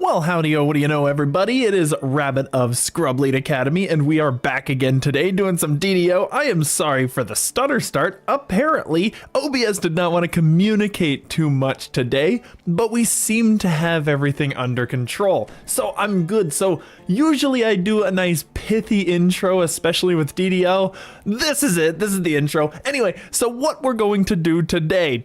Well, howdy-o, what do you know, everybody? It is Rabbit of Scrublead Academy, and we are back again today doing some DDO. I am sorry for the stutter start. Apparently, OBS did not want to communicate too much today, but we seem to have everything under control, so I'm good. So usually I do a nice pithy intro, especially with DDO. This is it. This is the intro. Anyway, so what we're going to do today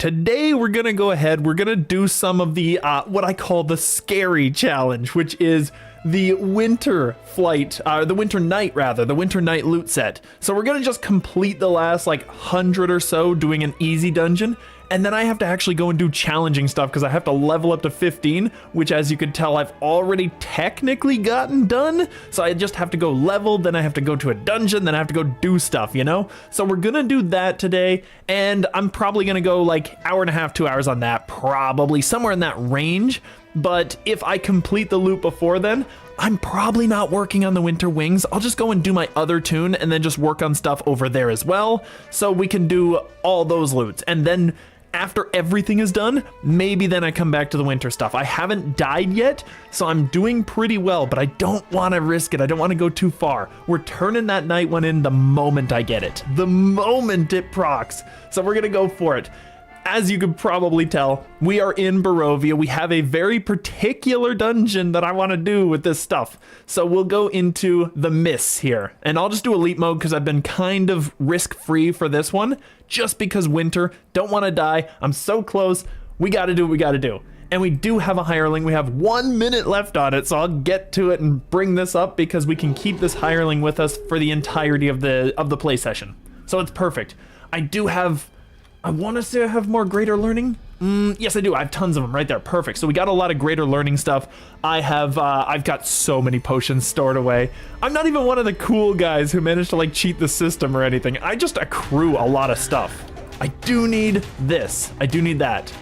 we're going to go ahead, we're going to do some of the, what I call the scary challenge, which is the winter flight, the winter night loot set. So we're gonna just complete the last like 100 or so doing an easy dungeon, and then I have to actually go and do challenging stuff because I have to level up to 15, which, as you can tell, I've already technically gotten done. So I just have to go level, then I have to go to a dungeon, then I have to go do stuff, you know? So we're gonna do that today, and I'm probably gonna go like hour and a half, 2 hours on that, probably somewhere in that range. But if I complete the loop before then, I'm probably not working on the winter wings. I'll just go and do my other tune and then just work on stuff over there as well. So we can do all those loots. And then after everything is done, maybe then I come back to the winter stuff. I haven't died yet, so I'm doing pretty well, but I don't want to risk it. I don't want to go too far. We're turning that night one in the moment I get it. The moment it procs. So we're going to go for it. As you could probably tell, we are in Barovia. We have a very particular dungeon that I want to do with this stuff. So we'll go into the mists here. And I'll just do elite mode because I've been kind of risk-free for this one. Just because winter, don't want to die. I'm so close. We got to do what we got to do. And we do have a hireling. We have 1 minute left on it, so I'll get to it and bring this up because we can keep this hireling with us for the entirety of the play session. So it's perfect. I want to say I have more greater learning. Yes, I do. I have tons of them right there. Perfect. So we got a lot of greater learning stuff. I've got so many potions stored away. I'm not even one of the cool guys who managed to like cheat the system or anything. I just accrue a lot of stuff. I do need this. I do need that.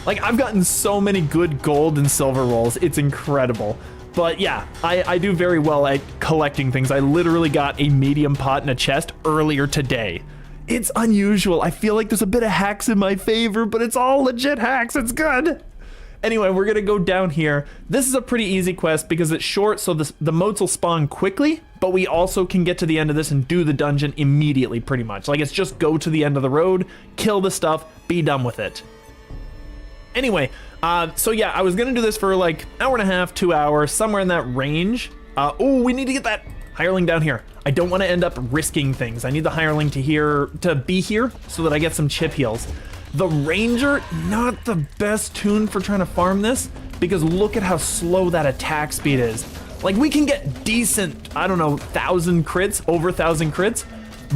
Like, I've gotten so many good gold and silver rolls. It's incredible. But yeah, I do very well at collecting things. I literally got a medium pot in a chest earlier today. It's unusual. I feel like there's a bit of hacks in my favor, but it's all legit hacks. It's good. Anyway, we're gonna go down here. This is a pretty easy quest because it's short, so the motes will spawn quickly, but we also can get to the end of this and do the dungeon immediately, pretty much. Like, it's just go to the end of the road, kill the stuff, be done with it. Anyway, so yeah, I was gonna do this for like hour and a half, 2 hours, somewhere in that range. Oh, we need to get that hireling down here. I don't want to end up risking things. I need the hireling to be here so that I get some chip heals. The ranger, not the best tune for trying to farm this because look at how slow that attack speed is. Like, we can get decent, I don't know, 1,000 crits, over 1,000 crits,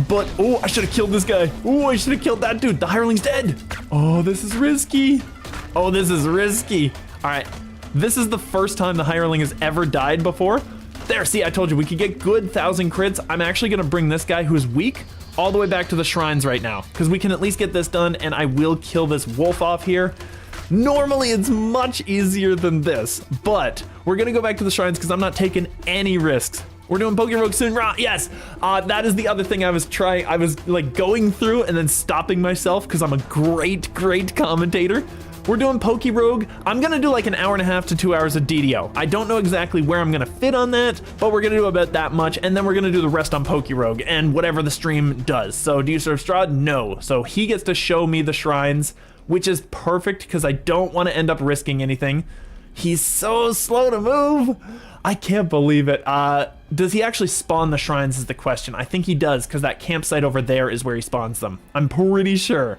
but oh, I should have killed this guy. Oh, I should have killed that dude. The hireling's dead. Oh, this is risky. Oh, this is risky. All right, this is the first time the hireling has ever died before. There, see, I told you, we could get good 1,000 crits. I'm actually gonna bring this guy who's weak all the way back to the shrines right now, because we can at least get this done, and I will kill this wolf off here. Normally, it's much easier than this, but we're gonna go back to the shrines because I'm not taking any risks. We're doing PokeRogue soon, yes! That is the other thing I was trying. I was like going through and then stopping myself because I'm a great commentator. We're doing PokeRogue. I'm gonna do like an hour and a half to 2 hours of DDO. I don't know exactly where I'm gonna fit on that, but we're gonna do about that much, and then we're gonna do the rest on PokeRogue and whatever the stream does. So do you serve Strahd? No. So he gets to show me the shrines, which is perfect because I don't want to end up risking anything. He's so slow to move. I can't believe it. Does he actually spawn the shrines is the question. I think he does because that campsite over there is where he spawns them. I'm pretty sure.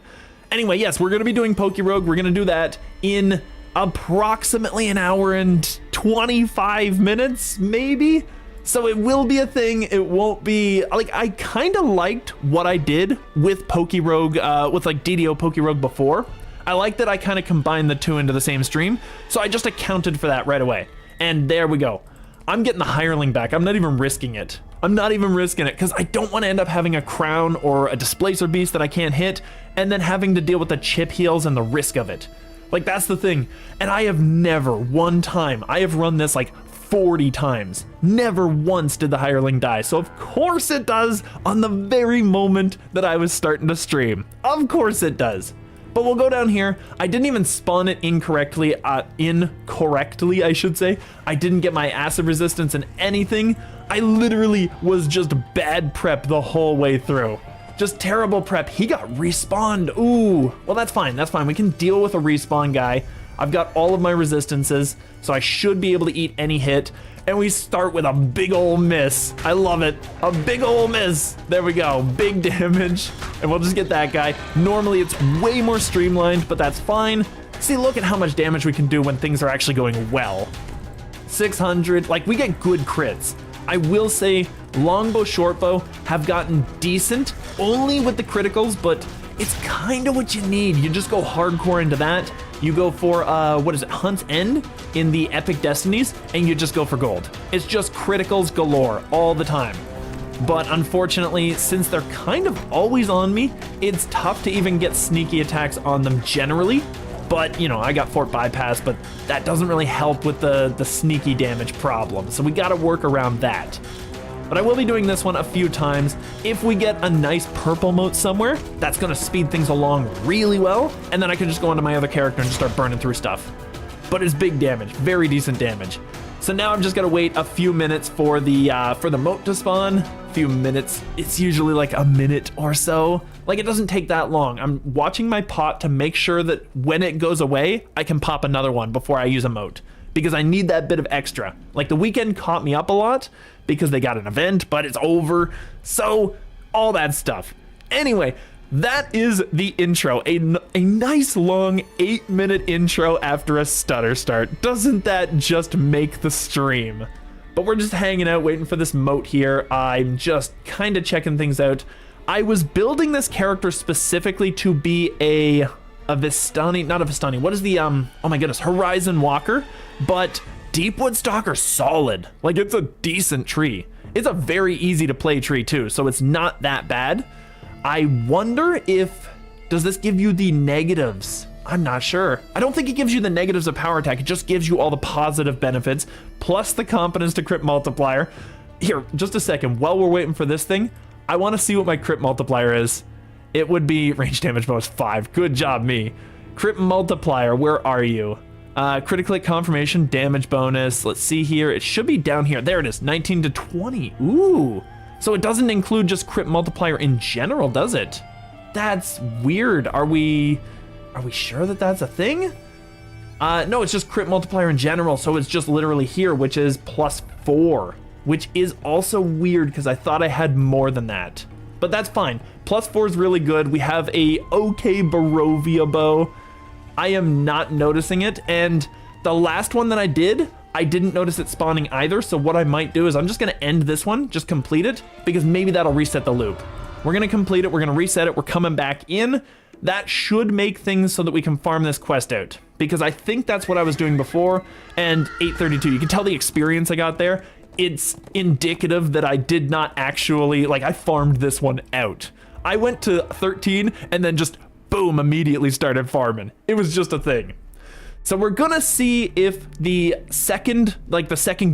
Anyway, yes, we're going to be doing PokeRogue. We're going to do that in approximately an hour and 25 minutes, maybe? So it will be a thing. It won't be... Like, I kind of liked what I did with PokeRogue, with like DDO PokeRogue before. I like that I kind of combined the two into the same stream. So I just accounted for that right away. And there we go. I'm getting the hireling back. I'm not even risking it. I'm not even risking it because I don't want to end up having a crown or a displacer beast that I can't hit and then having to deal with the chip heals and the risk of it. Like, that's the thing. And I have never one time, I have run this like 40 times. Never once did the hireling die. So of course it does on the very moment that I was starting to stream. Of course it does. But we'll go down here. I didn't even spawn it incorrectly, I should say. I didn't get my acid resistance in anything. I literally was just bad prep the whole way through. Just terrible prep. He got respawned. Ooh, well, that's fine. That's fine. We can deal with a respawn guy. I've got all of my resistances, so I should be able to eat any hit. And we start with a big ol' miss. I love it. A big ol' miss. There we go. Big damage. And we'll just get that guy. Normally, it's way more streamlined, but that's fine. See, look at how much damage we can do when things are actually going well. 600. Like, we get good crits. I will say longbow, shortbow have gotten decent, only with the criticals, but it's kind of what you need. You just go hardcore into that. You go for, what is it, Hunt's End in the Epic Destinies, and you just go for gold. It's just criticals galore all the time. But unfortunately, since they're kind of always on me, it's tough to even get sneaky attacks on them generally. But, you know, I got Fort Bypass, but that doesn't really help with the sneaky damage problem. So we gotta work around that. But I will be doing this one a few times. If we get a nice purple moat somewhere, that's gonna speed things along really well, and then I can just go onto my other character and just start burning through stuff. But it's big damage, very decent damage. So now I'm just gonna wait a few minutes for the moat to spawn. A few minutes, it's usually like a minute or so. Like, it doesn't take that long. I'm watching my pot to make sure that when it goes away, I can pop another one before I use a moat, because I need that bit of extra. Like, the weekend caught me up a lot because they got an event, but it's over. So all that stuff. Anyway, that is the intro. A nice long 8-minute intro after a stutter start. Doesn't that just make the stream? But we're just hanging out waiting for this moat here. I'm just kind of checking things out. I was building this character specifically to be a Vistani, not a Vistani. What is the, oh my goodness, Horizon Walker, but Deepwood Stalker solid. Like, it's a decent tree. It's a very easy to play tree too, so it's not that bad. I wonder if, does this give you the negatives? I'm not sure. I don't think it gives you the negatives of power attack. It just gives you all the positive benefits, plus the competence to crit multiplier. Here, just a second, while we're waiting for this thing, I want to see what my crit multiplier is. It would be range damage bonus 5. Good job, me. Crit multiplier, where are you? Critical hit confirmation, damage bonus. Let's see here. It should be down here. There it is, 19 to 20. Ooh. So it doesn't include just crit multiplier in general, does it? That's weird. Are we sure that that's a thing? No, it's just crit multiplier in general. So it's just literally here, which is +4, which is also weird because I thought I had more than that. But that's fine. +4 is really good. We have a okay Barovia bow. I am not noticing it, and the last one that I didn't notice it spawning either, so what I might do is I'm just gonna end this one, just complete it, because maybe that'll reset the loop. We're gonna complete it, we're gonna reset it, we're coming back in. That should make things so that we can farm this quest out, because I think that's what I was doing before, and 832, you can tell the experience I got there. It's indicative that I did not actually, like, I farmed this one out. I went to 13 and then just boom, immediately started farming. It was just a thing. So we're gonna see if the second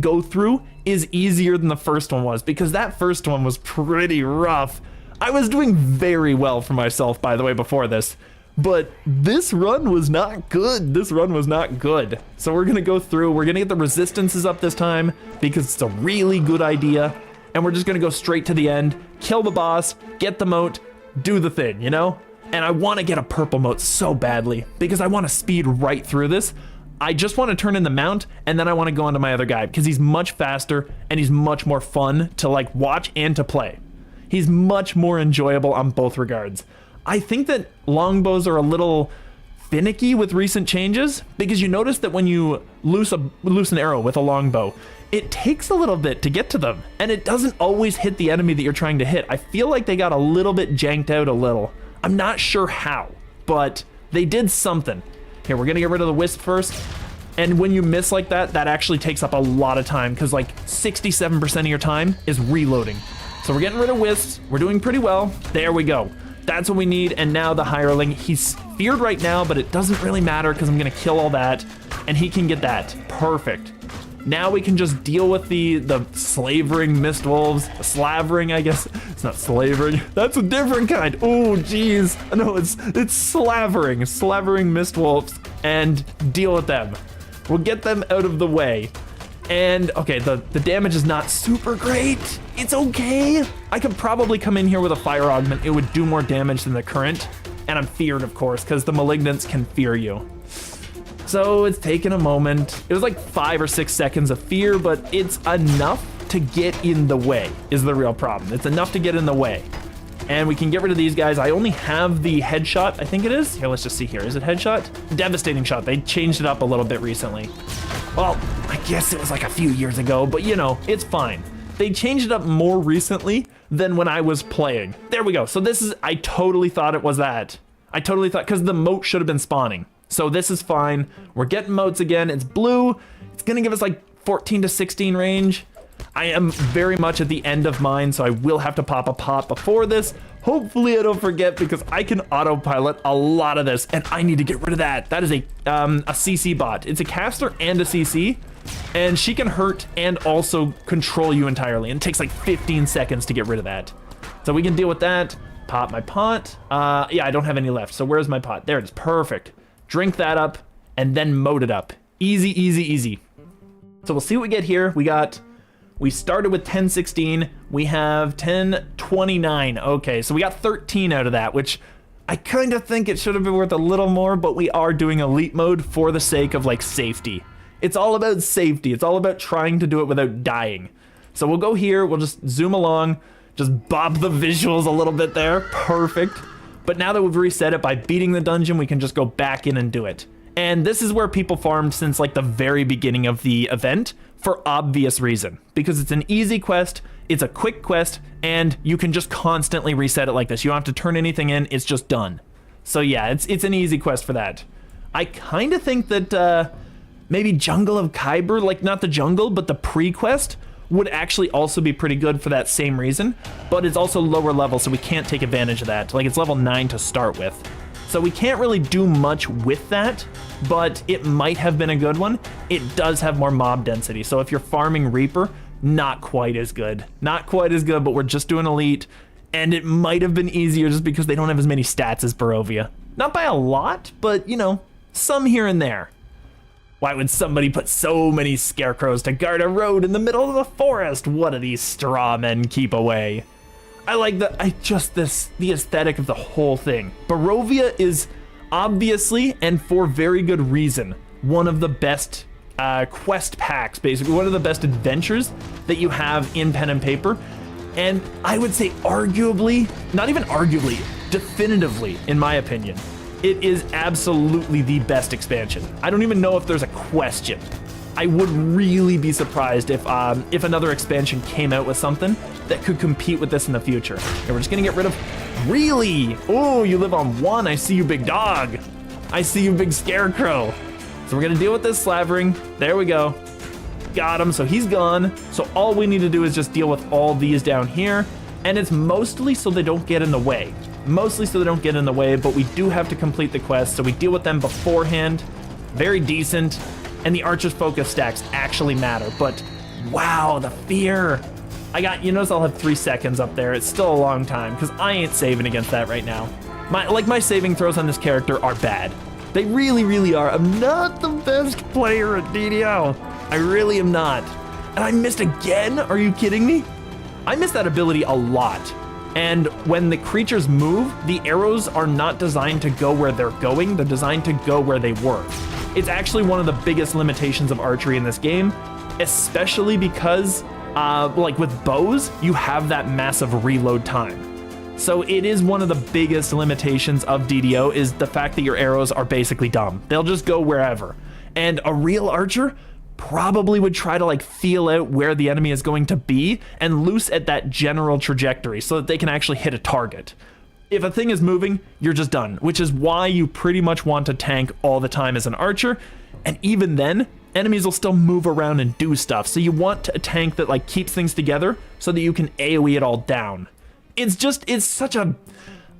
go through is easier than the first one was, because that first one was pretty rough. I was doing very well for myself, by the way, before this, but this run was not good. This run was not good. So we're gonna go through, we're gonna get the resistances up this time because it's a really good idea. And we're just gonna go straight to the end, kill the boss, get the moat, do the thing, you know? And I want to get a purple moat so badly because I want to speed right through this. I just want to turn in the mount, and then I want to go onto my other guy because he's much faster and he's much more fun to like watch and to play. He's much more enjoyable on both regards. I think that longbows are a little finicky with recent changes because you notice that when you loose an arrow with a longbow, it takes a little bit to get to them, and it doesn't always hit the enemy that you're trying to hit. I feel like they got a little bit janked out a little. I'm not sure how, but they did something. Here, we're gonna get rid of the wisp first. And when you miss like that, that actually takes up a lot of time because like 67% of your time is reloading. So we're getting rid of wisps. We're doing pretty well. There we go. That's what we need. And now the hireling, he's feared right now, but it doesn't really matter because I'm gonna kill all that and he can get that. Perfect. Now we can just deal with the slavering mist wolves, slavering, I guess. It's not slavering. That's a different kind. Oh, geez. No, it's slavering mist wolves, and deal with them. We'll get them out of the way. And okay, the damage is not super great. It's okay. I could probably come in here with a fire augment. It would do more damage than the current. And I'm feared, of course, because the malignants can fear you. So it's taken a moment. It was like 5 or 6 seconds of fear, but it's enough to get in the way is the real problem. It's enough to get in the way. And we can get rid of these guys. I only have the headshot, I think it is. Here, let's just see here. Is it headshot? Devastating shot. They changed it up a little bit recently. Well, I guess it was like a few years ago, but you know, it's fine. They changed it up more recently than when I was playing. There we go. So this is, I totally thought it was that. I totally thought, because the moat should have been spawning. So this is fine. We're getting moats again. It's blue. It's going to give us like 14 to 16 range. I am very much at the end of mine, so I will have to pop a pot before this. Hopefully I don't forget, because I can autopilot a lot of this, and I need to get rid of that. That is a CC bot. It's a caster and a CC, and she can hurt and also control you entirely, and it takes like 15 seconds to get rid of that. So we can deal with that. Pop my pot. Yeah, I don't have any left, so where's my pot? There it is. Perfect. Drink that up, and then moat it up. Easy, easy, easy. So we'll see what we get here. We started with 1016. We have 1029. Okay, so we got 13 out of that, which I kind of think it should have been worth a little more, but we are doing elite mode for the sake of like safety. It's all about safety. It's all about trying to do it without dying. So we'll go here. We'll just zoom along, just bob the visuals a little bit there. Perfect. But now that we've reset it by beating the dungeon, we can just go back in and do it. And this is where people farmed since like the very beginning of the event, for obvious reason, because it's an easy quest, it's a quick quest, and you can just constantly reset it like this. You don't have to turn anything in, it's just done. So yeah, it's an easy quest for that. I kind of think that maybe Jungle of Khyber, like not the jungle, but the pre-quest, would actually also be pretty good for that same reason, but it's also lower level, so we can't take advantage of that. Like, it's level 9 to start with. So we can't really do much with that, but it might have been a good one. It does have more mob density, so if you're farming Reaper, not quite as good. Not quite as good, but we're just doing Elite, and it might have been easier just because they don't have as many stats as Barovia. Not by a lot, but, you know, some here and there. Why would somebody put so many scarecrows to guard a road in the middle of the forest? What do these straw men keep away? I like the aesthetic of the whole thing. Barovia is obviously, and for very good reason, one of the best quest packs, basically one of the best adventures that you have in pen and paper. And I would say arguably, not even arguably, definitively, in my opinion, it is absolutely the best expansion. I don't even know if there's a question. I would really be surprised if another expansion came out with something that could compete with this in the future. Okay, we're just gonna get rid of, really? Oh, you live on 1, I see you, big dog. I see you, big scarecrow. So we're gonna deal with this slavering. There we go. Got him, so he's gone. So all we need to do is just deal with all these down here. And it's mostly so they don't get in the way. Mostly so they don't get in the way, but we do have to complete the quest, so we deal with them beforehand. Very decent. And the Archer's focus stacks actually matter, but wow, the fear. You notice I'll have 3 seconds up there. It's still a long time, because I ain't saving against that right now. My saving throws on this character are bad. They really, really are. I'm not the best player at DDO. I really am not. And I missed again? Are you kidding me? I missed that ability a lot. And when the creatures move, the arrows are not designed to go where they're going, they're designed to go where they were. It's actually one of the biggest limitations of archery in this game, especially because, like with bows, you have that massive reload time. So it is one of the biggest limitations of DDO is the fact that your arrows are basically dumb. They'll just go wherever. And a real archer probably would try to like feel out where the enemy is going to be and loose at that general trajectory so that they can actually hit a target. If a thing is moving, you're just done, which is why you pretty much want to tank all the time as an archer. And even then, enemies will still move around and do stuff. So you want a tank that like keeps things together so that you can AoE it all down. It's such a,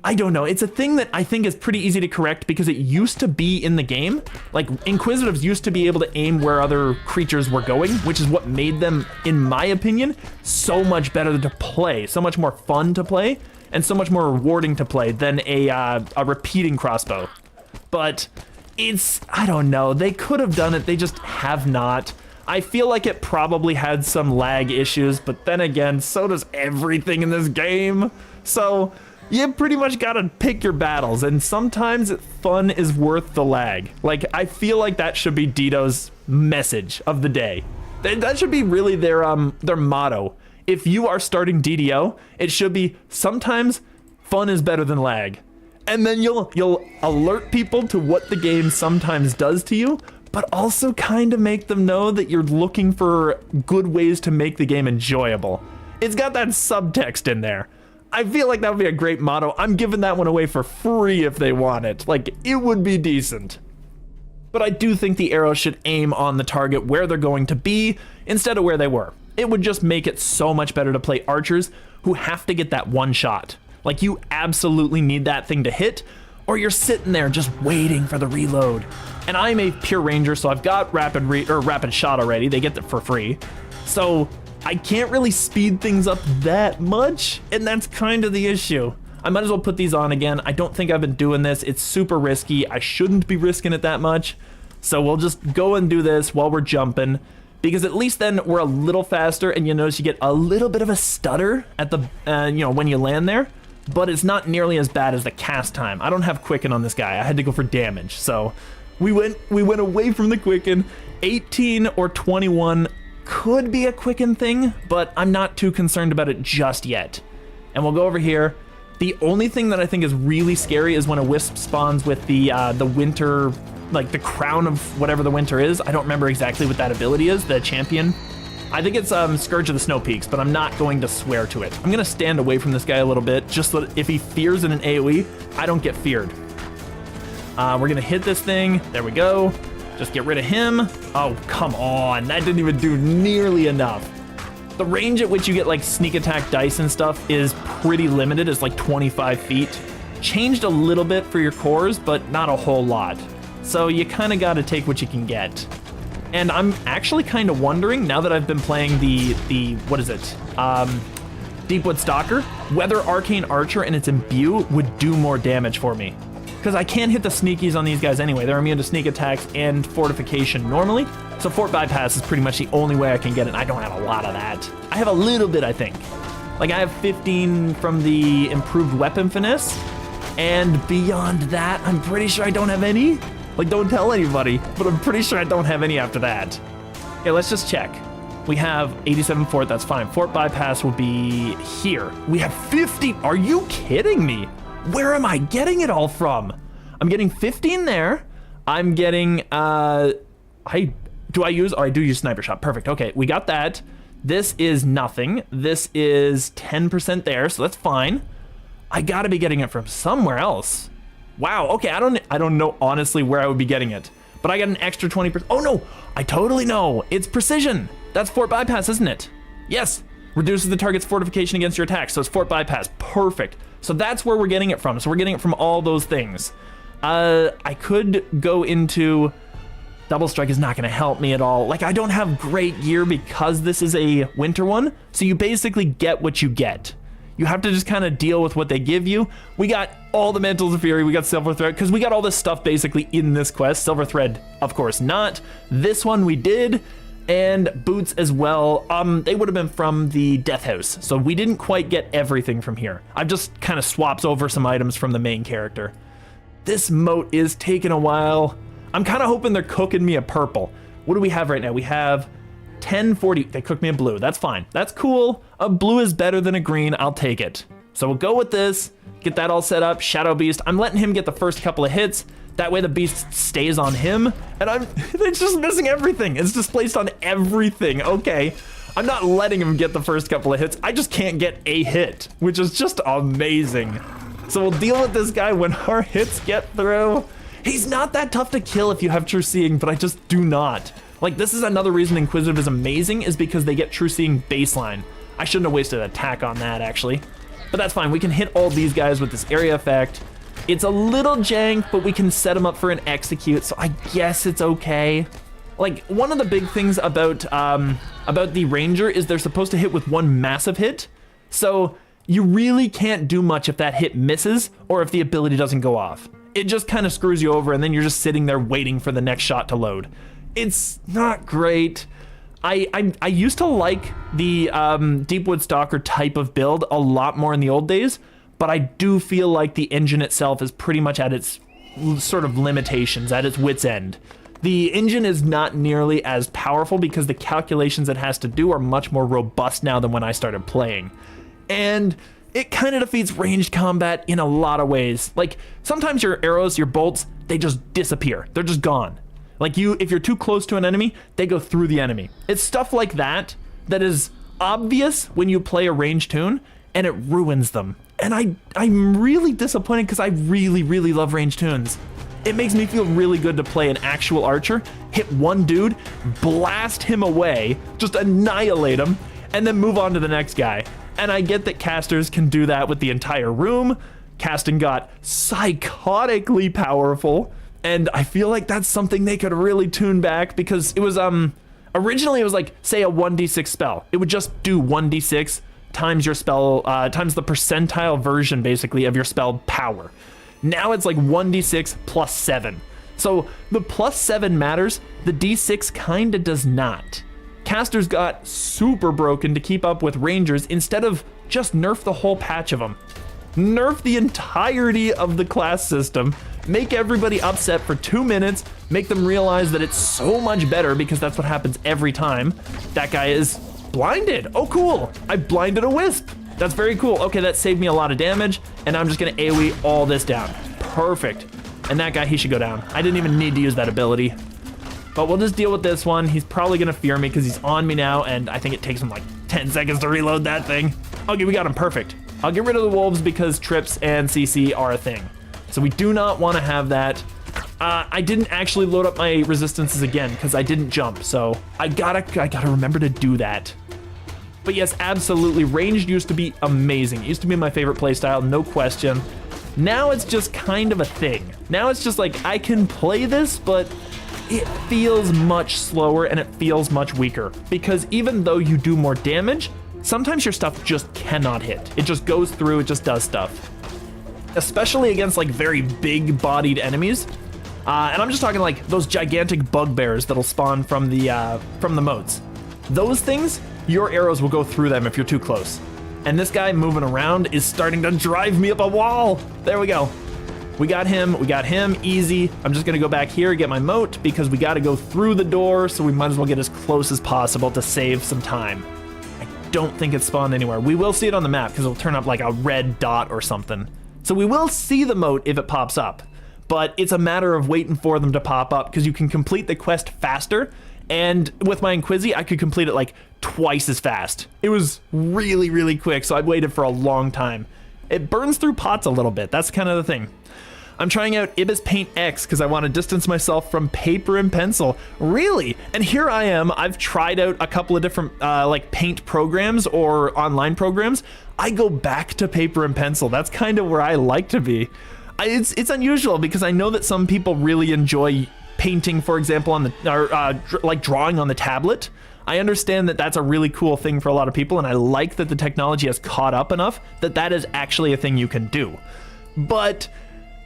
I don't know. It's a thing that I think is pretty easy to correct because it used to be in the game. Like, Inquisitives used to be able to aim where other creatures were going, which is what made them, in my opinion, so much better to play, so much more fun to play, and so much more rewarding to play than a repeating crossbow. But I don't know. They could have done it. They just have not. I feel like it probably had some lag issues, but then again, so does everything in this game. So you pretty much gotta pick your battles, and sometimes fun is worth the lag. Like, I feel like that should be Dito's message of the day. That should be really their motto. If you are starting DDO, it should be sometimes fun is better than lag. And then you'll alert people to what the game sometimes does to you, but also kind of make them know that you're looking for good ways to make the game enjoyable. It's got that subtext in there. I feel like that would be a great motto. I'm giving that one away for free if they want it. Like, it would be decent. But I do think the arrows should aim on the target where they're going to be instead of where they were. It would just make it so much better to play archers who have to get that one shot. Like, you absolutely need that thing to hit, or you're sitting there just waiting for the reload. And I'm a pure ranger, so I've got rapid shot already. They get it for free. So I can't really speed things up that much, and that's kind of the issue. I might as well put these on again. I don't think I've been doing this. It's super risky. I shouldn't be risking it that much. So we'll just go and do this while we're jumping, because at least then we're a little faster, and you notice you get a little bit of a stutter at the, when you land there, but it's not nearly as bad as the cast time. I don't have quicken on this guy. I had to go for damage. So we went away from the quicken. 18 or 21 could be a quicken thing, but I'm not too concerned about it just yet. And we'll go over here. The only thing that I think is really scary is when a wisp spawns with the winter, like the crown of whatever the winter is. I don't remember exactly what that ability is, the champion. I think it's Scourge of the Snow Peaks, but I'm not going to swear to it. I'm gonna stand away from this guy a little bit, just so that if he fears in an AoE, I don't get feared. We're gonna hit this thing. There we go. Just get rid of him. Oh, come on. That didn't even do nearly enough. The range at which you get like sneak attack dice and stuff is pretty limited. It's like 25 feet. Changed a little bit for your cores, but not a whole lot. So you kind of got to take what you can get. And I'm actually kind of wondering, now that I've been playing the what is it? Deepwood Stalker, whether Arcane Archer and its Imbue would do more damage for me. Because I can't hit the sneakies on these guys anyway. They're immune to sneak attacks and fortification normally. So fort bypass is pretty much the only way I can get it. I don't have a lot of that. I have a little bit, I think. Like, I have 15 from the improved weapon finesse. And beyond that, I'm pretty sure I don't have any. Like, don't tell anybody, but I'm pretty sure I don't have any after that. Okay, let's just check. We have 87 fort, that's fine. Fort bypass will be here. We have 50, are you kidding me? Where am I getting it all from? I'm getting 15 there. I'm getting, I do use sniper shot. Perfect. Okay, we got that. This is nothing. This is 10% there, so that's fine. I gotta be getting it from somewhere else. Wow, okay, I don't know honestly where I would be getting it, but I got an extra 20%. Oh no, I totally know. It's precision. That's fort bypass, isn't it? Yes, reduces the target's fortification against your attack, so it's fort bypass. Perfect. So that's where we're getting it from. So we're getting it from all those things. I could go into double strike is not going to help me at all. Like, I don't have great gear because this is a winter one. So you basically get what you get. You have to just kind of deal with what they give you. We got all the Mantles of Fury. We got Silver Thread because we got all this stuff basically in this quest. Silver Thread, of course, not. This one we did. And boots as well. They would have been from the Death House, so we didn't quite get everything from here. I've just kind of swapped over some items from the main character. This moat is taking a while. I'm kind of hoping they're cooking me a purple. What do we have right now? We have 1040. They cooked me a blue. That's fine. That's cool. A blue is better than a green. I'll take it. So we'll go with this. Get that all set up. Shadow Beast. I'm letting him get the first couple of hits. That way the beast stays on him, and it's just missing everything. It's displaced on everything. Okay, I'm not letting him get the first couple of hits. I just can't get a hit, which is just amazing. So we'll deal with this guy when our hits get through. He's not that tough to kill if you have True Seeing, but I just do not. Like, this is another reason Inquisitive is amazing, is because they get True Seeing baseline. I shouldn't have wasted an attack on that, actually. But that's fine. We can hit all these guys with this area effect. It's a little jank, but we can set them up for an execute, so I guess it's okay. Like, one of the big things about the Ranger is they're supposed to hit with one massive hit, so you really can't do much if that hit misses or if the ability doesn't go off. It just kind of screws you over, and then you're just sitting there waiting for the next shot to load. It's not great. I used to like the Deepwood Stalker type of build a lot more in the old days, but I do feel like the engine itself is pretty much at its sort of limitations, at its wit's end. The engine is not nearly as powerful because the calculations it has to do are much more robust now than when I started playing. And it kind of defeats ranged combat in a lot of ways. Like, sometimes your arrows, your bolts, they just disappear. They're just gone. Like, if you're too close to an enemy, they go through the enemy. It's stuff like that that is obvious when you play a ranged tune, and it ruins them. And I'm really disappointed because I really, really love ranged tunes. It makes me feel really good to play an actual archer, hit one dude, blast him away, just annihilate him, and then move on to the next guy. And I get that casters can do that with the entire room. Casting got psychotically powerful, and I feel like that's something they could really tune back, because it was, originally it was like, say, a 1d6 spell. It would just do 1d6 times your spell, times the percentile version, basically, of your spell power. Now it's like 1d6 plus 7. So the plus 7 matters, the d6 kinda does not. Casters got super broken to keep up with Rangers instead of just nerf the whole patch of them. Nerf the entirety of the class system, make everybody upset for 2 minutes, make them realize that it's so much better because that's what happens every time. That guy is blinded. Oh, cool. I blinded a wisp. That's very cool. Okay, that saved me a lot of damage, and I'm just gonna AoE all this down. Perfect. And that guy, he should go down. I didn't even need to use that ability. But we'll just deal with this one. He's probably gonna fear me because he's on me now, and I think it takes him like 10 seconds to reload that thing. Okay, we got him, perfect. I'll get rid of the wolves because trips and CC are a thing. So we do not want to have that. I didn't actually load up my resistances again because I didn't jump, so I gotta remember to do that. But yes, absolutely, ranged used to be amazing. It used to be my favorite playstyle, no question. Now it's just kind of a thing. Now it's just like, I can play this, but it feels much slower and it feels much weaker. Because even though you do more damage, sometimes your stuff just cannot hit. It just goes through, it just does stuff. Especially against like very big-bodied enemies. And I'm just talking like those gigantic bugbears that'll spawn from the moats. Those things, your arrows will go through them if you're too close. And this guy moving around is starting to drive me up a wall. There we go. We got him, easy. I'm just gonna go back here, get my moat, because we gotta go through the door, so we might as well get as close as possible to save some time. I don't think it's spawned anywhere. We will see it on the map, because it'll turn up like a red dot or something. So we will see the moat if it pops up, but it's a matter of waiting for them to pop up, because you can complete the quest faster, and with my Inquisi, I could complete it like twice as fast. It was really, really quick, so I waited for a long time. It burns through pots a little bit, that's kind of the thing. I'm trying out Ibis Paint X because I want to distance myself from paper and pencil. Really? And here I am, I've tried out a couple of different like paint programs or online programs. I go back to paper and pencil. That's kind of where I like to be. It's unusual because I know that some people really enjoy painting, for example, on the like drawing on the tablet. I understand that that's a really cool thing for a lot of people, and I like that the technology has caught up enough that that is actually a thing you can do. But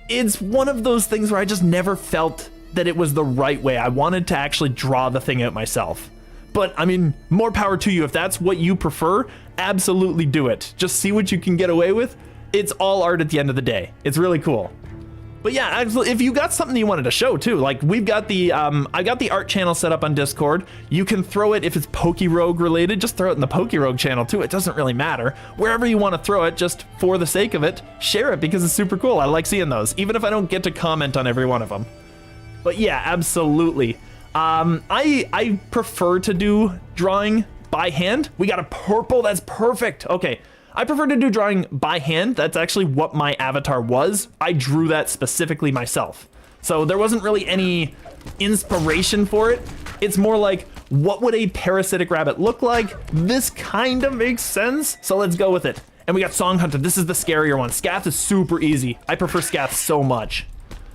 it's one of those things where I just never felt that it was the right way. I wanted to actually draw the thing out myself. But I mean, more power to you. If that's what you prefer, absolutely do it. Just see what you can get away with. It's all art at the end of the day. It's really cool. But yeah, if you got something you wanted to show too, like we've got the, I got the art channel set up on Discord. You can throw it if it's PokeRogue related, just throw it in the PokeRogue channel too. It doesn't really matter. Wherever you want to throw it, just for the sake of it, share it because it's super cool. I like seeing those, even if I don't get to comment on every one of them. But yeah, absolutely. I prefer to do drawing by hand. We got a purple, that's perfect. Okay. I prefer to do drawing by hand. That's actually what my avatar was. I drew that specifically myself. So there wasn't really any inspiration for it. It's more like, what would a parasitic rabbit look like? This kind of makes sense, so let's go with it. And we got Song Hunter. This is the scarier one. Scath is super easy. I prefer Scath so much.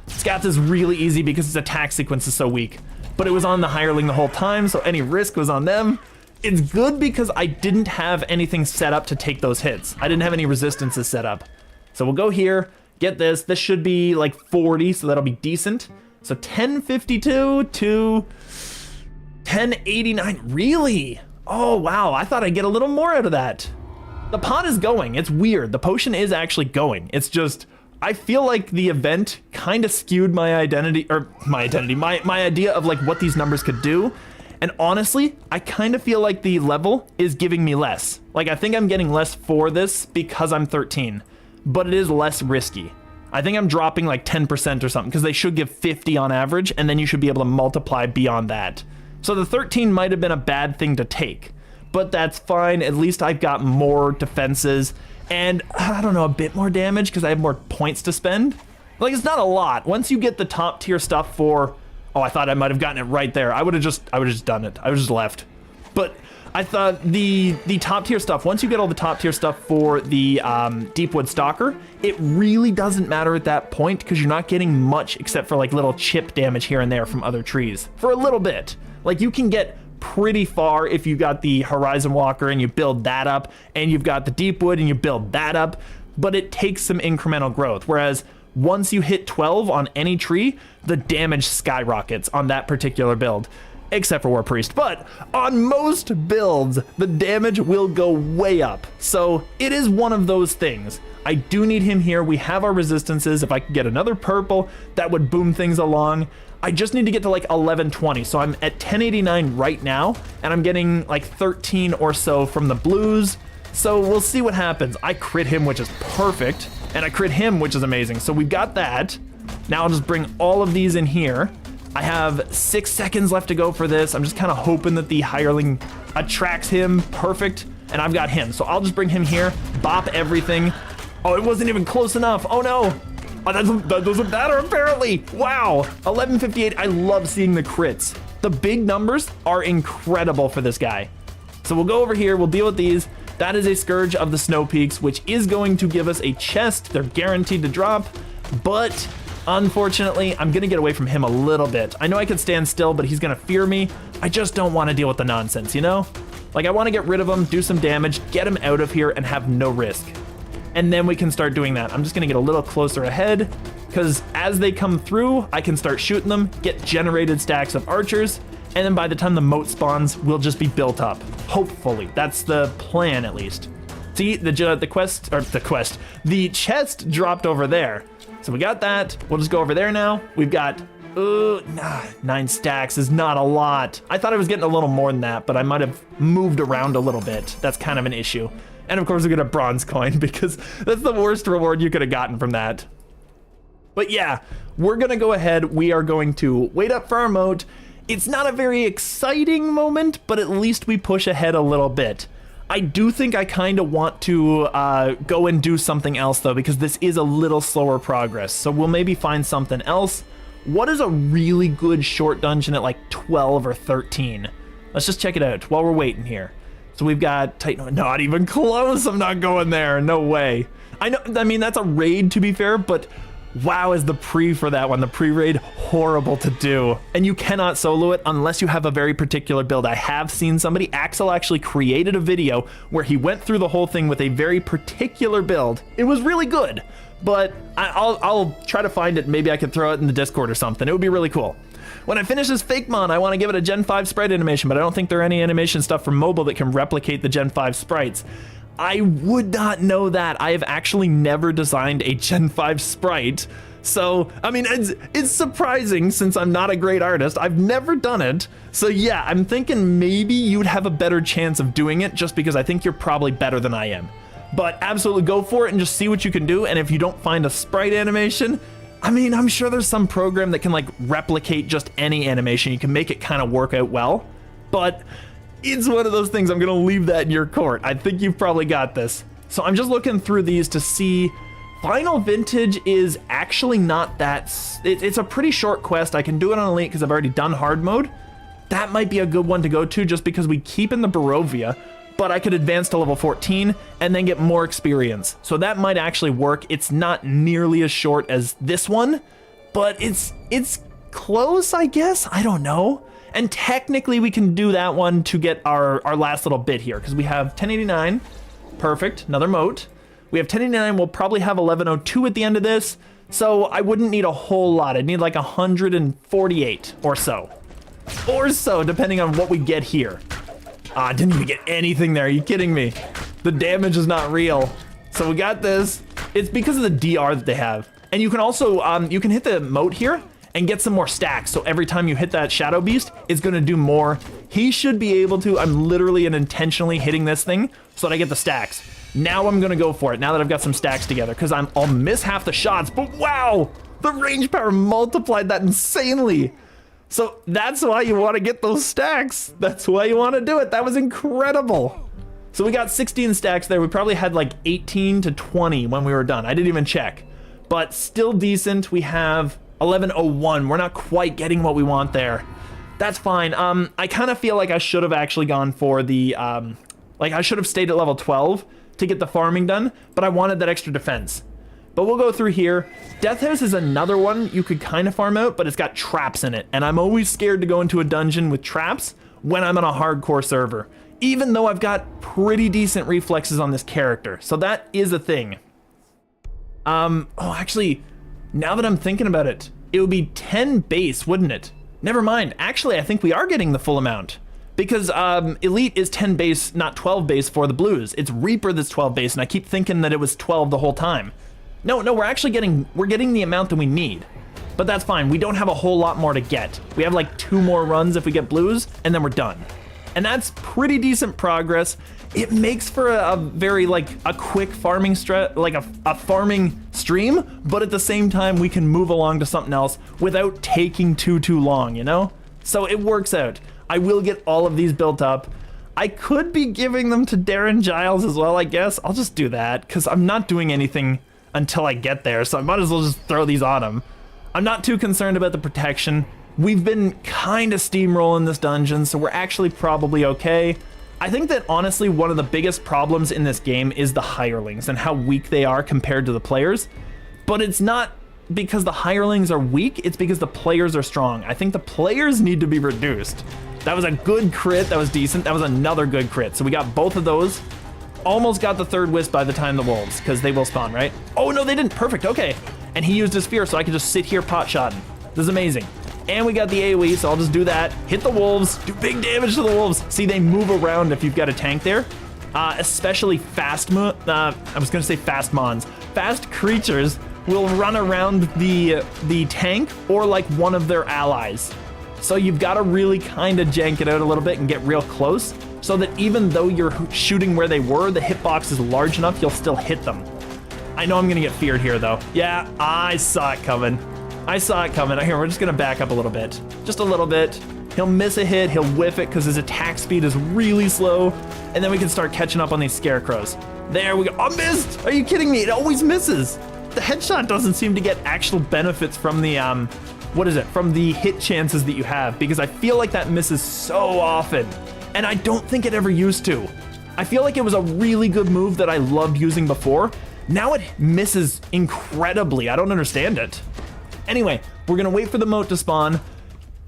Scath is really easy because its attack sequence is so weak. But it was on the hireling the whole time, so any risk was on them. It's good because I didn't have anything set up to take those hits. I didn't have any resistances set up. So we'll go here, get this. This should be like 40, so that'll be decent. So 1052 to 1089. Really? Oh, wow. I thought I'd get a little more out of that. The pot is going. It's weird. The potion is actually going. It's just, I feel like the event kind of skewed my identity, or my idea of like what these numbers could do. And honestly, I kind of feel like the level is giving me less. Like, I think I'm getting less for this because I'm 13, but it is less risky. I think I'm dropping like 10% or something because they should give 50 on average, and then you should be able to multiply beyond that. So the 13 might have been a bad thing to take, but that's fine. At least I've got more defenses and I don't know, a bit more damage because I have more points to spend. Like, it's not a lot. Once you get the top tier stuff for, oh, I thought I might have gotten it right there. I would have just done it. I would have just left. But I thought the top tier stuff, once you get all the top tier stuff for the Deepwood Stalker, it really doesn't matter at that point because you're not getting much except for like little chip damage here and there from other trees for a little bit. Like, you can get pretty far if you got the Horizon Walker and you build that up, and you've got the Deepwood and you build that up, but it takes some incremental growth. Whereas once you hit 12 on any tree, the damage skyrockets on that particular build, except for War Priest. But on most builds, the damage will go way up. So it is one of those things. I do need him here. We have our resistances. If I could get another purple, that would boom things along. I just need to get to like 1120. So I'm at 1089 right now, and I'm getting like 13 or so from the blues. So we'll see what happens. I crit him, which is perfect, and I crit him, which is amazing. So we've got that. Now I'll just bring all of these in here. I have 6 seconds left to go for this. I'm just kind of hoping that the hireling attracts him. Perfect. And I've got him. So I'll just bring him here, bop everything. Oh, it wasn't even close enough. Oh no. Oh, that doesn't matter apparently. Wow. 1158. I love seeing the crits. The big numbers are incredible for this guy. So we'll go over here. We'll deal with these. That is a Scourge of the Snow Peaks, which is going to give us a chest. They're guaranteed to drop, but unfortunately, I'm gonna get away from him a little bit. I know I could stand still, but he's gonna fear me. I just don't want to deal with the nonsense, you know? Like, I want to get rid of him, do some damage, get him out of here, and have no risk. And then we can start doing that. I'm just gonna get a little closer ahead, because as they come through, I can start shooting them, get generated stacks of archers, and then by the time the moat spawns, we'll just be built up. Hopefully. That's the plan, at least. See, the chest dropped over there. So we got that. We'll just go over there now. We've got 9 stacks is not a lot. I thought I was getting a little more than that, but I might have moved around a little bit. That's kind of an issue. And of course we get a bronze coin because that's the worst reward you could have gotten from that. But yeah, we're gonna go ahead. We are going to wait up for our moat. It's not a very exciting moment, but at least we push ahead a little bit. I do think I kind of want to go and do something else though, because this is a little slower progress. So we'll maybe find something else. What is a really good short dungeon at like 12 or 13? Let's just check it out while we're waiting here. So we've got Titan, not even close. I'm not going there. No way. I mean, that's a raid to be fair, but wow, is the pre for that one. The pre-raid, horrible to do. And you cannot solo it unless you have a very particular build. I have seen somebody, Axel actually created a video where he went through the whole thing with a very particular build. It was really good, but I'll try to find it. Maybe I could throw it in the Discord or something. It would be really cool. When I finish this fake mon, I want to give it a Gen 5 sprite animation, but I don't think there are any animation stuff for mobile that can replicate the Gen 5 sprites. I would not know that. I have actually never designed a Gen 5 sprite. So, I mean, it's surprising since I'm not a great artist. I've never done it. So yeah, I'm thinking maybe you'd have a better chance of doing it just because I think you're probably better than I am. But absolutely go for it and just see what you can do. And if you don't find a sprite animation, I mean, I'm sure there's some program that can like replicate just any animation. You can make it kind of work out well, but it's one of those things. I'm gonna leave that in your court. I think you've probably got this. So I'm just looking through these to see. Final Vintage is actually not that, it's a pretty short quest. I can do it on Elite because I've already done hard mode. That might be a good one to go to just because we keep in the Barovia, but I could advance to level 14 and then get more experience. So that might actually work. It's not nearly as short as this one, but it's close, I guess. I don't know. And technically we can do that one to get our last little bit here, because we have 1089. Perfect, another moat. We have 1089, we'll probably have 1102 at the end of this. So I wouldn't need a whole lot. I'd need like 148 or so. Or so, depending on what we get here. I didn't even get anything there. Are you kidding me? The damage is not real. So we got this. It's because of the DR that they have. And you can also, you can hit the moat here and get some more stacks. So every time you hit that Shadow Beast, it's gonna do more. He should be able to. I'm literally and intentionally hitting this thing so that I get the stacks. Now I'm gonna go for it, now that I've got some stacks together, because I'll miss half the shots, but wow! The range power multiplied that insanely. So that's why you want to get those stacks. That's why you want to do it. That was incredible. So we got 16 stacks there. We probably had like 18 to 20 when we were done. I didn't even check, but still decent. We have 1101. We're not quite getting what we want there. That's fine. I kind of feel like I should have actually gone for the, like I should have stayed at level 12 to get the farming done, but I wanted that extra defense. But we'll go through here. Death House is another one you could kind of farm out, but it's got traps in it. And I'm always scared to go into a dungeon with traps when I'm on a hardcore server, even though I've got pretty decent reflexes on this character. So that is a thing. Oh, actually, now that I'm thinking about it, it would be 10 base, wouldn't it? Never mind. Actually, I think we are getting the full amount. Because Elite is 10 base, not 12 base for the blues. It's Reaper that's 12 base, and I keep thinking that it was 12 the whole time. No, we're actually getting the amount that we need. But that's fine. We don't have a whole lot more to get. We have like 2 more runs if we get blues, and then we're done. And that's pretty decent progress. It makes for a very like a quick farming a farming stream, but at the same time we can move along to something else without taking too long, you know? So it works out. I will get all of these built up. I could be giving them to Darren Giles as well, I guess. I'll just do that because I'm not doing anything until I get there, so I might as well just throw these on him. I'm not too concerned about the protection. We've been kind of steamrolling this dungeon, so we're actually probably okay. I think that honestly one of the biggest problems in this game is the hirelings and how weak they are compared to the players. But it's not because the hirelings are weak, it's because the players are strong. I think the players need to be reduced. That was a good crit, that was decent. That was another good crit. So we got both of those. Almost got the third wisp by the time the wolves, because they will spawn, right? Oh no, they didn't, perfect, okay. And he used his fear, so I can just sit here pot-shotting. This is amazing. And we got the AoE, so I'll just do that. Hit the wolves, do big damage to the wolves. See, they move around if you've got a tank there. Especially fast mons. Fast creatures will run around the tank or like one of their allies. So you've got to really kind of jank it out a little bit and get real close so that even though you're shooting where they were, the hitbox is large enough, you'll still hit them. I know I'm going to get feared here though. Yeah, I saw it coming. I saw it coming. Here, we're just going to back up a little bit. Just a little bit. He'll miss a hit, he'll whiff it because his attack speed is really slow, and then we can start catching up on these scarecrows. There we go. Oh, missed! Are you kidding me? It always misses. The headshot doesn't seem to get actual benefits from the, from the hit chances that you have, because I feel like that misses so often, and I don't think it ever used to. I feel like it was a really good move that I loved using before. Now it misses incredibly. I don't understand it. Anyway, we're gonna wait for the moat to spawn.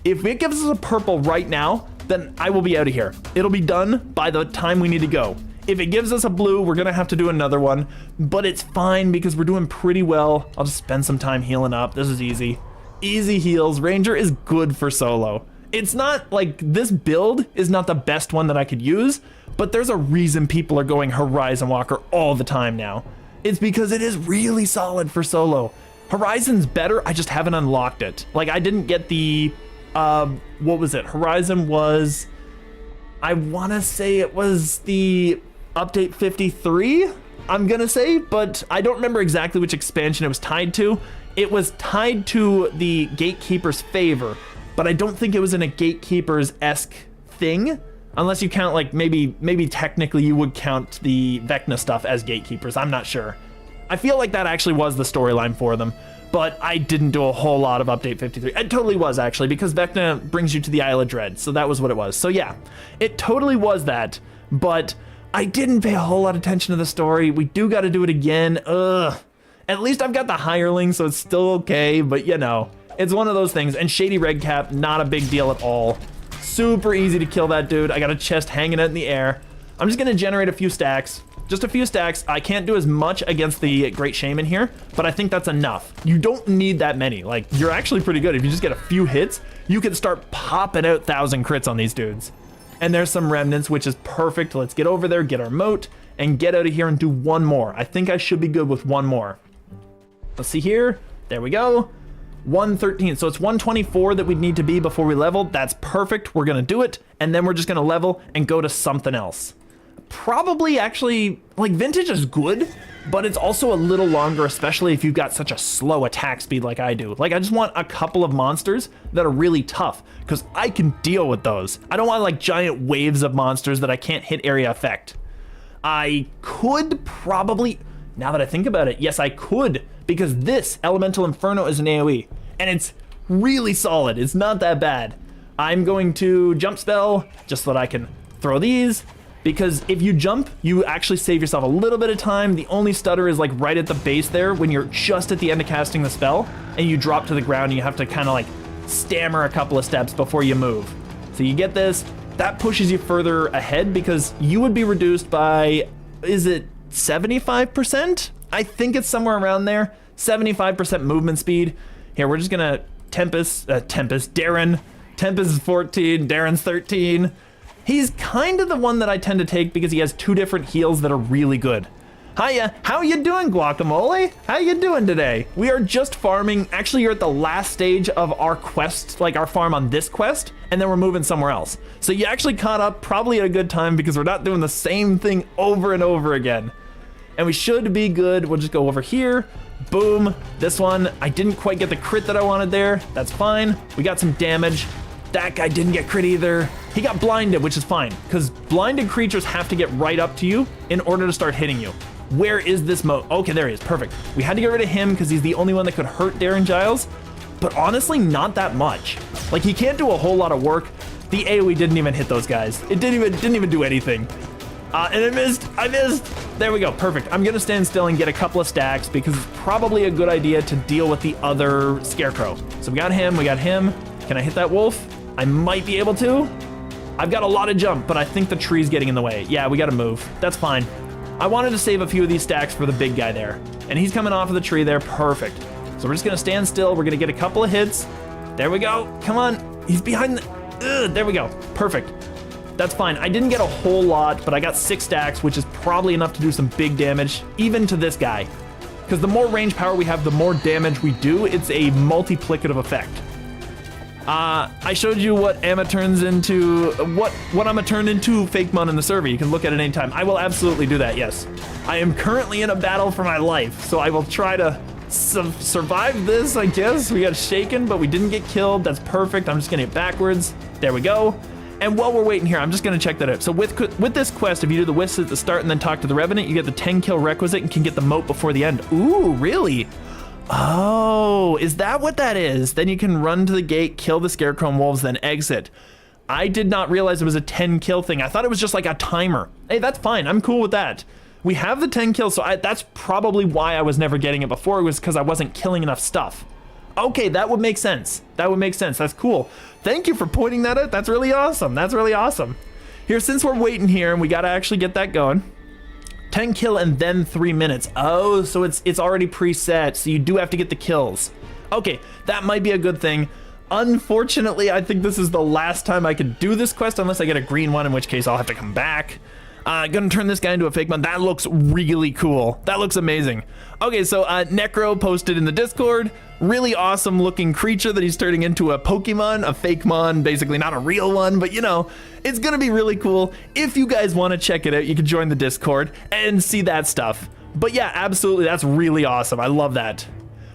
If it gives us a purple right now, then I will be out of here. It'll be done by the time we need to go. If it gives us a blue, we're gonna have to do another one, but it's fine because we're doing pretty well. I'll just spend some time healing up. This is easy. Easy heals. Ranger is good for solo. It's not like this build is not the best one that I could use, but there's a reason people are going Horizon Walker all the time now. It's because it is really solid for solo. Horizon's better, I just haven't unlocked it. Like I didn't get the, what was it? Horizon was, I wanna say it was the update 53, I'm gonna say, but I don't remember exactly which expansion it was tied to. It was tied to the Gatekeeper's favor, but I don't think it was in a Gatekeeper's-esque thing, unless you count like maybe technically you would count the Vecna stuff as Gatekeepers, I'm not sure. I feel like that actually was the storyline for them, but I didn't do a whole lot of update 53. It totally was actually, because Vecna brings you to the Isle of Dread, so that was what it was. So yeah, it totally was that, but I didn't pay a whole lot of attention to the story. We do got to do it again. Ugh. At least I've got the hireling, so it's still okay, but you know, it's one of those things. And Shady Redcap, not a big deal at all. Super easy to kill that dude. I got a chest hanging out in the air. I'm just gonna generate a few stacks. Just a few stacks. I can't do as much against the Great Shaman here, but I think that's enough. You don't need that many. Like, you're actually pretty good. If you just get a few hits, you can start popping out 1,000 crits on these dudes. And there's some remnants, which is perfect. Let's get over there, get our moat, and get out of here and do one more. I think I should be good with one more. Let's see here. There we go. 113. So it's 124 that we'd need to be before we level. That's perfect. We're going to do it. And then we're just going to level and go to something else. Probably actually, like, Vintage is good, but it's also a little longer, especially if you've got such a slow attack speed like I do. Like, I just want a couple of monsters that are really tough, because I can deal with those. I don't want, like, giant waves of monsters that I can't hit area effect. I could probably, now that I think about it, yes, I could, because this Elemental Inferno is an AoE, and it's really solid. It's not that bad. I'm going to jump spell, just so that I can throw these, because if you jump, you actually save yourself a little bit of time. The only stutter is like right at the base there when you're just at the end of casting the spell and you drop to the ground and you have to kind of like stammer a couple of steps before you move. So you get this, that pushes you further ahead because you would be reduced by, is it 75%? I think it's somewhere around there. 75% movement speed. Here, we're just gonna Darren. Tempest is 14, Darren's 13. He's kind of the one that I tend to take because he has two different heals that are really good. Hiya, how you doing, Guacamole? How you doing today? We are just farming. Actually, you're at the last stage of our quest, like our farm on this quest, and then we're moving somewhere else. So you actually caught up probably at a good time because we're not doing the same thing over and over again. And we should be good. We'll just go over here. Boom. This one, I didn't quite get the crit that I wanted there. That's fine. We got some damage. That guy didn't get crit either. He got blinded, which is fine, because blinded creatures have to get right up to you in order to start hitting you. Where is this moat? Okay, there he is. Perfect. We had to get rid of him because he's the only one that could hurt Darren Giles, but honestly, not that much. Like, he can't do a whole lot of work. The AoE didn't even hit those guys. It didn't even do anything. And I missed. There we go. Perfect. I'm going to stand still and get a couple of stacks because it's probably a good idea to deal with the other scarecrow. So we got him. Can I hit that wolf? I might be able to. I've got a lot of jump, but I think the tree's getting in the way. Yeah, we got to move. That's fine. I wanted to save a few of these stacks for the big guy there. And he's coming off of the tree there. Perfect. So we're just going to stand still. We're going to get a couple of hits. There we go. Come on. He's behind the... there we go. Perfect. That's fine. I didn't get a whole lot, but I got 6 stacks, which is probably enough to do some big damage, even to this guy. Because the more range power we have, the more damage we do. It's a multiplicative effect. I showed you what Amma turns into, what Amma turned into Fake Mon in the server. You can look at it anytime. I will absolutely do that, yes. I am currently in a battle for my life, so I will try to survive this, I guess. We got shaken, but we didn't get killed. That's perfect. I'm just gonna get backwards. There we go. And while we're waiting here, I'm just gonna check that out. So with this quest, if you do the wisps at the start and then talk to the Revenant, you get the 10 kill requisite and can get the moat before the end. Ooh, really? Oh, is that what that is? Then you can run to the gate, kill the Scarecrow and Wolves, then exit. I did not realize it was a 10 kill thing. I thought it was just like a timer. Hey, that's fine. I'm cool with that. We have the 10 kills, so that's probably why I was never getting it before. It was because I wasn't killing enough stuff. Okay, that would make sense. That would make sense. That's cool. Thank you for pointing that out. That's really awesome. That's really awesome. Here, since we're waiting here and we got to actually get that going. 10 kill and then 3 minutes. Oh, so it's already preset, so you do have to get the kills. Okay, that might be a good thing. Unfortunately, I think this is the last time I can do this quest unless I get a green one, in which case I'll have to come back. Gonna turn this guy into a fake mon. That looks really cool. That looks amazing. Okay, so Necro posted in the Discord. Really awesome looking creature that he's turning into a Pokemon, a fake mon, basically not a real one, but you know, it's gonna be really cool. If you guys want to check it out, you can join the Discord and see that stuff. But yeah, absolutely, that's really awesome. I love that.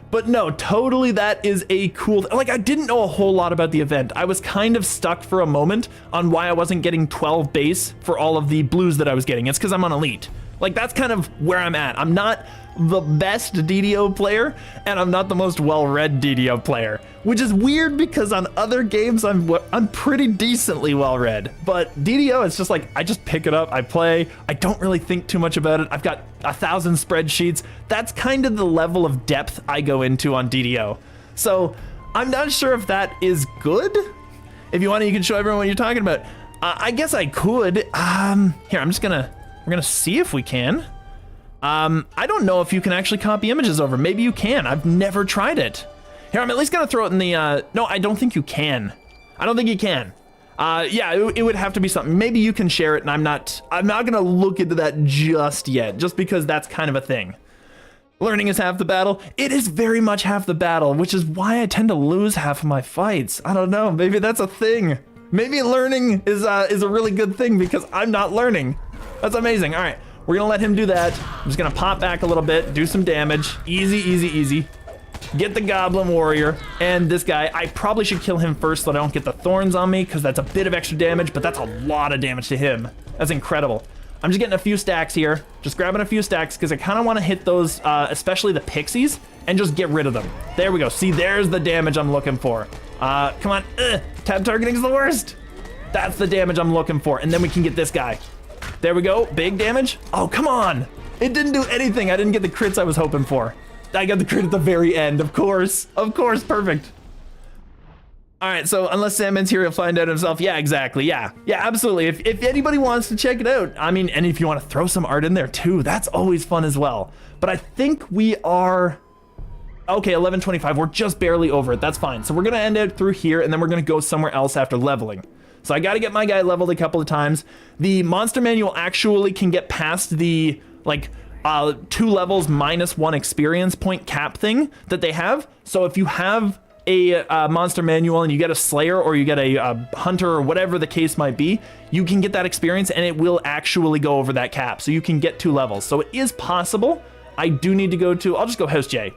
But no, totally, that is a cool, like, I didn't know a whole lot about the event. I was kind of stuck for a moment on why I wasn't getting 12 base for all of the blues that I was getting. It's because I'm on Elite. Like, that's kind of where I'm at. I'm not the best DDO player, and I'm not the most well-read DDO player, which is weird because on other games I'm pretty decently well-read. But DDO, it's just like, I just pick it up, I play, I don't really think too much about it. I've got 1,000 spreadsheets. That's kind of the level of depth I go into on DDO. So I'm not sure if that is good. If you want to, you can show everyone what you're talking about. I guess I could. Here, we're gonna see if we can. I don't know if you can actually copy images over. Maybe you can. I've never tried it. Here, I'm at least gonna throw it in the, no, I don't think you can. I don't think you can. Yeah, it would have to be something. Maybe you can share it, and I'm not gonna look into that just yet, just because that's kind of a thing. Learning is half the battle. It is very much half the battle, which is why I tend to lose half of my fights. I don't know, maybe that's a thing. Maybe learning is a really good thing because I'm not learning. That's amazing. All right, we're gonna let him do that. I'm just gonna pop back a little bit, do some damage. Easy, easy, easy. Get the Goblin Warrior, and this guy, I probably should kill him first so I don't get the thorns on me, because that's a bit of extra damage, but that's a lot of damage to him. That's incredible. I'm just getting a few stacks here, just grabbing a few stacks, because I kind of want to hit those, especially the pixies, and just get rid of them. There we go. See, there's the damage I'm looking for. Come on. Tab targeting is the worst. That's the damage I'm looking for, and then we can get this guy. There we go. Big damage. Oh, come on. It didn't do anything. I didn't get the crits I was hoping for. I got the crit at the very end, of course. Of course, perfect. All right, so unless Sandman's here, he'll find out himself. Yeah, exactly, yeah. Yeah, absolutely. If anybody wants to check it out, I mean, and if you want to throw some art in there too, that's always fun as well. But I think we are, okay, 11:25. We're just barely over it. That's fine. So we're gonna end out through here, and then we're gonna go somewhere else after leveling. So I gotta get my guy leveled a couple of times. The monster manual actually can get past the, like, 2 levels minus 1 experience point cap thing that they have. So if you have a monster manual and you get a slayer or you get a hunter or whatever the case might be, you can get that experience and it will actually go over that cap. So you can get 2 levels. So it is possible. I do need to go to, I'll just go House J.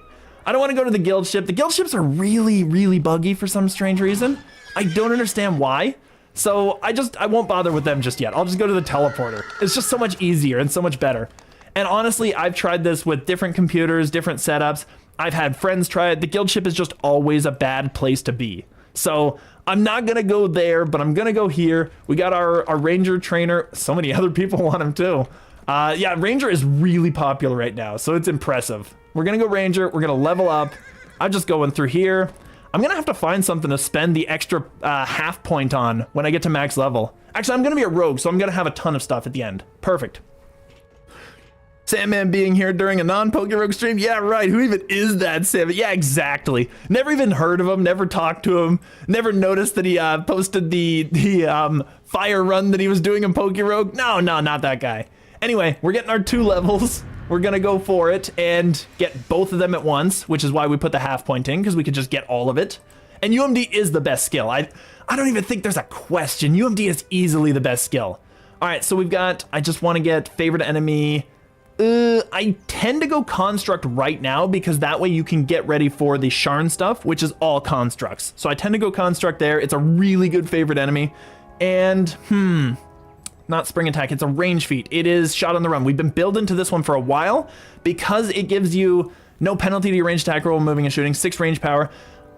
I don't want to go to the guild ship. The guild ships are really, really buggy for some strange reason. I don't understand why. So I won't bother with them just yet. I'll just go to the teleporter. It's just so much easier and so much better. And honestly, I've tried this with different computers, different setups. I've had friends try it. The guild ship is just always a bad place to be. So I'm not gonna go there, but I'm gonna go here. We got our ranger trainer. So many other people want him too. Yeah, ranger is really popular right now, so it's impressive. We're gonna go ranger, we're gonna level up. I'm just going through here. I'm gonna have to find something to spend the extra half point on when I get to max level. Actually, I'm gonna be a rogue, so I'm gonna have a ton of stuff at the end. Perfect. Sandman being here during a non-PokeRogue stream? Yeah, right. Who even is that Sandman? Yeah, exactly. Never even heard of him, never talked to him, never noticed that he posted the fire run that he was doing in PokeRogue. No, not that guy. Anyway, we're getting our 2 levels. We're gonna go for it and get both of them at once, which is why we put the half point in, because we could just get all of it. And UMD is the best skill. I don't even think there's a question. UMD is easily the best skill. All right, so we've got, I just want to get favorite enemy. I tend to go construct right now because that way you can get ready for the Sharn stuff, which is all constructs. So I tend to go construct there. It's a really good favorite enemy. And, not spring attack, it's a range feat. It is shot on the run. We've been building to this one for a while because it gives you no penalty to your range attack roll, moving and shooting, 6 range power.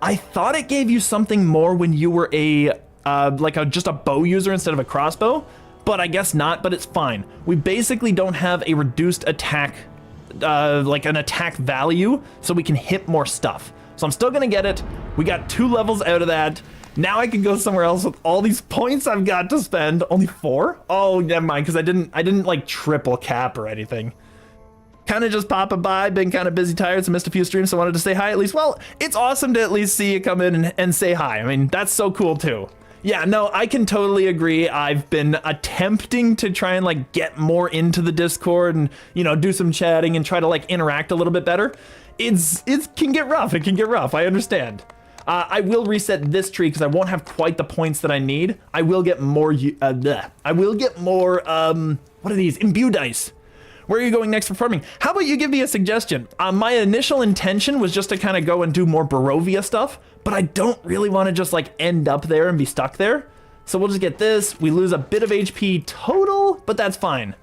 I thought it gave you something more when you were just a bow user instead of a crossbow. But I guess not, but it's fine. We basically don't have a reduced attack, like an attack value, so we can hit more stuff. So I'm still gonna get it. We got 2 levels out of that. Now I can go somewhere else with all these points I've got to spend. Only 4? Oh, never mind, because I didn't like triple cap or anything. Kind of just popping by, been kind of busy, tired, so missed a few streams, so wanted to say hi at least. Well, it's awesome to at least see you come in and say hi. I mean, that's so cool too. Yeah, no, I can totally agree. I've been attempting to try and like get more into the Discord and, you know, do some chatting and try to like interact a little bit better. It can get rough. It can get rough. I understand. I will reset this tree because I won't have quite the points that I need. I will get more, I will get more, what are these? Imbue dice. Where are you going next for farming? How about you give me a suggestion? My initial intention was just to kind of go and do more Barovia stuff, but I don't really want to just like end up there and be stuck there. So we'll just get this. We lose a bit of HP total, but that's fine.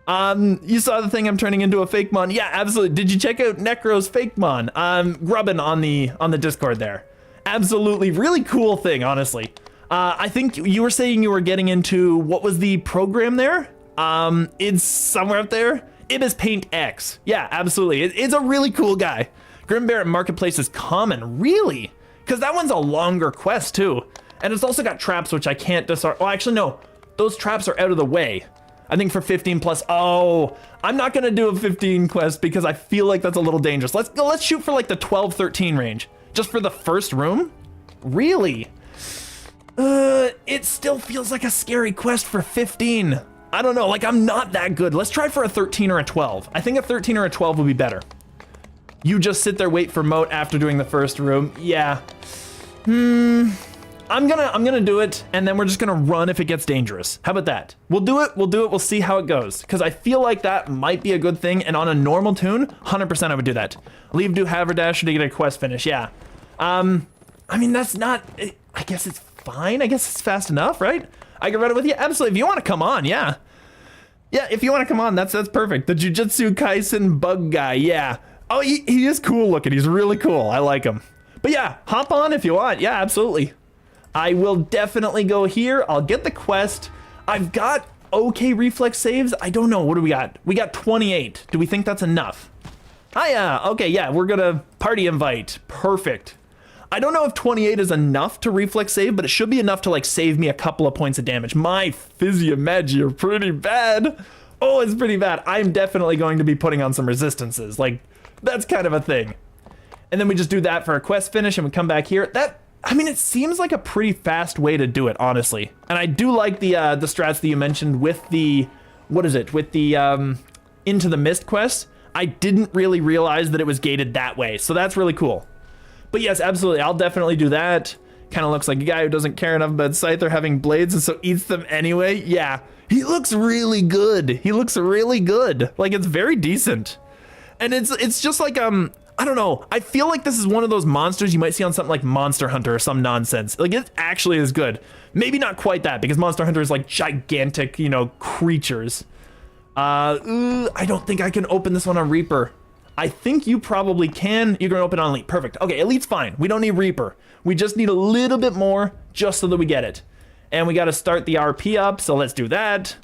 You saw the thing I'm turning into a fake mon. Yeah, absolutely. Did you check out Necro's fake mon? Grubbin on the Discord there. Absolutely, really cool thing, honestly. I think you were saying you were getting into, what was the program there? It's somewhere up there. Ibis Paint X. Yeah, absolutely. It's a really cool guy. Grim Barret Marketplace is common, really? Because that one's a longer quest too. And it's also got traps, which I can't disarm. Oh, actually, no. Those traps are out of the way. I think for 15 plus, oh, I'm not gonna do a 15 quest because I feel like that's a little dangerous. Let's shoot for like the 12, 13 range. Just for the first room? Really? It still feels like a scary quest for 15. I don't know, like I'm not that good. Let's try for a 13 or a 12. I think a 13 or a 12 would be better. You just sit there, wait for Moat after doing the first room. Yeah. I'm gonna do it, and then we're just gonna run if it gets dangerous. How about that? We'll do it, we'll see how it goes. Because I feel like that might be a good thing, and on a normal tune, 100% I would do that. Leave do Haverdash to get a quest finish, yeah. I mean, that's not, I guess it's fine. I guess it's fast enough, right? I can run it with you, absolutely. If you wanna come on, yeah. Yeah, if you wanna come on, that's perfect. The Jujutsu Kaisen bug guy, yeah. Oh, he is cool looking, he's really cool, I like him. But yeah, hop on if you want, yeah, absolutely. I will definitely go here. I'll get the quest. I've got okay reflex saves. I don't know. What do we got? We got 28. Do we think that's enough? Hiya. Okay, yeah, we're gonna party invite. Perfect. I don't know if 28 is enough to reflex save, but it should be enough to like save me a couple of points of damage. My Physiomagi are pretty bad. Oh, it's pretty bad. I'm definitely going to be putting on some resistances. Like, that's kind of a thing. And then we just do that for a quest finish and we come back here. I mean, it seems like a pretty fast way to do it, honestly. And I do like the strats that you mentioned with the, what is it? With the Into the Mist quest. I didn't really realize that it was gated that way. So that's really cool. But yes, absolutely. I'll definitely do that. Kind of looks like a guy who doesn't care enough about Scyther having blades and so eats them anyway. Yeah, he looks really good. He looks really good. Like, it's very decent. And it's just like, I don't know. I feel like this is one of those monsters you might see on something like Monster Hunter or some nonsense. Like, it actually is good. Maybe not quite that, because Monster Hunter is like gigantic, you know, creatures. I don't think I can open this one on Reaper. I think you probably can. You can open it on Elite. Perfect. Okay, Elite's fine. We don't need Reaper. We just need a little bit more just so that we get it. And we got to start the RP up, so let's do that.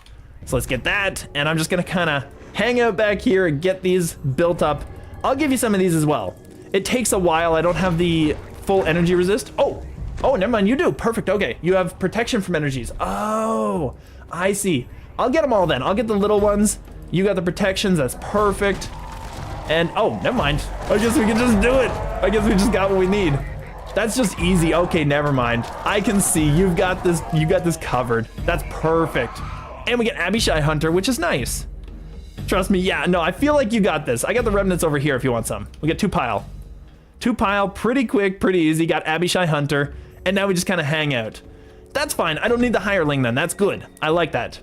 So let's get that. And I'm just going to kind of hang out back here and get these built up. I'll give you some of these as well. It takes a while. I don't have the full energy resist. Oh, never mind. You do. Perfect. Okay. You have protection from energies. Oh, I see. I'll get them all then. I'll get the little ones. You got the protections. That's perfect. And, oh, never mind. I guess we can just do it. I guess we just got what we need. That's just easy. Okay, never mind. I can see you've got this. You got this covered. That's perfect. And we get Abishai Hunter, which is nice. Trust me, yeah, no, I feel like you got this. I got the remnants over here if you want some. We got 2 pile. 2 pile, pretty quick, pretty easy. Got Abishai Hunter, and now we just kind of hang out. That's fine. I don't need the hireling then. That's good. I like that.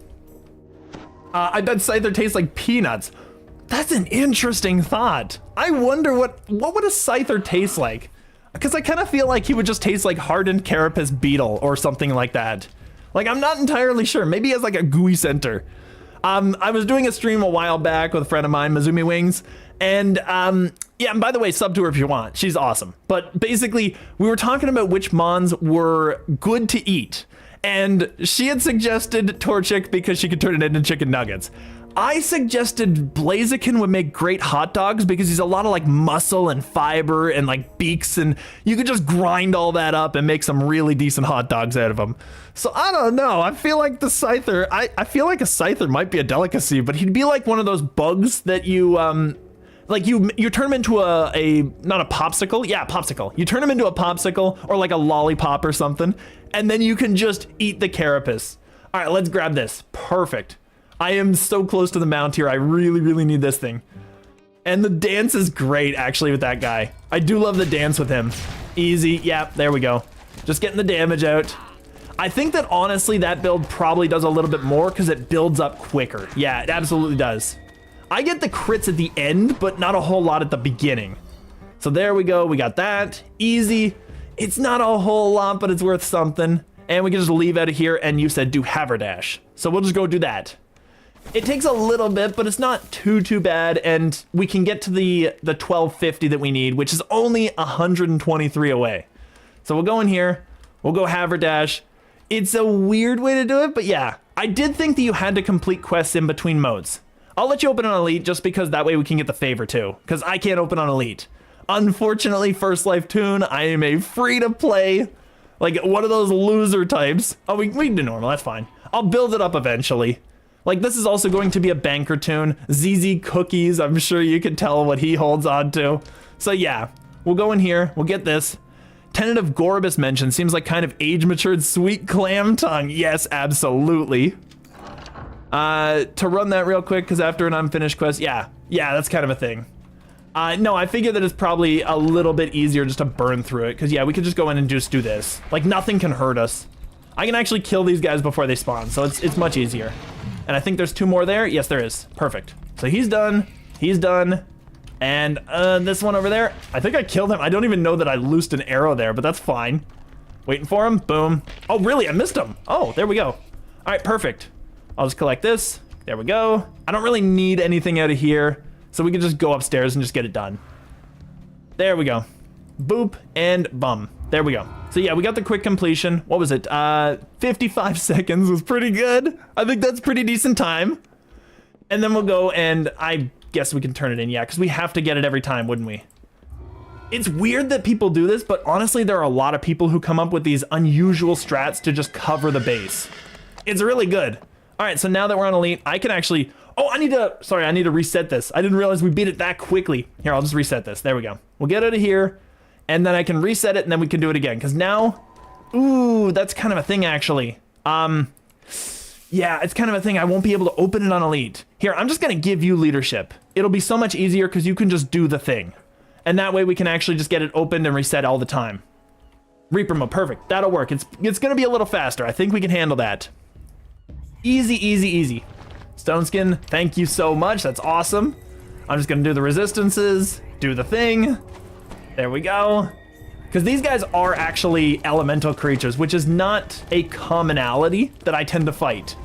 I bet Scyther tastes like peanuts. That's an interesting thought. I wonder what would a Scyther taste like? Because I kind of feel like he would just taste like hardened carapace beetle or something like that. Like, I'm not entirely sure. Maybe he has like a gooey center. I was doing a stream a while back with a friend of mine, Mazumi Wings, and yeah, and by the way, sub to her if you want. She's awesome. But basically, we were talking about which mons were good to eat, and she had suggested Torchic because she could turn it into chicken nuggets. I suggested Blaziken would make great hot dogs because he's a lot of like muscle and fiber and like beaks, and you could just grind all that up and make some really decent hot dogs out of them. So I don't know. I feel like the Scyther, I feel like a Scyther might be a delicacy, but he'd be like one of those bugs that you like you turn him into a not a popsicle. Yeah, popsicle. You turn him into a popsicle or like a lollipop or something, and then you can just eat the carapace. All right, let's grab this. Perfect. I am so close to the mount here. I really, really need this thing. And the dance is great, actually, with that guy. I do love the dance with him. Easy. Yep, there we go. Just getting the damage out. I think that, honestly, that build probably does a little bit more because it builds up quicker. Yeah, it absolutely does. I get the crits at the end, but not a whole lot at the beginning. So there we go. We got that. Easy. It's not a whole lot, but it's worth something. And we can just leave out of here, and you said do Haverdash. So we'll just go do that. It takes a little bit, but it's not too bad, and we can get to the 1250 that we need, which is only 123 away. So we'll go in here, we'll go Haverdash. It's a weird way to do it, but yeah, I did think that you had to complete quests in between modes. I'll let you open on Elite just because that way we can get the favor too, because I can't open on Elite. Unfortunately, First Life Toon, I am a free-to-play, like one of those loser types. Oh, we can do normal, that's fine. I'll build it up eventually. Like, this is also going to be a banker toon. ZZ Cookies, I'm sure you can tell what he holds on to. So yeah, we'll go in here, we'll get this. Tentative Goribus mention seems like kind of age-matured sweet clam tongue. Yes, absolutely. To run that real quick, because after an unfinished quest, yeah, that's kind of a thing. No, I figure that it's probably a little bit easier just to burn through it, because yeah, we could just go in and just do this. Like, nothing can hurt us. I can actually kill these guys before they spawn, so it's much easier. And I think there's 2 more there. Yes, there is. Perfect. So he's done. He's done. And this one over there, I think I killed him. I don't even know that I loosed an arrow there, but that's fine. Waiting for him. Boom. Oh, really? I missed him. Oh, there we go. All right, perfect. I'll just collect this. There we go. I don't really need anything out of here, so we can just go upstairs and just get it done. There we go. Boop and bum. There we go. So yeah, we got the quick completion. What was it? 55 seconds was pretty good. I think that's pretty decent time. And then we'll go and I guess we can turn it in. Yeah, because we have to get it every time, wouldn't we? It's weird that people do this, but honestly, there are a lot of people who come up with these unusual strats to just cover the base. It's really good. All right, so now that we're on Elite, I can actually... Oh, I need to reset this. I didn't realize we beat it that quickly. Here, I'll just reset this. There we go. We'll get out of here. And then I can reset it, and then we can do it again. Because now, ooh, that's kind of a thing, actually. Yeah, it's kind of a thing. I won't be able to open it on Elite. Here, I'm just going to give you leadership. It'll be so much easier because you can just do the thing. And that way we can actually just get it opened and reset all the time. Reaper mode, perfect. That'll work. It's going to be a little faster. I think we can handle that. Easy, easy, easy. Stone Skin, thank you so much. That's awesome. I'm just going to do the resistances, do the thing. There we go. Because these guys are actually elemental creatures, which is not a commonality that I tend to fight.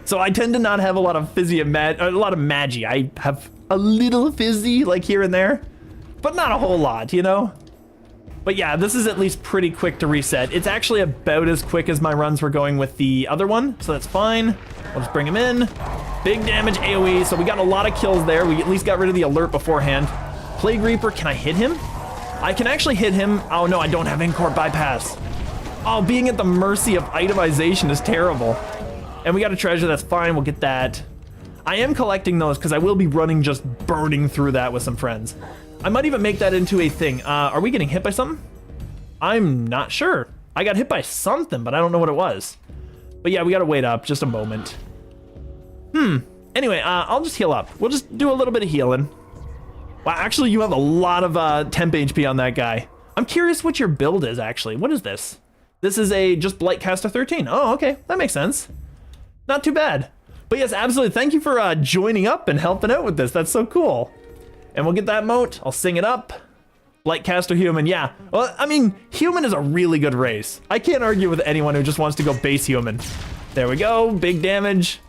So I tend to not have a lot of fizzy and a lot of magi. I have a little fizzy, like here and there, but not a whole lot, you know? But yeah, this is at least pretty quick to reset. It's actually about as quick as my runs were going with the other one, so that's fine. We'll just bring him in. Big damage AoE, so we got a lot of kills there. We at least got rid of the alert beforehand. Plague Reaper, can I hit him? I can actually hit him. Oh no, I don't have in-court bypass. Oh, being at the mercy of itemization is terrible. And we got a treasure, that's fine, we'll get that. I am collecting those because I will be running just burning through that with some friends. I might even make that into a thing. Are we getting hit by something? I'm not sure. I got hit by something, but I don't know what it was. But yeah, we gotta wait up just a moment. Anyway, I'll just heal up. We'll just do a little bit of healing. Wow, actually, you have a lot of temp HP on that guy. I'm curious what your build is, actually. What is this? This is a just Blightcaster 13. Oh, okay. That makes sense. Not too bad. But yes, absolutely. Thank you for joining up and helping out with this. That's so cool. And we'll get that moat. I'll sing it up. Blightcaster human, yeah. Well, I mean, human is a really good race. I can't argue with anyone who just wants to go base human. There we go. Big damage.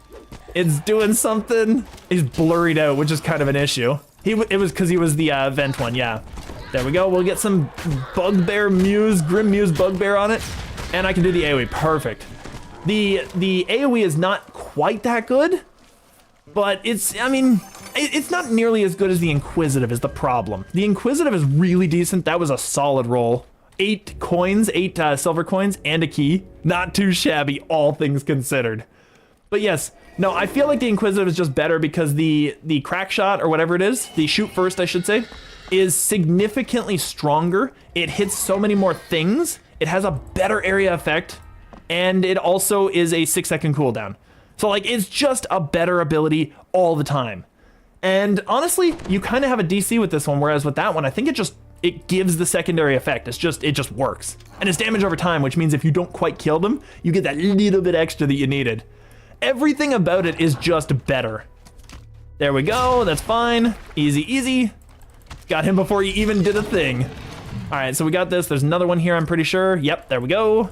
It's doing something. He's blurred out, which is kind of an issue. It was because he was the vent one, yeah. There we go. We'll get some Bugbear Muse, Grim Muse Bugbear on it. And I can do the AoE. Perfect. The AoE is not quite that good, but it's not nearly as good as the Inquisitive is the problem. The Inquisitive is really decent. That was a solid roll. 8 coins, 8 silver coins, and a key. Not too shabby, all things considered. But yes, no, I feel like the Inquisitive is just better because the crack shot, or whatever it is, the shoot first, I should say, is significantly stronger. It hits so many more things. It has a better area effect, and it also is a 6-second cooldown. So like, it's just a better ability all the time. And honestly, you kind of have a DC with this one, whereas with that one, I think it gives the secondary effect. It just works. And it's damage over time, which means if you don't quite kill them, you get that little bit extra that you needed. Everything about it is just better. There we go, that's fine. Easy, easy. Got him before he even did a thing. All right, so we got this. There's another one here, I'm pretty sure. Yep, there we go.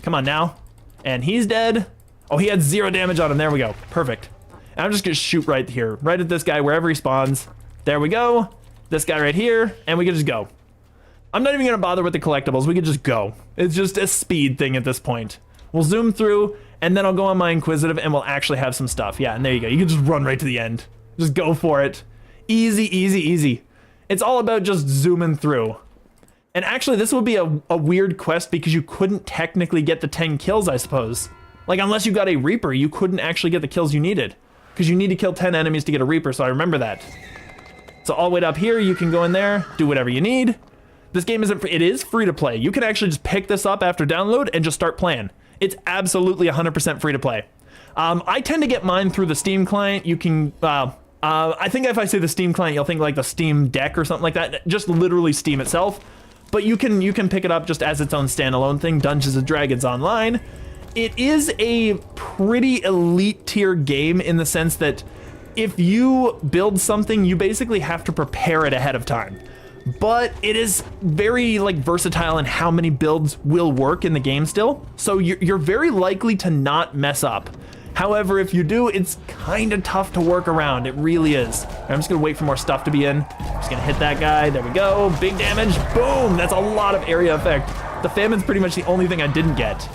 Come on now. And he's dead. Oh, he had 0 damage on him. There we go. Perfect. And I'm just gonna shoot right here, right at this guy, wherever he spawns. There we go. This guy right here, and we can just go. I'm not even gonna bother with the collectibles. We could just go. It's just a speed thing at this point. We'll zoom through, and then I'll go on my Inquisitive, and we'll actually have some stuff. Yeah, and there you go. You can just run right to the end. Just go for it. Easy, easy, easy. It's all about just zooming through. And actually, this would be a weird quest because you couldn't technically get the 10 kills, I suppose. Like, unless you got a Reaper, you couldn't actually get the kills you needed. Because you need to kill 10 enemies to get a Reaper, so I remember that. So all the way up here, you can go in there, do whatever you need. This game it is free to play. You can actually just pick this up after download and just start playing. It's absolutely 100% free to play. I tend to get mine through the Steam client. You can, I think if I say the Steam client, you'll think like the Steam Deck or something like that. Just literally Steam itself. But you can pick it up just as its own standalone thing, Dungeons & Dragons Online. It is a pretty elite tier game in the sense that if you build something, you basically have to prepare it ahead of time. But it is very like versatile in how many builds will work in the game still. So you're very likely to not mess up. However, if you do, it's kind of tough to work around. It really is. I'm just gonna wait for more stuff to be in. Just gonna hit that guy. There we go. Big damage. Boom. That's a lot of area effect. The Famine's pretty much the only thing I didn't get.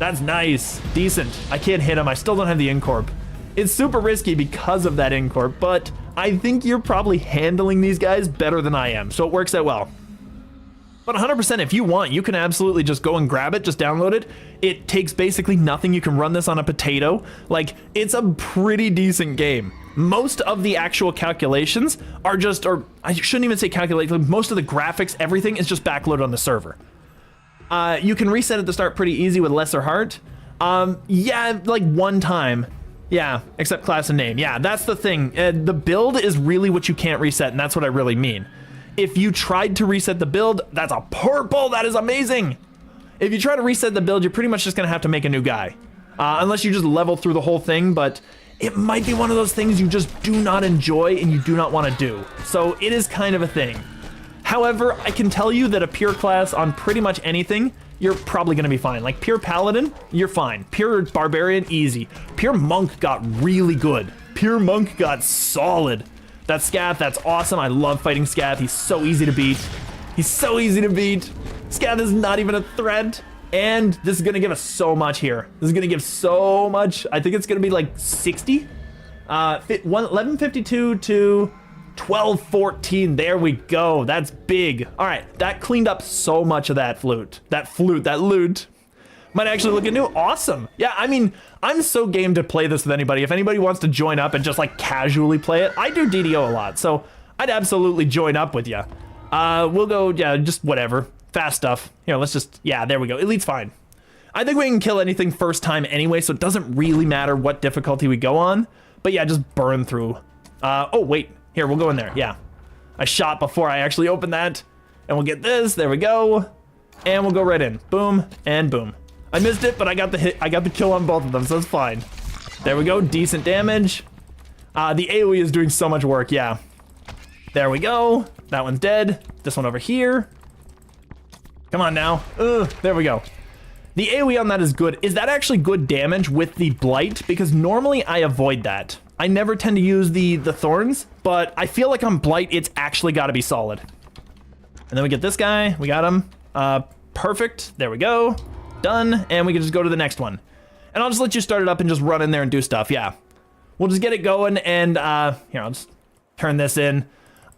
That's nice. Decent. I can't hit him. I still don't have the Incorp. It's super risky because of that Incorp, but I think you're probably handling these guys better than I am, so it works out well. But 100%, if you want, you can absolutely just go and grab it, just download it. It takes basically nothing. You can run this on a potato. Like, it's a pretty decent game. Most of the actual calculations are just, or I shouldn't even say calculate, most of the graphics, everything is just backloaded on the server. You can reset at the start pretty easy with lesser heart. Yeah, like one time. Yeah, except class and name. Yeah, that's the thing. The build is really what you can't reset, and that's what I really mean. If you tried to reset the build, that's a purple. That is amazing. If you try to reset the build, you're pretty much just going to have to make a new guy. Unless you just level through the whole thing, but it might be one of those things you just do not enjoy and you do not want to do. So it is kind of a thing. However, I can tell you that a pure class on pretty much anything, you're probably going to be fine. Like pure paladin, you're fine. Pure barbarian, easy. Pure monk got really good. Pure monk got solid. That Scath, that's awesome. I love fighting Scath. He's so easy to beat. He's so easy to beat. Scath is not even a threat. And this is going to give us so much here. This is going to give so much. I think it's going to be like 60. 1152 to 1214. There we go. That's big. All right. That cleaned up so much of that loot. That loot. Might actually look new. Awesome. Yeah, I mean, I'm so game to play this with anybody. If anybody wants to join up and just like casually play it, I do DDO a lot, so I'd absolutely join up with you. We'll go, yeah, just whatever. Fast stuff. Here, let's just, yeah, there we go. Elite's fine. I think we can kill anything first time anyway, so it doesn't really matter what difficulty we go on. But yeah, just burn through. Oh, wait. Here, we'll go in there. Yeah. I shot before I actually opened that. And we'll get this. There we go. And we'll go right in. Boom and boom. I missed it, but I got the hit. I got the kill on both of them, so it's fine. There we go. Decent damage. The AoE is doing so much work. Yeah. There we go. That one's dead. This one over here. Come on now. There we go. The AoE on that is good. Is that actually good damage with the blight? Because normally I avoid that. I never tend to use the thorns, but I feel like on blight, it's actually got to be solid. And then we get this guy. We got him. Perfect. There we go. Done. And we can just go to the next one. And I'll just let you start it up and just run in there and do stuff. Yeah. We'll just get it going. And here, I'll just turn this in.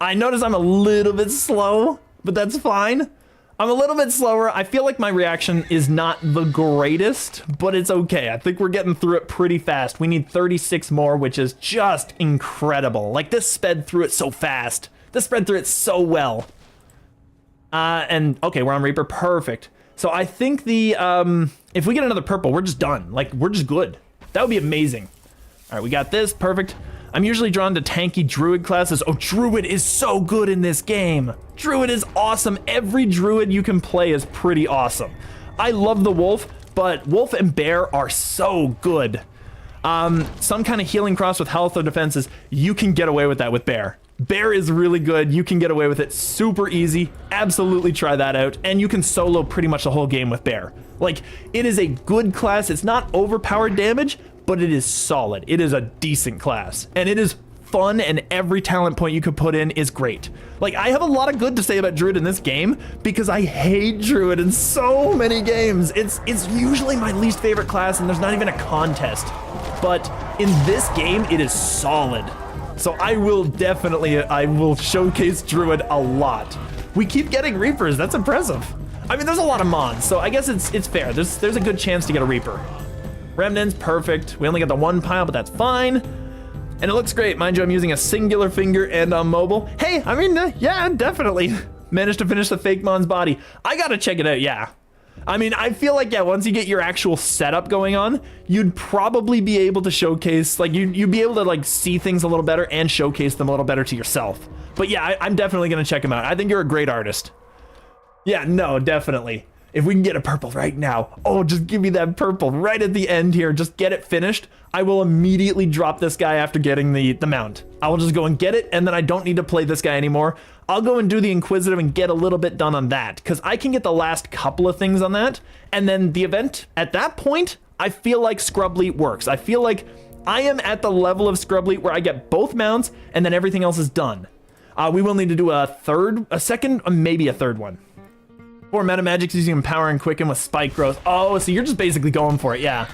I notice I'm a little bit slow, but that's fine. I'm a little bit slower. I feel like my reaction is not the greatest, but it's okay. I think we're getting through it pretty fast. We need 36 more, which is just incredible. Like, this sped through it so fast. This sped through it so well. And, okay, we're on Reaper. Perfect. So I think the, if we get another purple, we're just done. Like, we're just good. That would be amazing. All right, we got this. Perfect. I'm usually drawn to tanky druid classes. Oh, druid is so good in this game. Druid is awesome. Every druid you can play is pretty awesome. I love the wolf, but wolf and bear are so good. Some kind of healing cross with health or defenses, you can get away with that with bear. Bear is really good. You can get away with it super easy. Absolutely try that out. And you can solo pretty much the whole game with bear. Like, it is a good class. It's not overpowered damage, but it is solid. It is a decent class, and it is fun, and every talent point you could put in is great. Like, I have a lot of good to say about Druid in this game because I hate Druid in so many games. It's usually my least favorite class, and there's not even a contest. But in this game, it is solid. So I will showcase Druid a lot. We keep getting Reapers, that's impressive. I mean, there's a lot of mons, so I guess it's fair. There's a good chance to get a Reaper. Remnants, perfect. We only got the one pile, but that's fine. And it looks great. Mind you, I'm using a singular finger and on mobile. Hey, I mean, yeah, definitely. Managed to finish the fake mon's body. I gotta check it out, yeah. I mean, I feel like, yeah, once you get your actual setup going on, you'd probably be able to showcase, like, you'd be able to, like, see things a little better and showcase them a little better to yourself. But yeah, I'm definitely gonna check him out. I think you're a great artist. Yeah, no, definitely. If we can get a purple right now, oh, just give me that purple right at the end here. Just get it finished. I will immediately drop this guy after getting the mount. I will just go and get it, and then I don't need to play this guy anymore. I'll go and do the Inquisitive and get a little bit done on that, because I can get the last couple of things on that, and then the event, at that point, I feel like Scrubly works. I feel like I am at the level of Scrubly where I get both mounts, and then everything else is done. We will need to do a second, maybe a third one. For Metamagics using Empower and Quicken with Spike Growth. Oh, so you're just basically going for it, yeah.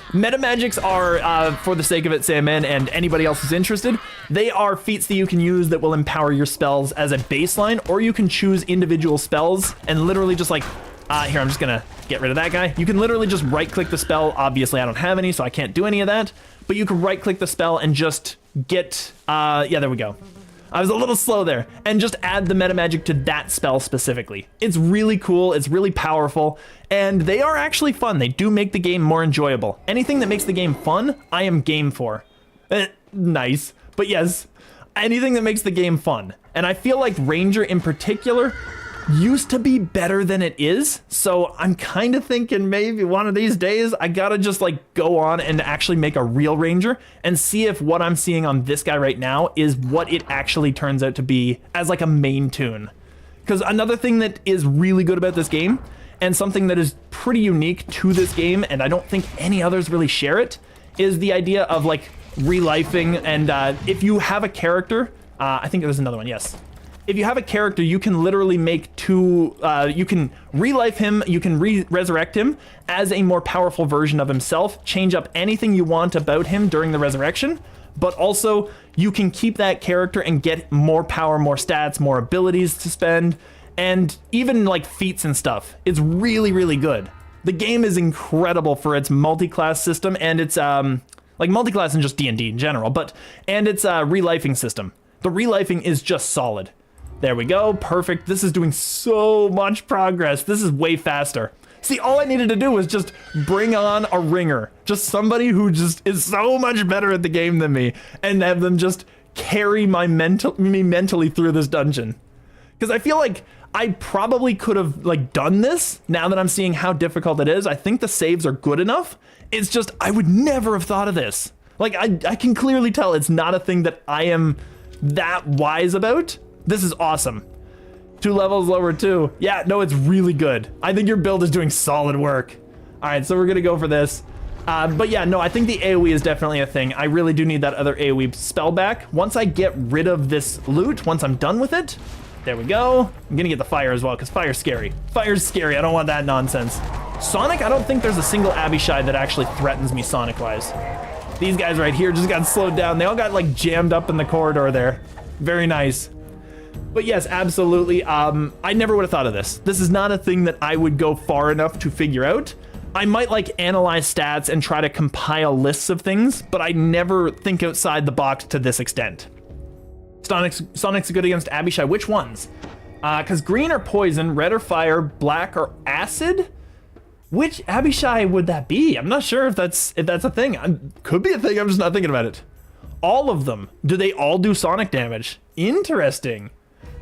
Metamagics are, for the sake of it, Salmon, and anybody else who's interested, they are feats that you can use that will empower your spells as a baseline, or you can choose individual spells and literally just like, here, I'm just gonna get rid of that guy. You can literally just right-click the spell. Obviously, I don't have any, so I can't do any of that, but you can right-click the spell and just get, yeah, there we go. I was a little slow there, and just add the metamagic to that spell specifically. It's really cool, it's really powerful, and they are actually fun. They do make the game more enjoyable. Anything that makes the game fun, I am game for. Nice, but yes, anything that makes the game fun. And I feel like Ranger in particular used to be better than it is, so I'm kind of thinking maybe one of these days I gotta just like go on and actually make a real Ranger and see if what I'm seeing on this guy right now is what it actually turns out to be as like a main tune. Because another thing that is really good about this game, and something that is pretty unique to this game, and I don't think any others really share it, is the idea of like relifing. And if you have a character, I think there's another one, yes. If you have a character, you can literally make two, you can relife him, you can resurrect him as a more powerful version of himself, change up anything you want about him during the resurrection, but also you can keep that character and get more power, more stats, more abilities to spend, and even like feats and stuff. It's really, really good. The game is incredible for its multi-class system, and it's like multi-class and just D&D in general, and its relifing system. The relifing is just solid. There we go, perfect. This is doing so much progress. This is way faster. See, all I needed to do was just bring on a ringer. Just somebody who just is so much better at the game than me, and have them just carry me mentally through this dungeon. Because I feel like I probably could have like done this now that I'm seeing how difficult it is. I think the saves are good enough. It's just, I would never have thought of this. Like, I can clearly tell it's not a thing that I am that wise about. This is awesome. 2 levels lower too. Yeah, no, it's really good. I think your build is doing solid work. All right, so we're gonna go for this. But yeah, no, I think the AoE is definitely a thing. I really do need that other AoE spell back. Once I get rid of this loot, once I'm done with it, there we go. I'm gonna get the fire as well, because fire's scary. Fire's scary, I don't want that nonsense. Sonic, I don't think there's a single Abishai that actually threatens me Sonic-wise. These guys right here just got slowed down. They all got like jammed up in the corridor there. Very nice. But yes, absolutely. I never would have thought of this. This is not a thing that I would go far enough to figure out. I might like analyze stats and try to compile lists of things, but I never think outside the box to this extent. Sonic's good against Abishai. Which ones? Because green are poison, red are fire, black are acid. Which Abishai would that be? I'm not sure if that's a thing. Could be a thing. I'm just not thinking about it. All of them. Do they all do Sonic damage? Interesting.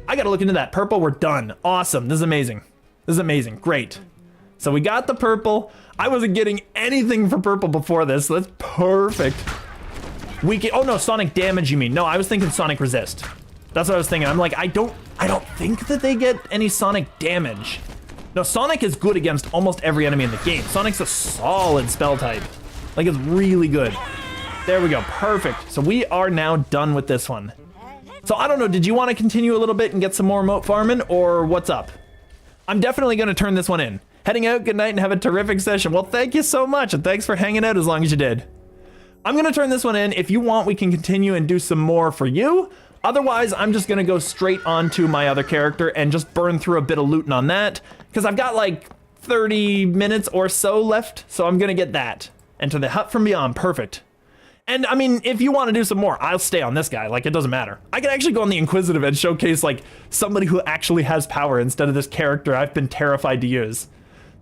I gotta look into that. Purple, we're done. Awesome. This is amazing. This is amazing. Great. So we got the purple. I wasn't getting anything for purple before this, so that's perfect. We can, oh no, Sonic damage you mean. No, I was thinking Sonic resist. That's what I was thinking. I'm like, I don't think that they get any Sonic damage. No, Sonic is good against almost every enemy in the game. Sonic's a solid spell type. Like, it's really good. There we go, perfect. So we are now done with this one. So I don't know, did you want to continue a little bit and get some more moat farming, or what's up? I'm definitely going to turn this one in. Heading out, good night, and have a terrific session. Well, thank you so much, and thanks for hanging out as long as you did. I'm going to turn this one in. If you want, we can continue and do some more for you. Otherwise, I'm just going to go straight on to my other character and just burn through a bit of looting on that, because I've got like 30 minutes or so left, so I'm going to get that. Enter the hut from beyond, perfect. And I mean, if you want to do some more, I'll stay on this guy, like it doesn't matter. I can actually go on the Inquisitive and showcase like somebody who actually has power instead of this character I've been terrified to use.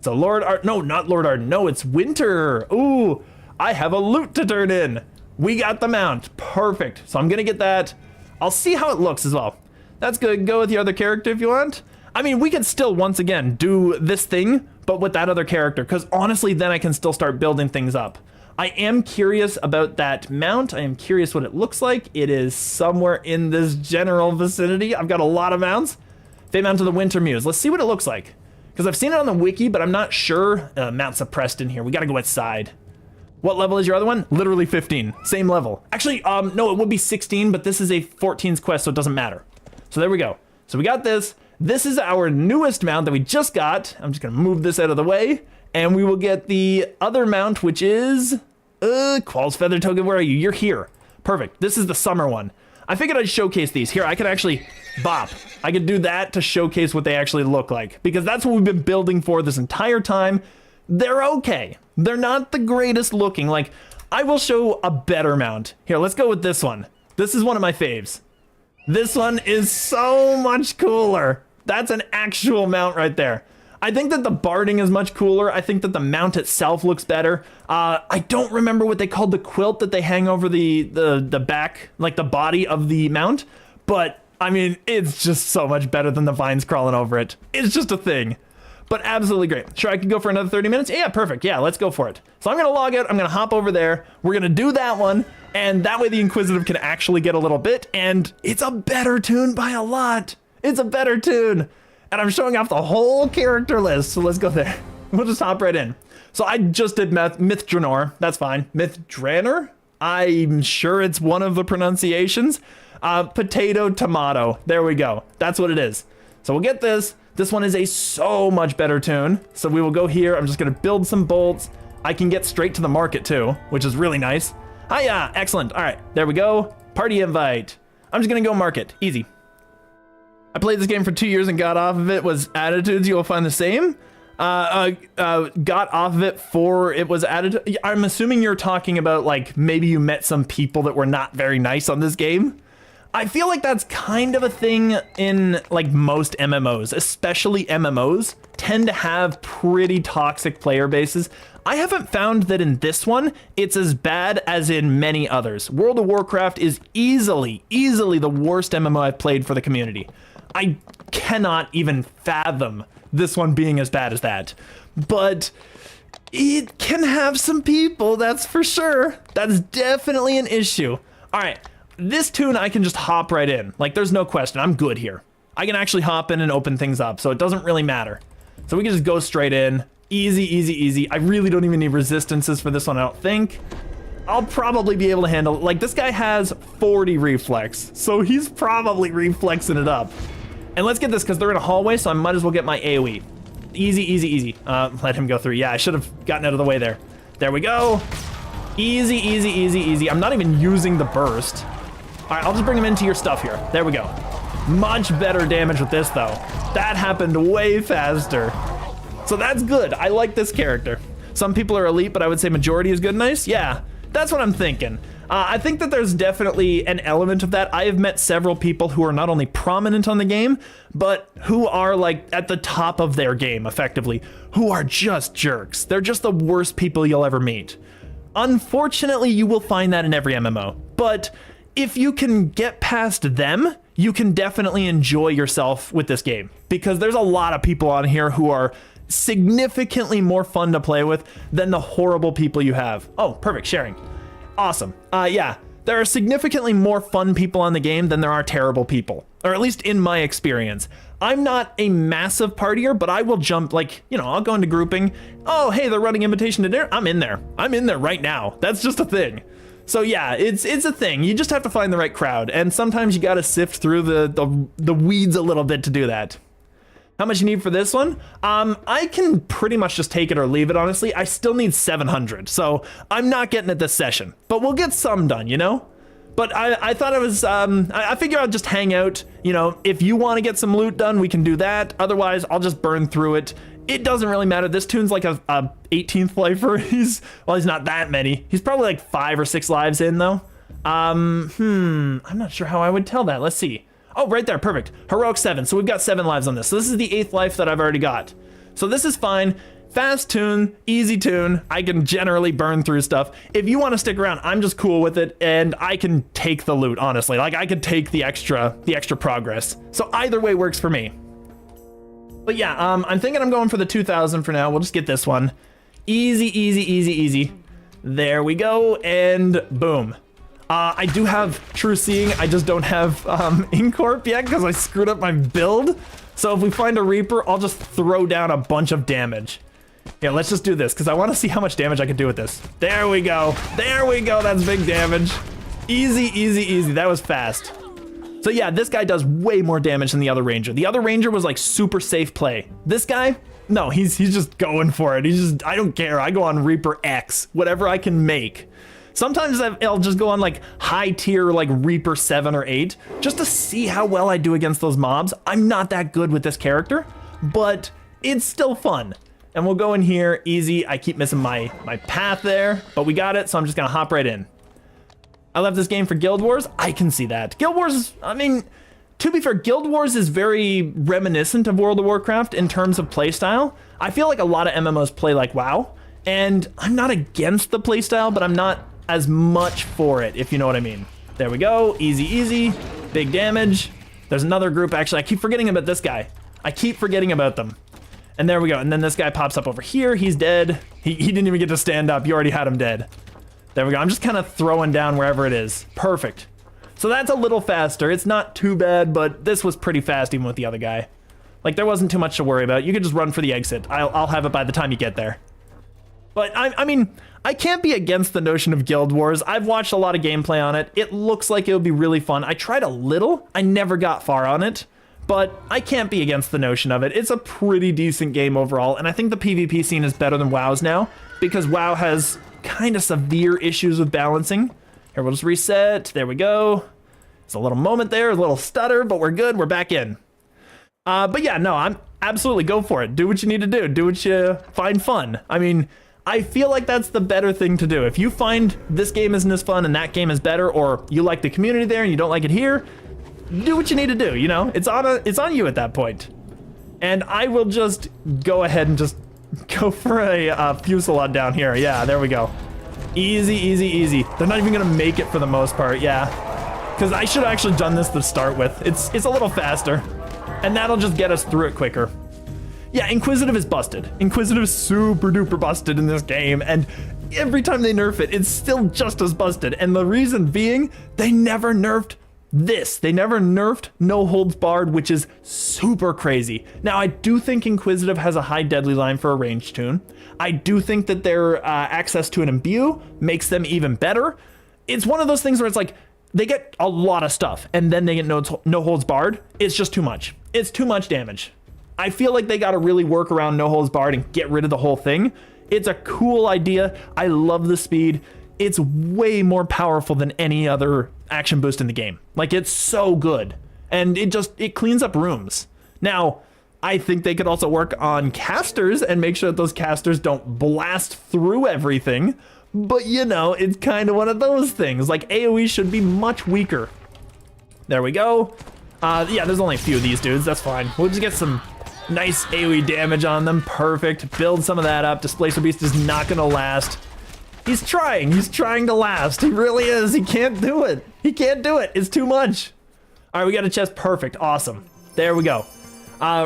So Lord Art, no, not Lord Art, no, it's Winter. Ooh, I have a loot to turn in. We got the mount, perfect. So I'm gonna get that. I'll see how it looks as well. That's good, go with your other character if you want. I mean, we could still, once again, do this thing, but with that other character, because honestly, then I can still start building things up. I am curious about that mount. I am curious what it looks like. It is somewhere in this general vicinity. I've got a lot of mounts. Fate Mount of the Winter Muse. Let's see what it looks like. Because I've seen it on the wiki, but I'm not sure. Mount suppressed in here. We got to go outside. What level is your other one? Literally 15. Same level. Actually, no, it would be 16, but this is a 14's quest, so it doesn't matter. So there we go. So we got this. This is our newest mount that we just got. I'm just going to move this out of the way. And we will get the other mount, which is Qual's Feather Token. Where are you? You're here. Perfect. This is the summer one. I figured I'd showcase these. Here, I could actually bop. I could do that to showcase what they actually look like, because that's what we've been building for this entire time. They're okay. They're not the greatest looking. Like, I will show a better mount. Here, let's go with this one. This is one of my faves. This one is so much cooler. That's an actual mount right there. I think that the barding is much cooler. I think that the mount itself looks better. I don't remember what they called the quilt that they hang over the back, like the body of the mount. But, I mean, it's just so much better than the vines crawling over it. It's just a thing. But absolutely great. Sure, I could go for another 30 minutes? Yeah, perfect. Yeah, let's go for it. So I'm going to log out. I'm going to hop over there. We're going to do that one. And that way the Inquisitive can actually get a little bit. And it's a better tune by a lot. It's a better tune. And I'm showing off the whole character list, so let's go there. We'll just hop right in. So I just did Myth-Dranor. That's fine. Myth-Dranor? I'm sure it's one of the pronunciations. Potato, tomato. There we go. That's what it is. So we'll get this. This one is a so much better tune. So we will go here. I'm just going to build some bolts. I can get straight to the market too, which is really nice. Hiya! Excellent. All right. There we go. Party invite. I'm just going to go market. Easy. I played this game for 2 years and got off of it. Was attitudes you will find the same? Got off of it for it was added. I'm assuming you're talking about like maybe you met some people that were not very nice on this game. I feel like that's kind of a thing in like most MMOs, especially MMOs tend to have pretty toxic player bases. I haven't found that in this one, it's as bad as in many others. World of Warcraft is easily the worst MMO I've played for the community. I cannot even fathom this one being as bad as that. But it can have some people, that's for sure. That's definitely an issue. All right, this tune I can just hop right in. Like, there's no question, I'm good here. I can actually hop in and open things up, so it doesn't really matter. So we can just go straight in. Easy, easy, easy. I really don't even need resistances for this one, I don't think. I'll probably be able to handle it. Like, this guy has 40 reflex, so he's probably reflexing it up. And let's get this, because they're in a hallway, so I might as well get my AoE. Easy, easy, easy. Let him go through. Yeah, I should have gotten out of the way there. There we go. Easy, easy, easy, easy. I'm not even using the burst. All right, I'll just bring him into your stuff here. There we go. Much better damage with this, though. That happened way faster. So that's good. I like this character. Some people are elite, but I would say majority is good and nice. Yeah, that's what I'm thinking. I think that there's definitely an element of that. I have met several people who are not only prominent on the game, but who are like at the top of their game, effectively, who are just jerks. They're just the worst people you'll ever meet. Unfortunately, you will find that in every MMO, but if you can get past them, you can definitely enjoy yourself with this game, because there's a lot of people on here who are significantly more fun to play with than the horrible people you have. Oh, perfect, sharing. Awesome. Yeah, there are significantly more fun people on the game than there are terrible people, or at least in my experience. I'm not a massive partier, but I will jump, like, you know, I'll go into grouping. Oh, hey, they're running invitation to dinner. I'm in there. I'm in there right now. That's just a thing. So yeah, it's a thing. You just have to find the right crowd, and sometimes you gotta sift through the weeds a little bit to do that. How much you need for this one? I can pretty much just take it or leave it, honestly. I still need 700, so I'm not getting it this session, but we'll get some done, you know? But I thought it was, I figure I'll just hang out, you know, if you want to get some loot done, we can do that. Otherwise, I'll just burn through it. It doesn't really matter. This tune's like a 18th lifer. He's not that many. He's probably like 5 or 6 lives in though. I'm not sure how I would tell that. Let's see. Oh, right there, perfect. Heroic 7, so we've got 7 lives on this. So this is the 8th life that I've already got. So this is fine. Fast tune, easy tune. I can generally burn through stuff. If you want to stick around, I'm just cool with it, and I can take the loot, honestly. Like, I could take the extra progress. So either way works for me. But yeah, I'm thinking I'm going for the 2000 for now. We'll just get this one. Easy, easy, easy, easy. There we go, and boom. I do have True Seeing. I just don't have Incorp yet because I screwed up my build. So if we find a Reaper, I'll just throw down a bunch of damage. Yeah, let's just do this because I want to see how much damage I can do with this. There we go. There we go. That's big damage. Easy, easy, easy. That was fast. So yeah, this guy does way more damage than the other Ranger. The other Ranger was like super safe play. This guy, no, he's just going for it. He's just, I don't care. I go on Reaper X, whatever I can make. Sometimes I'll just go on like high tier, like Reaper 7 or 8, just to see how well I do against those mobs. I'm not that good with this character, but it's still fun. And we'll go in here, easy. I keep missing my path there, but we got it, so I'm just gonna hop right in. I left this game for Guild Wars. I can see that. Guild Wars, I mean, to be fair, Guild Wars is very reminiscent of World of Warcraft in terms of playstyle. I feel like a lot of MMOs play like WoW, and I'm not against the playstyle, but I'm not as much for it, if you know what I mean. There we go, easy, easy, big damage. There's another group, actually, I keep forgetting about this guy. I keep forgetting about them. And there we go, and then this guy pops up over here, he's dead. He didn't even get to stand up, you already had him dead. There we go, I'm just kind of throwing down wherever it is. Perfect. So that's a little faster, it's not too bad, but this was pretty fast even with the other guy. Like, there wasn't too much to worry about. You could just run for the exit. I'll have it by the time you get there. But I mean, I can't be against the notion of Guild Wars. I've watched a lot of gameplay on it. It looks like it would be really fun. I tried a little, I never got far on it, but I can't be against the notion of it. It's a pretty decent game overall, and I think the PvP scene is better than WoW's now, because WoW has kind of severe issues with balancing. Here, we'll just reset. There we go. It's a little moment there, a little stutter, but we're good. We're back in. But yeah, no, I'm absolutely go for it. Do what you need to do. Do what you find fun. I mean, I feel like that's the better thing to do. If you find this game isn't as fun and that game is better, or you like the community there and you don't like it here, do what you need to do, you know? It's on you at that point. And I will just go ahead and just go for a fusillade down here. Yeah, there we go. Easy, easy, easy. They're not even gonna make it for the most part, yeah. Because I should have actually done this to start with. It's a little faster. And that'll just get us through it quicker. Yeah, Inquisitive is busted. Inquisitive is super duper busted in this game, and every time they nerf it, it's still just as busted. And the reason being, they never nerfed this. They never nerfed No Holds Barred, which is super crazy. Now, I do think Inquisitive has a high deadly line for a ranged tune. I do think that their access to an imbue makes them even better. It's one of those things where it's like, they get a lot of stuff, and then they get no holds barred. It's just too much. It's too much damage. I feel like they got to really work around No Holds Barred and get rid of the whole thing. It's a cool idea. I love the speed. It's way more powerful than any other action boost in the game. Like, it's so good. And it cleans up rooms. Now, I think they could also work on casters and make sure that those casters don't blast through everything. But, you know, it's kind of one of those things. Like, AoE should be much weaker. There we go. Yeah, there's only a few of these dudes. That's fine. We'll just get some nice AoE damage on them. Perfect. Build some of that up. Displacer Beast is not going to last. He's trying. He's trying to last. He really is. He can't do it. He can't do it. It's too much. All right, we got a chest. Perfect. Awesome. There we go.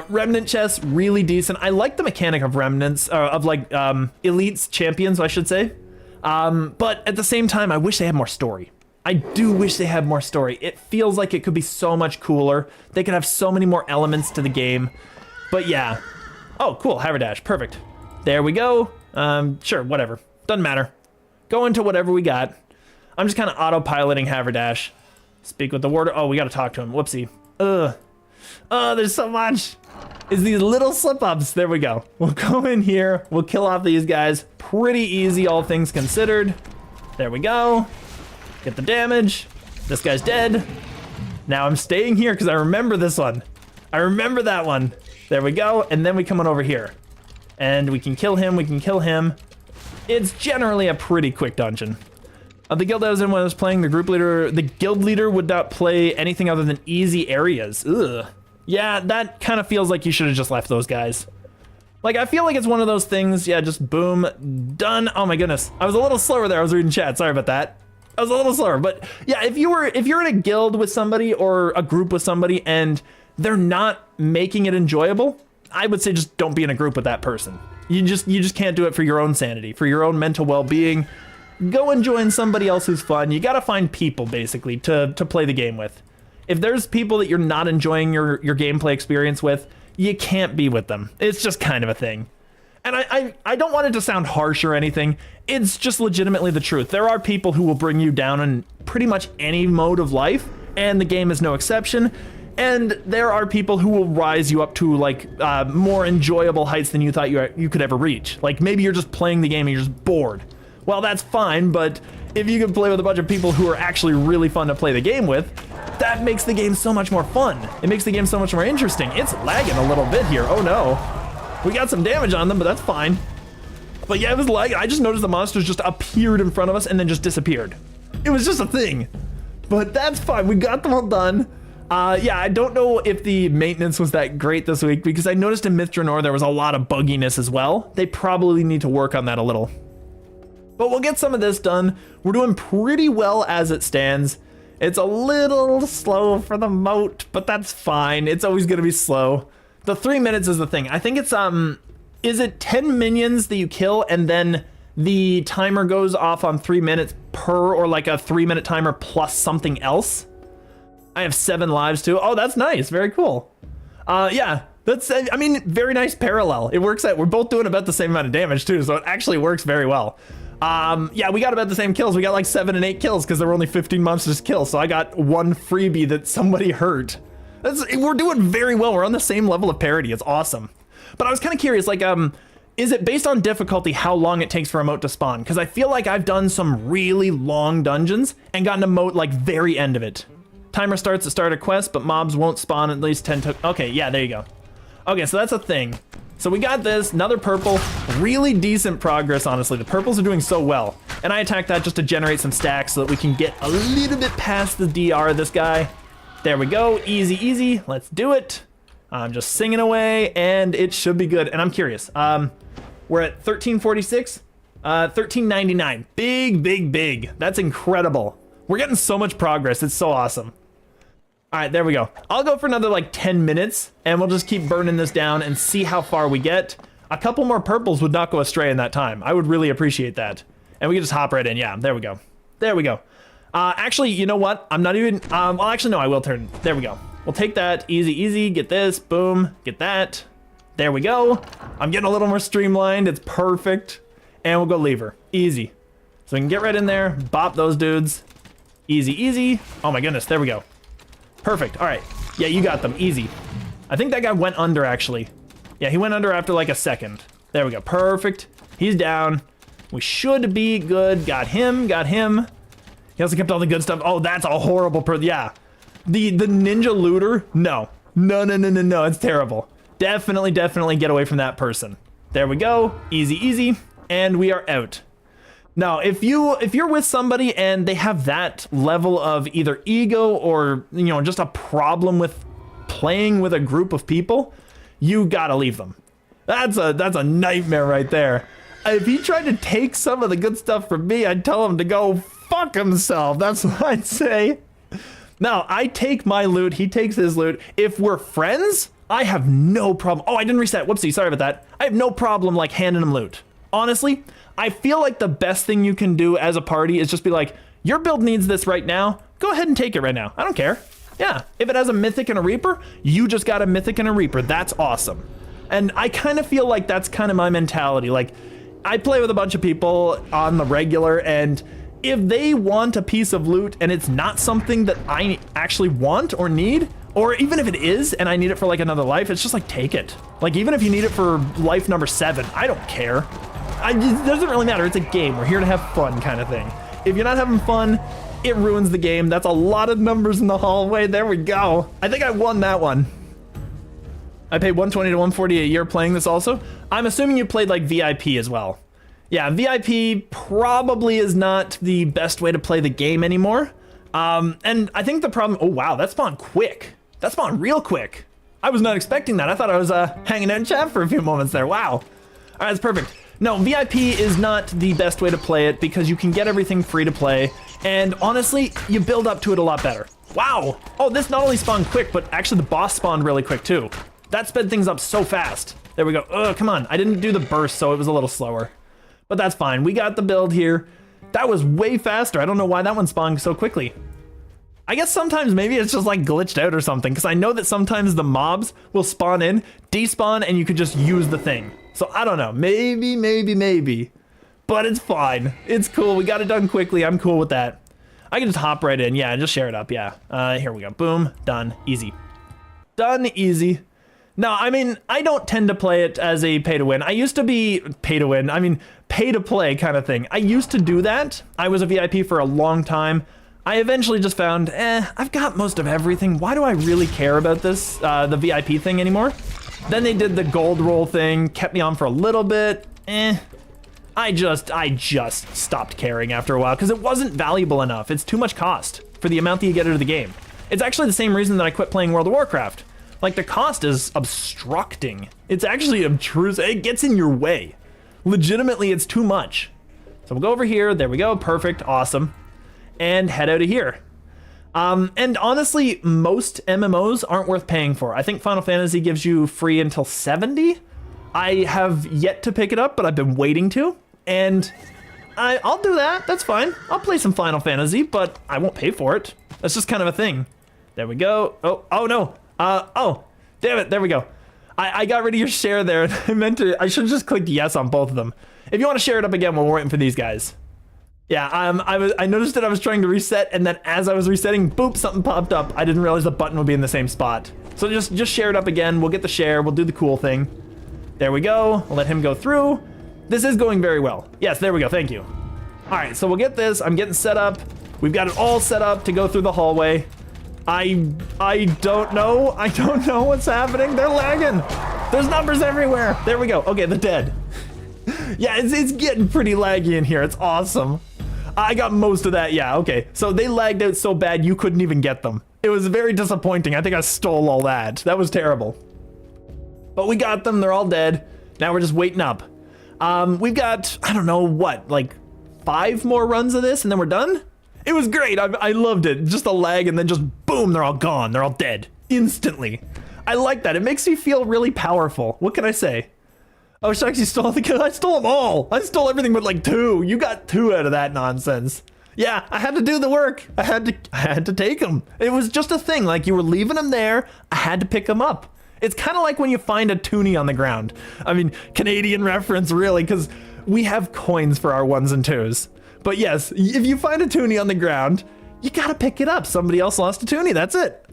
Remnant chests, really decent. I like the mechanic of remnants, of like elites, champions, I should say. But at the same time, I wish they had more story. I do wish they had more story. It feels like it could be so much cooler. They could have so many more elements to the game. But yeah. Oh, cool, Haverdash, perfect. There we go. Sure, whatever. Doesn't matter. Go into whatever we got. I'm just kind of autopiloting Haverdash. Speak with the warder. Oh, we gotta talk to him. Whoopsie. Ugh. Oh, there's so much. It's these little slip-ups. There we go. We'll go in here. We'll kill off these guys. Pretty easy, all things considered. There we go. Get the damage. This guy's dead. Now I'm staying here because I remember this one. I remember that one. There we go. And then we come on over here. And we can kill him. We can kill him. It's generally a pretty quick dungeon. The guild I was in when I was playing, the guild leader would not play anything other than easy areas. Ugh. Yeah, that kind of feels like you should have just left those guys. Like, I feel like it's one of those things, yeah, just boom, done. Oh my goodness. I was a little slower there. I was reading chat. Sorry about that. I was a little slower, but yeah, if you're in a guild with somebody or a group with somebody and they're not making it enjoyable, I would say just don't be in a group with that person. You just can't do it for your own sanity, for your own mental well-being. Go and join somebody else who's fun. You gotta find people, basically, to play the game with. If there's people that you're not enjoying your gameplay experience with, you can't be with them. It's just kind of a thing. And I don't want it to sound harsh or anything. It's just legitimately the truth. There are people who will bring you down in pretty much any mode of life, and the game is no exception. And there are people who will rise you up to like more enjoyable heights than you thought you could ever reach. Like maybe you're just playing the game and you're just bored. Well, that's fine, but if you can play with a bunch of people who are actually really fun to play the game with, that makes the game so much more fun. It makes the game so much more interesting. It's lagging a little bit here. Oh no. We got some damage on them, but that's fine. But yeah, it was lagging. I just noticed the monsters just appeared in front of us and then just disappeared. It was just a thing. But that's fine. We got them all done. Yeah, I don't know if the maintenance was that great this week because I noticed in Mithranor there was a lot of bugginess as well. They probably need to work on that a little. But we'll get some of this done. We're doing pretty well as it stands. It's a little slow for the moat, but that's fine. It's always gonna be slow. The 3 minutes is the thing. I think it's, is it 10 minions that you kill and then the timer goes off on 3 minutes per, or like a 3-minute timer plus something else? I have 7 lives too. Oh, that's nice. Very cool. Yeah, that's, I mean, very nice parallel. It works out. We're both doing about the same amount of damage too, so it actually works very well. Yeah, we got about the same kills. We got like 7 and 8 kills because there were only 15 monsters to kill. So I got 1 freebie that somebody hurt. We're doing very well. We're on the same level of parity. It's awesome. But I was kind of curious, like, is it based on difficulty how long it takes for a moat to spawn? Because I feel like I've done some really long dungeons and gotten a moat like very end of it. Timer starts at start a quest, but mobs won't spawn at least 10 okay, yeah, there you go. Okay, so that's a thing. So we got this, another purple, really decent progress, honestly. The purples are doing so well. And I attacked that just to generate some stacks so that we can get a little bit past the DR of this guy. There we go, easy, easy, let's do it. I'm just singing away and it should be good. And I'm curious, we're at 1346, 1399, big, big, big. That's incredible. We're getting so much progress, it's so awesome. All right, there we go. I'll go for another like 10 minutes and we'll just keep burning this down and see how far we get. A couple more purples would not go astray in that time. I would really appreciate that. And we can just hop right in. Yeah, there we go. There we go. Actually, you know what? I'm not even, well, actually, no, I will turn. There we go. We'll take that. Easy, easy. Get this. Boom. Get that. There we go. I'm getting a little more streamlined. It's perfect. And we'll go lever. Easy. So we can get right in there. Bop those dudes. Easy, easy. Oh my goodness. There we go. Perfect. All right. Yeah, you got them. Easy. I think that guy went under, actually. Yeah, he went under after like a second. There we go. Perfect. He's down. We should be good. Got him. Got him. He also kept all the good stuff. Oh, that's a horrible yeah. The ninja looter? No. No, no, no, no, no. It's terrible. Definitely, definitely get away from that person. There we go. Easy, easy. And we are out. Now, if you're with somebody and they have that level of either ego or, you know, just a problem with playing with a group of people, you gotta leave them. That's a nightmare right there. If he tried to take some of the good stuff from me, I'd tell him to go fuck himself. That's what I'd say. Now, I take my loot, he takes his loot. If we're friends, I have no problem. Oh, I didn't reset. Whoopsie, sorry about that. I have no problem like handing him loot. Honestly, I feel like the best thing you can do as a party is just be like, Your build needs this right now. Go ahead and take it right now. I don't care. Yeah, if it has a Mythic and a Reaper, you just got a Mythic and a Reaper. That's awesome. And I kind of feel like that's kind of my mentality. Like, I play with a bunch of people on the regular, and if they want a piece of loot and it's not something that I actually want or need, or even if it is and I need it for like another life, it's just like, take it. Like, even if you need it for life number 7, I don't care. It doesn't really matter. It's a game. We're here to have fun kind of thing. If you're not having fun, it ruins the game. That's a lot of numbers in the hallway. There we go. I think I won that one. I paid 120 to 140 a year playing this also. I'm assuming you played like VIP as well. Yeah, VIP probably is not the best way to play the game anymore. And I think the problem, oh wow, that spawned quick. That spawned real quick. I was not expecting that. I thought I was hanging out in chat for a few moments there. Wow. All right, that's perfect. No, VIP is not the best way to play it because you can get everything free to play. And honestly, you build up to it a lot better. Wow. Oh, this not only spawned quick, but actually the boss spawned really quick too. That sped things up so fast. There we go. Oh, come on. I didn't do the burst, so it was a little slower. But that's fine. We got the build here. That was way faster. I don't know why that one spawned so quickly. I guess sometimes maybe it's just like glitched out or something, because I know that sometimes the mobs will spawn in, despawn, and you could just use the thing. So I don't know. Maybe. But it's fine. It's cool. We got it done quickly. I'm cool with that. I can just hop right in. Yeah, just share it up. Yeah. Here we go. Boom. Done. Easy. Done. Easy. No, I mean, I don't tend to play it as a pay to win. I used to be pay to win. I mean, pay to play kind of thing. I used to do that. I was a VIP for a long time. I eventually just found, I've got most of everything. Why do I really care about this, the VIP thing anymore? Then they did the gold roll thing, kept me on for a little bit. I just stopped caring after a while because it wasn't valuable enough. It's too much cost for the amount that you get out of the game. It's actually the same reason that I quit playing World of Warcraft. Like, the cost is obstructing. It's actually obtrusive. It gets in your way. Legitimately, it's too much. So we'll go over here. There we go. Perfect. Awesome. And head out of here. And honestly, most MMOs aren't worth paying for. I think Final Fantasy gives you free until 70. I have yet to pick it up, but I've been waiting to. And I'll do that. That's fine. I'll play some Final Fantasy, but I won't pay for it. That's just kind of a thing. There we go. Oh no. Oh, damn it. There we go. I got rid of your share there. I should have just clicked yes on both of them. If you want to share it up again, we're waiting for these guys. Yeah, I noticed that I was trying to reset, and then as I was resetting, boop, something popped up. I didn't realize the button would be in the same spot. So just share it up again. We'll get the share. We'll do the cool thing. There we go. We'll let him go through. This is going very well. Yes, there we go. Thank you. All right, so we'll get this. I'm getting set up. We've got it all set up to go through the hallway. I don't know. I don't know what's happening. They're lagging. There's numbers everywhere. There we go. Okay, the dead. Yeah, it's getting pretty laggy in here. It's awesome. I got most of that. Yeah, okay. So they lagged out so bad you couldn't even get them. It was very disappointing. I think I stole all that. That was terrible. But we got them. They're all dead. Now we're just waiting up. We've got, I don't know what, like 5 more runs of this and then we're done? It was great. I loved it. Just a lag and then just boom, they're all gone. They're all dead instantly. I like that. It makes me feel really powerful. What can I say? Oh, shucks, you stole the kill. I stole them all. I stole everything but like 2. You got 2 out of that nonsense. Yeah, I had to do the work. I had to take them. It was just a thing. Like, you were leaving them there. I had to pick them up. It's kind of like when you find a toonie on the ground. I mean, Canadian reference, really, because we have coins for our 1s and 2s. But yes, if you find a toonie on the ground, you gotta pick it up. Somebody else lost a toonie, that's it.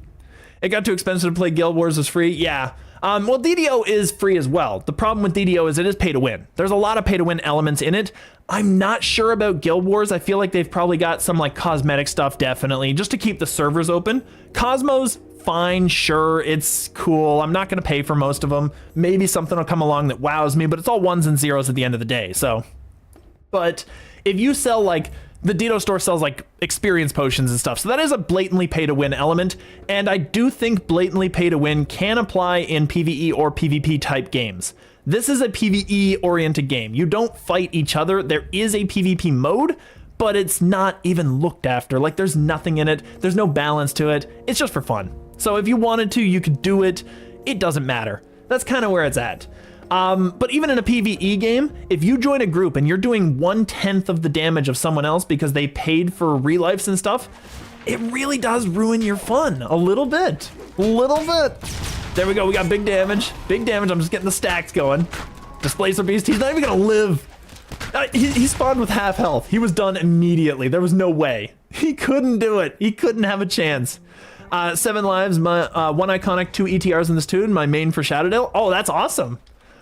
It got too expensive to play Guild Wars is free, yeah. Well, DDO is free as well. The problem with DDO is it is pay to win. There's a lot of pay to win elements in it. I'm not sure about Guild Wars. I feel like they've probably got some like cosmetic stuff, definitely, just to keep the servers open. Cosmos, fine, sure, it's cool. I'm not gonna pay for most of them. Maybe something will come along that wows me, but it's all 1s and 0s at the end of the day, so. But if you sell like, the Dito store sells like experience potions and stuff. So that is a blatantly pay to win element. And I do think blatantly pay to win can apply in PvE or PvP type games. This is a PvE oriented game. You don't fight each other. There is a PvP mode, but it's not even looked after. Like, there's nothing in it. There's no balance to it. It's just for fun. So if you wanted to, you could do it. It doesn't matter. That's kind of where it's at. But even in a PvE game, if you join a group and you're doing 1/10 of the damage of someone else because they paid for relives and stuff, it really does ruin your fun a little bit. There we go, we got big damage. I'm just getting the stacks going. Displacer Beast, he's not even gonna live. He spawned with half health. He was done immediately. There was no way. He couldn't do it. He couldn't have a chance. 7 lives, my 1 iconic, 2 ETRs in this tune, my main for Shadowdale. Oh, that's awesome.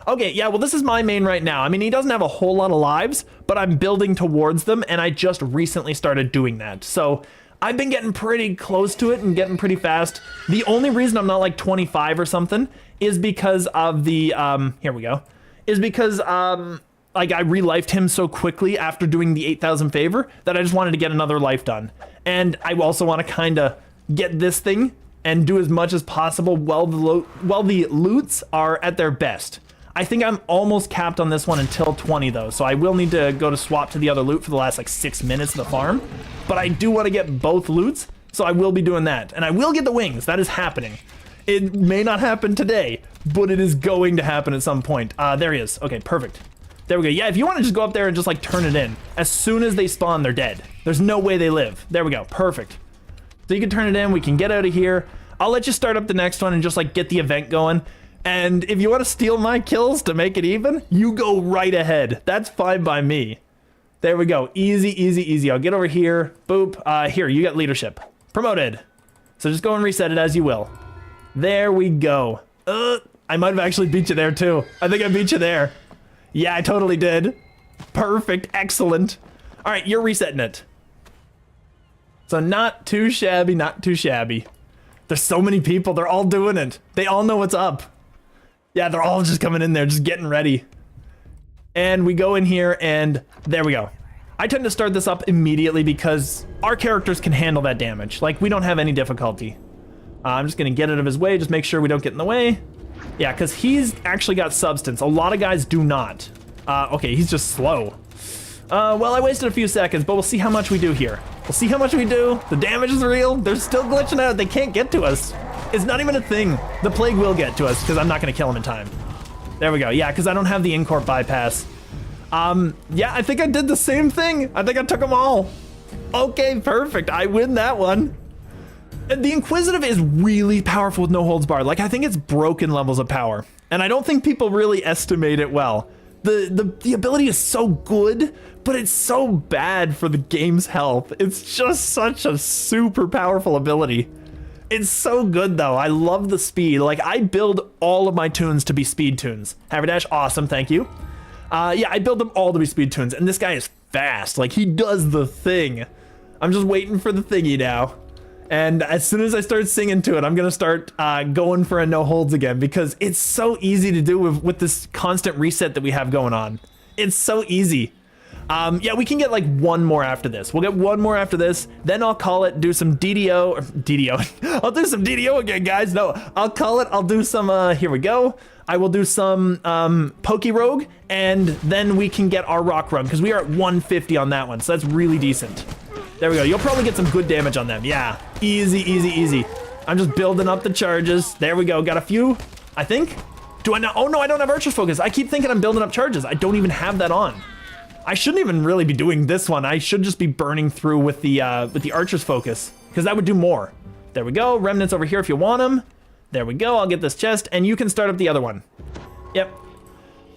Okay, yeah, well, this is my main right now. I mean, he doesn't have a whole lot of lives, but I'm building towards them, and I just recently started doing that. So I've been getting pretty close to it and getting pretty fast. The only reason I'm not like 25 or something is because of the, here we go, is because, like, I relifed him so quickly after doing the 8,000 favor that I just wanted to get another life done. And I also want to kind of get this thing and do as much as possible while the loots are at their best. I think I'm almost capped on this one until 20 though, so I will need to go to swap to the other loot for the last like 6 minutes of the farm. But I do want to get both loots, so I will be doing that. And I will get the wings, that is happening. It may not happen today, but it is going to happen at some point. There he is, okay, perfect. There we go. Yeah, if you want to just go up there and just like turn it in, as soon as they spawn, they're dead. There's no way they live. There we go, perfect. So you can turn it in, we can get out of here. I'll let you start up the next one and just like get the event going. And if you want to steal my kills to make it even, you go right ahead. That's fine by me. There we go. Easy. I'll get over here. Boop. Here, you got leadership. Promoted. So just go and reset it as you will. There we go. I might have actually beat you there too. I think I beat you there. Yeah, I totally did. Perfect. Excellent. All right, you're resetting it. So not too shabby, There's so many people. They're all doing it. They all know what's up. Yeah, they're all just coming in there, just getting ready. And we go in here and there we go. I tend to start this up immediately because our characters can handle that damage. Like, we don't have any difficulty. I'm just gonna get out of his way, just make sure we don't get in the way. Yeah, because he's actually got substance. A lot of guys do not. Okay, he's just slow. Well, I wasted a few seconds, but we'll see how much we do here. We'll see how much we do. The damage is real. They're still glitching out. They can't get to us. It's not even a thing. The plague will get to us because I'm not going to kill him in time. There we go. Yeah, because I don't have the in-corp bypass. Yeah, I think I did the same thing. I think I took them all. Okay, perfect. I win that one. The Inquisitive is really powerful with no holds barred. Like, I think it's broken levels of power. And I don't think people really estimate it well. The ability is so good, but it's so bad for the game's health. It's just such a super powerful ability. It's so good though. I love the speed. Like, I build all of my tunes to be speed tunes. Haverdash, awesome, thank you. Yeah, I build them all to be speed tunes, and this guy is fast. Like, he does the thing. I'm just waiting for the thingy now. And as soon as I start singing to it, I'm gonna start going for a no holds again because it's so easy to do with this constant reset that we have going on. It's so easy. Yeah, we can get like one more after this. We'll get one more after this. Then I'll call it, do some DDO, or DDO. I'll do some DDO again, guys. No, I'll call it, I'll do some, here we go. I will do some PokeRogue, and then we can get our Rock Run because we are at 150 on that one. So that's really decent. There we go. You'll probably get some good damage on them. Yeah, easy. I'm just building up the charges. There we go. Got a few, I think. Do I not? Oh no, I don't have Archer's Focus. I keep thinking I'm building up charges. I don't even have that on. I shouldn't even really be doing this one. I should just be burning through with the Archer's Focus because that would do more. There we go. Remnants over here if you want them. There we go. I'll get this chest and you can start up the other one. Yep.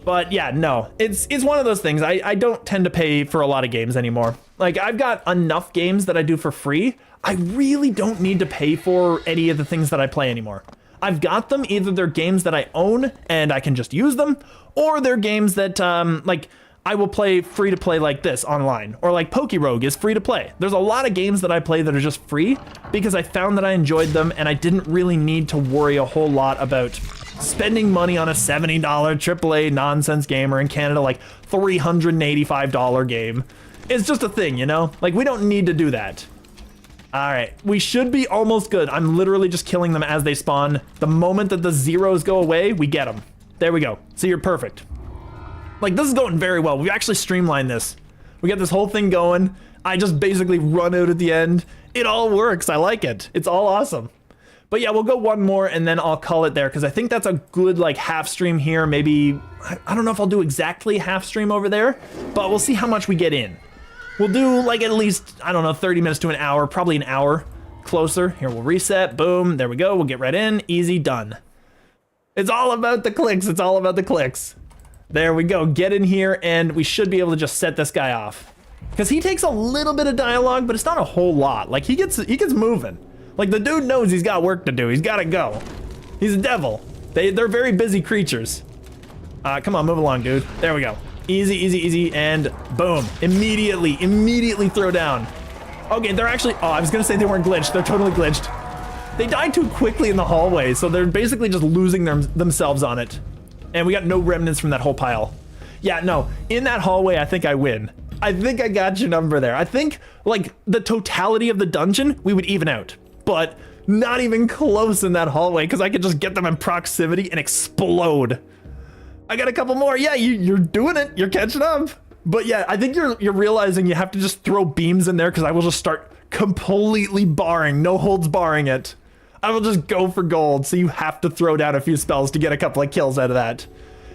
But yeah, no, it's one of those things. I don't tend to pay for a lot of games anymore. Like, I've got enough games that I do for free. I really don't need to pay for any of the things that I play anymore. I've got them. Either they're games that I own and I can just use them, or they're games that like I will play free to play like this online, or like PokeRogue is free to play. There's a lot of games that I play that are just free because I found that I enjoyed them and I didn't really need to worry a whole lot about spending money on a $70 AAA nonsense game, or in Canada, like $385 game. It's just a thing, you know? Like, we don't need to do that. All right, we should be almost good. I'm literally just killing them as they spawn. The moment that the zeros go away, we get them. There we go. So you're perfect. Like, this is going very well. We've actually streamlined this. We got this whole thing going. I just basically run out at the end. It all works. I like it. It's all awesome. But yeah, we'll go one more and then I'll call it there because I think that's a good like half stream here. Maybe, I don't know if I'll do exactly half stream over there, but we'll see how much we get in. We'll do like at least, I don't know, 30 minutes to an hour, probably an hour closer. Here, we'll reset, boom, there we go. We'll get right in, easy, done. It's all about the clicks, it's all about the clicks. There we go, get in here and we should be able to just set this guy off. Because he takes a little bit of dialogue, but it's not a whole lot. Like he gets moving. Like the dude knows he's got work to do. He's gotta go. He's a devil. They're very busy creatures. Come on, move along, dude. There we go. Easy, easy, easy, and boom. Immediately throw down. Okay, they're actually, oh, I was gonna say they weren't glitched. They're totally glitched. They died too quickly in the hallway, so they're basically just losing themselves on it. And we got no remnants from that whole pile. Yeah, no, in that hallway, I think I win. I think I got your number there. I think, like, the totality of the dungeon, we would even out. But not even close in that hallway because I could just get them in proximity and explode. I got a couple more. Yeah, you're doing it. You're catching up. But yeah, I think you're realizing you have to just throw beams in there because I will just start completely barring, no holds barring it. I will just go for gold. So you have to throw down a few spells to get a couple of kills out of that.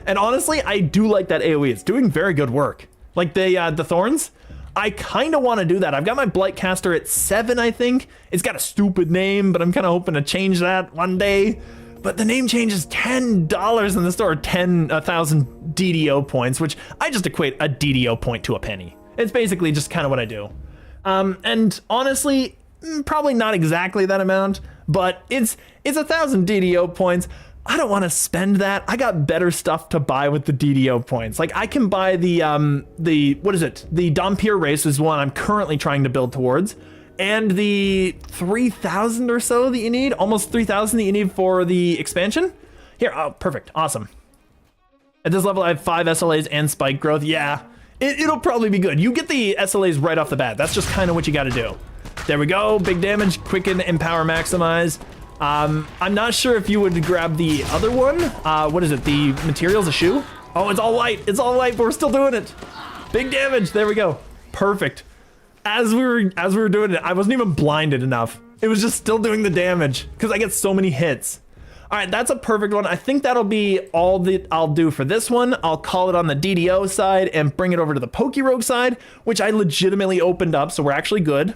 And honestly, I do like that AoE. It's doing very good work. Like the thorns. I kind of want to do that. I've got my Blightcaster at 7, I think. It's got a stupid name, but I'm kind of hoping to change that one day. But the name change is $10 in the store, 10,000 DDO points, which I just equate a DDO point to a penny. It's basically just kind of what I do. And honestly, probably not exactly that amount, but it's 1,000 DDO points. I don't want to spend that. I got better stuff to buy with the DDO points. Like I can buy the what is it? The Dompier race is one I'm currently trying to build towards. And the 3,000 or so that you need, almost 3,000 that you need for the expansion. Here, oh, perfect, awesome. At this level, I have 5 SLAs and spike growth. Yeah, it'll probably be good. You get the SLAs right off the bat. That's just kind of what you got to do. There we go, big damage, quicken, empower, maximize. I'm not sure if you would grab the other one. What is it? The materials, a shoe? Oh, it's all white. It's all white, but we're still doing it. Big damage. There we go. Perfect. As we were doing it, I wasn't even blinded enough. It was just still doing the damage because I get so many hits. All right, that's a perfect one. I think that'll be all that I'll do for this one. I'll call it on the DDO side and bring it over to the PokeRogue side, which I legitimately opened up, so we're actually good.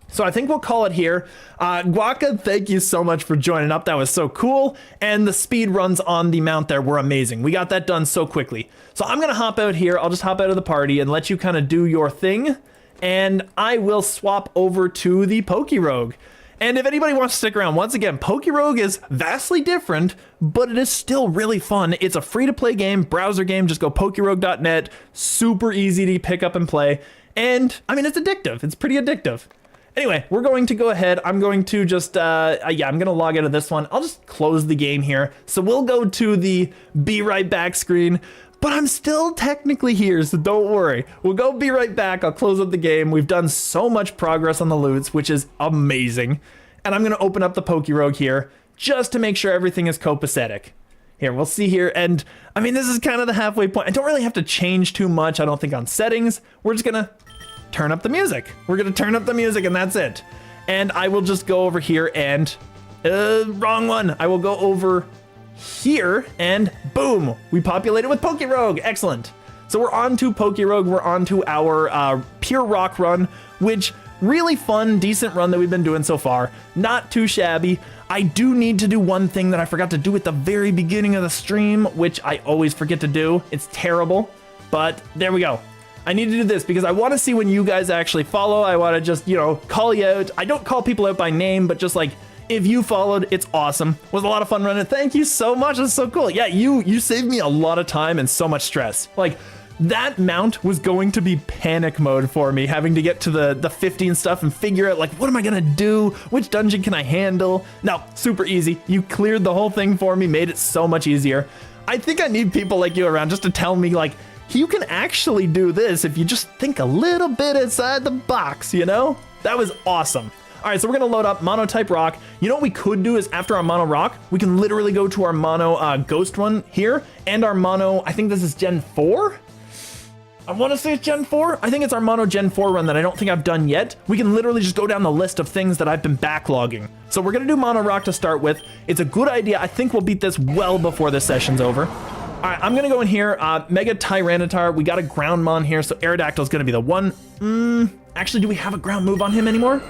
So I think we'll call it here. Guaca, thank you so much for joining up. That was so cool. And the speed runs on the mount there were amazing. We got that done so quickly. So I'm gonna hop out here. I'll just hop out of the party and let you kind of do your thing. And I will swap over to the PokeRogue. And if anybody wants to stick around, once again, PokeRogue is vastly different, but it is still really fun. It's a free-to-play game, browser game. Just go pokerogue.net. Super easy to pick up and play. And, I mean, it's addictive. It's pretty addictive. Anyway, we're going to go ahead. I'm going to just, yeah, I'm going to log out of this one. I'll just close the game here. So we'll go to the be right back screen. But I'm still technically here, so don't worry. We'll go be right back. I'll close up the game. We've done so much progress on the loots, which is amazing. And I'm going to open up the PokeRogue here just to make sure everything is copacetic. Here, we'll see here. And I mean, this is kind of the halfway point. I don't really have to change too much, I don't think, on settings. We're just going to turn up the music. We're going to turn up the music and that's it. And I will just go over here and, wrong one. I will go over here and boom, we populated with PokeRogue. Excellent. So we're on to PokeRogue. We're on to our pure rock run, which really fun, decent run that we've been doing so far. Not too shabby. I do need to do one thing that I forgot to do at the very beginning of the stream, which I always forget to do. It's terrible, but there we go. I need to do this because I want to see when you guys actually follow. I want to just, you know, call you out. I don't call people out by name, but just like, if you followed, it's awesome. It was a lot of fun running. Thank you so much. That's so cool. Yeah, you saved me a lot of time and so much stress. Like, that mount was going to be panic mode for me, having to get to the 50 and stuff and figure out, like, what am I gonna do? Which dungeon can I handle? No, super easy. You cleared the whole thing for me, made it so much easier. I think I need people like you around just to tell me, like, you can actually do this if you just think a little bit inside the box, you know? That was awesome. All right, so we're gonna load up mono type rock. You know what we could do is after our mono rock, we can literally go to our mono ghost one here and our mono, I think this is gen 4. I want to say it's Gen 4. I think it's our mono Gen 4 run that I don't think I've done yet. We can literally just go down the list of things that I've been backlogging. So we're going to do mono rock to start with. It's a good idea. I think we'll beat this well before this session's over. All right, I'm going to go in here. Mega Tyranitar. We got a ground mon here, so Aerodactyl is going to be the one. Actually, do we have a ground move on him anymore?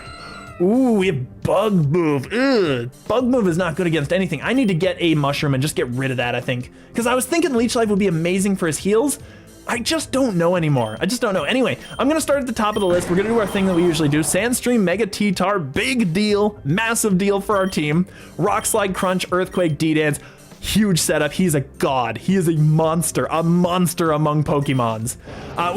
Ooh, we have Bug Move. Ugh. Bug Move is not good against anything. I need to get a Mushroom and just get rid of that, I think. Because I was thinking Leech Life would be amazing for his heals. I just don't know anymore. I just don't know. Anyway, I'm going to start at the top of the list. We're going to do our thing that we usually do. Sandstream, Mega T-Tar, big deal, massive deal for our team. Rock Slide, Crunch, Earthquake, D-Dance. Huge setup. He's a god. He is a monster among Pokemons.